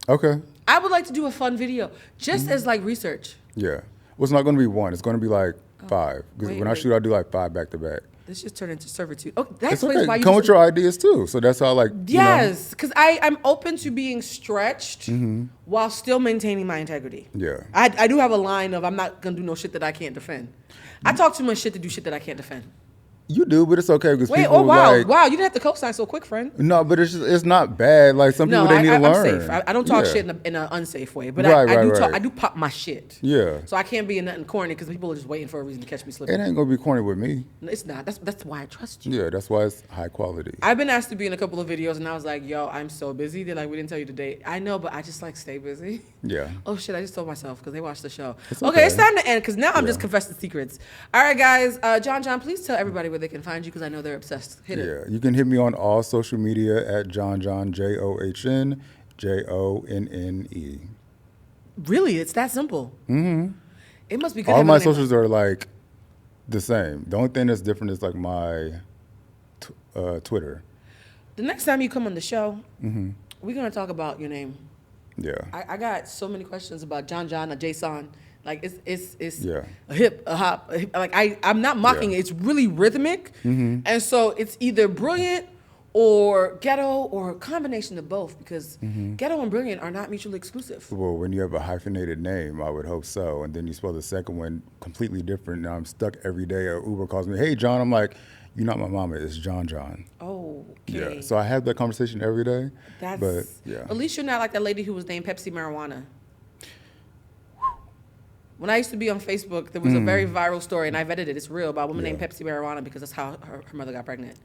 A: Okay.
B: I would like to do a fun video, just as like research.
A: Yeah. Well, it's not going to be one. It's going to be like 5. Because when I shoot, I do like 5 back to back.
B: This just turned into servitude. Oh, that's
A: It's okay.
B: why you
A: Come with your ideas too. So that's how like.
B: Yes, because I'm open to being stretched while still maintaining my integrity.
A: Yeah.
B: I do have a line of I'm not gonna do no shit that I can't defend. I talk too much shit to do shit that I can't defend.
A: You do, but it's okay because
B: Wait,
A: people
B: wow,
A: like.
B: wow, you didn't have to co-sign so quick, friend.
A: No, but it's not bad. Like some people they need to
B: I'm
A: learn.
B: safe. I don't talk
A: Yeah.
B: shit in an unsafe way, but
A: Right,
B: I do pop my shit.
A: Yeah.
B: So I can't be in nothing corny because people are just waiting for a reason to catch me slipping.
A: It ain't gonna be corny with me.
B: No, it's not. That's why I trust you.
A: Yeah, that's why it's high quality.
B: I've been asked to be in a couple of videos, and I was like, "Yo, I'm so busy." They're like, "We didn't tell you the date." I know, but I just like stay busy.
A: Yeah.
B: Oh shit! I just told myself because they watched the show.
A: It's
B: Okay,
A: okay.
B: it's time to end because now I'm just
A: Yeah.
B: confessing secrets. All right, guys. John, please tell everybody where they can find you because I know they're obsessed. Hit it.
A: Yeah, you can hit me on all social media at John-Jonne, John Jonne.
B: Really, it's that simple. Mm-hmm. It must be good.
A: All
B: having
A: my
B: a name
A: socials are like the same. The only thing that's different is like my Twitter.
B: The next time you come on the show, we're gonna talk about your name.
A: Yeah.
B: I got so many questions about John or Jason. Like it's
A: Yeah.
B: a hip, a hop. A hip. Like I'm not mocking
A: Yeah.
B: it. It's really rhythmic, and so it's either brilliant or ghetto or a combination of both because ghetto and brilliant are not mutually exclusive.
A: Well, when you have a hyphenated name, I would hope so. And then you spell the second one completely different. And I'm stuck every day. Uber calls me, "Hey, John." I'm like, "You're not my mama. It's John-Jonne."
B: Oh,
A: Yeah.
B: okay.
A: So I have that conversation every day.
B: That's.
A: But yeah.
B: At least you're not like that lady who was named Pepsi Marijuana. When I used to be on Facebook, there was a very viral story, and I vetted it. It's real about a woman named Pepsi Marijuana because that's how her mother got pregnant.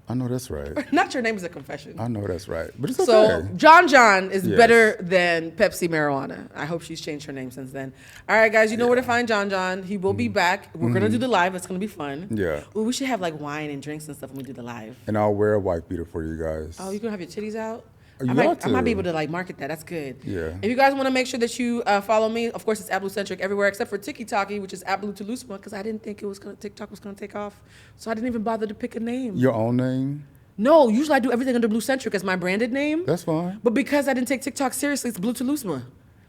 A: I know that's right.
B: Not your name is a confession.
A: I know that's right. But it's okay.
B: So John is
A: Yes.
B: better than Pepsi Marijuana. I hope she's changed her name since then. All right, guys, you know where to find John. He will be back. We're gonna do the live. It's gonna be fun.
A: Yeah.
B: Ooh, we should have like wine and drinks and stuff when we do the live.
A: And I'll wear a white beater for you guys.
B: Oh, you're gonna have your titties out?
A: You
B: I
A: got
B: might be
A: to.
B: able to like market that. That's good.
A: Yeah.
B: If you guys want to make sure that you follow me, of course it's Ablucentric everywhere except for TikTok, which is Telusma, because I didn't think TikTok was gonna take off, so I didn't even bother to pick a name.
A: Your own name?
B: No, usually I do everything under Bluecentric as my branded name.
A: That's fine.
B: But because I didn't take TikTok seriously, it's Telusma.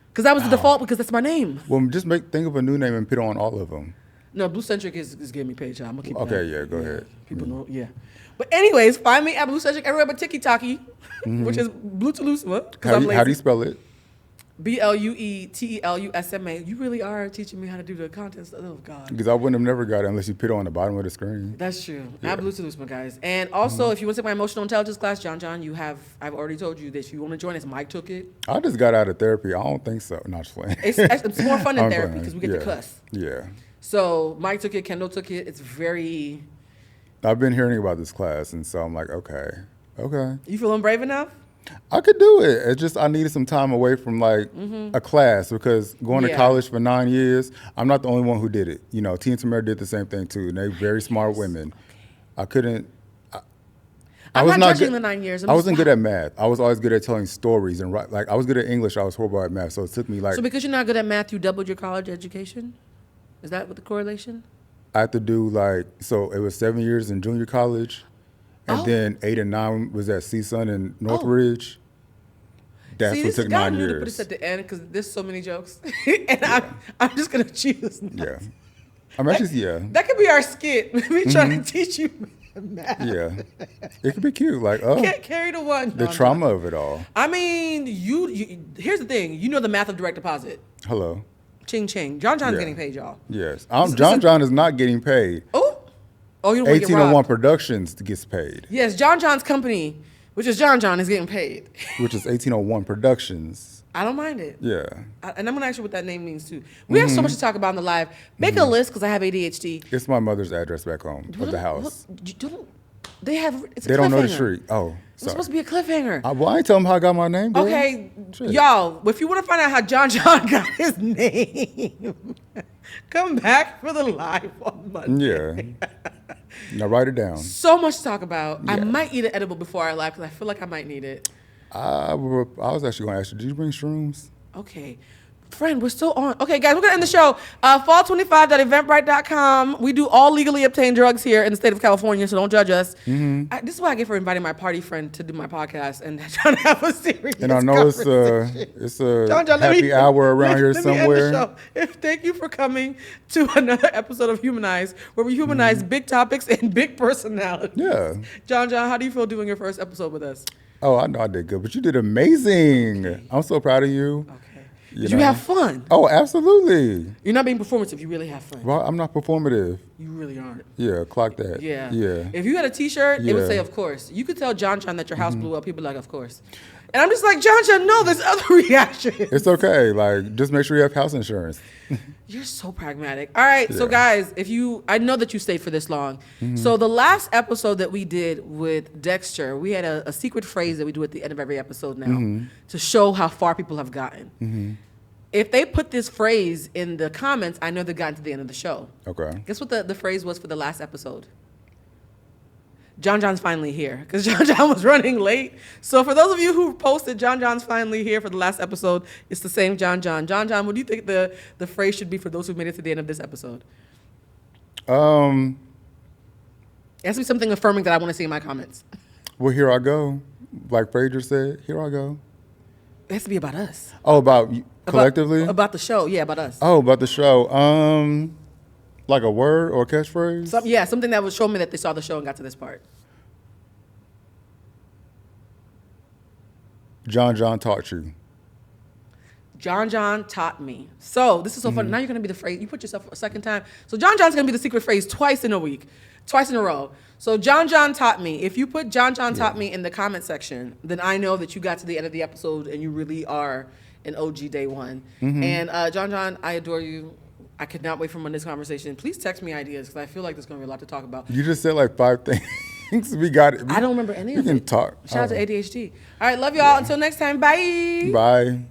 B: Because that was the default because that's my name.
A: Well, just think of a new name and put on all of them.
B: No, Bluecentric is giving me paid job. I'm gonna keep it
A: Okay,
B: up.
A: yeah, go ahead.
B: People know, yeah. But anyways, find me at Bluecentric everywhere but TikTok, which is Telusma.
A: How do you spell it?
B: BLUETELUSMA. You really are teaching me how to do the content stuff. Oh God.
A: Because I wouldn't have never got it unless you put it on the bottom of the screen.
B: That's true.
A: Yeah.
B: At Telusma, guys. And also, if you want to take my emotional intelligence class, John, I've already told you that you want to join us. Mike took it.
A: I just got out of therapy. I don't think so. Not just playing.
B: It's more fun than
A: I'm
B: therapy
A: playing.
B: because we get to cuss.
A: Yeah.
B: So Mike took it, Kendall took it. It's very.
A: I've been hearing about this class, and so I'm like, okay.
B: You feeling brave enough?
A: I could do it. It's just I needed some time away from like a class because going to
B: Yeah.
A: college for 9 years, I'm not the only one who did it. You know, Tia and Tamara did the same thing too, and they're very smart women. I couldn't.
B: I'm
A: was
B: not judging
A: good.
B: the 9 years.
A: I wasn't good at math. I was always good at telling stories and like I was good at English. I was horrible at math, so it took me like
B: So because you're not good at math, you doubled your college education? Is that what the correlation?
A: I had to do like so it was 7 years in junior college, and
B: Oh.
A: then 8 and 9 was at CSUN in Northridge. That's
B: See,
A: what
B: this
A: took
B: guy
A: 9
B: knew
A: years.
B: to put this at the end because there's so many jokes, and I'm just gonna choose. Not.
A: Yeah. I'm actually, yeah.
B: That could be our skit. Me trying to teach you math.
A: Yeah. It could be cute. Like,
B: Can't carry the one.
A: the
B: No,
A: trauma of it all.
B: I mean, you. Here's the thing. You know the math of direct deposit.
A: Hello.
B: Ching ching. John's
A: Yeah.
B: getting paid, y'all.
A: Yes. John-Jonne is not getting paid.
B: Oh, you don't want to get
A: 1801
B: robbed.
A: Productions gets paid,
B: Yes, John's company, which is John, is getting paid.
A: which is 1801 Productions.
B: I don't mind it.
A: Yeah.
B: And I'm gonna ask you what that name means too. We have so much to talk about in the live. Make a list because I have ADHD.
A: It's my mother's address back home of the house.
B: They have. It's a
A: They don't know the
B: cliffhanger.
A: street. Oh,
B: It's
A: sorry.
B: supposed to be a cliffhanger.
A: Well, I ain't tell them how I got my name, girl.
B: Okay,
A: Shit.
B: y'all, if you want to find out how John got his name, come back for the live on Monday.
A: Yeah. Now write it down.
B: So much to talk about. I
A: Yeah.
B: might eat an edible before our live because I feel like I might need it.
A: I was actually going to ask you, did you bring shrooms?
B: Okay. Friend, we're still on. Okay, guys, we're going to end the show. Fall25.eventbrite.com. We do all legally obtained drugs here in the state of California, so don't judge us. This is what I get for inviting my party friend to do my podcast and trying to have a serious
A: And I know it's a
B: John,
A: happy hour around here somewhere.
B: Let me end the show. Thank you for coming to another episode of Humanized, where we humanize big topics and big personalities.
A: Yeah.
B: John, how do you feel doing your first episode with us?
A: Oh, I know I did good, but you did amazing. Okay. I'm so proud of you.
B: Okay. Did you have fun?
A: Oh, absolutely.
B: You're not being performative. You really have fun.
A: Well, I'm not performative.
B: You really aren't.
A: Yeah, clock that.
B: Yeah.
A: Yeah.
B: If you had a T-shirt, it would say, of course. You could tell John-Jonne that your house blew up. He'd be like, of course. And I'm just like, John-Jonne, no, there's other reactions.
A: It's okay. Like, just make sure you have house insurance.
B: You're so pragmatic. All right, so guys, I know that you stayed for this long. So the last episode that we did with Dexter, we had a secret phrase that we do at the end of every episode now to show how far people have gotten. If they put this phrase in the comments, I know they've gotten to the end of the show.
A: Okay.
B: Guess what the phrase was for the last episode? John-Jonne's finally here, because John-Jonne was running late. So for those of you who posted John-Jonne's finally here for the last episode, it's the same John-Jonne. John-Jonne, what do you think the phrase should be for those who made it to the end of this episode? It has to be something affirming that I want to see in my comments.
A: Well, here I go. Like Frazier said, here I go.
B: It has to be about us.
A: Oh, collectively?
B: About the show, yeah, about us.
A: Oh, about the show. Like a word or a catchphrase?
B: Something that would show me that they saw the show and got to this part.
A: John-Jonne taught you.
B: John-Jonne taught me. So this is so funny. Now you're going to be the phrase. You put yourself a second time. So John-Jonne's going to be the secret phrase twice in a week. Twice in a row. So John-Jonne taught me. If you put John-Jonne taught me in the comment section, then I know that you got to the end of the episode and you really are an OG day one. And John-Jonne, I adore you. I could not wait for Monday's conversation. Please text me ideas because I feel like there's going to be a lot to talk about.
A: You just said like 5 things. We got it.
B: I don't remember any of it.
A: We can talk.
B: Shout out to ADHD. All right, love y'all. Until next time. Bye.
A: Bye.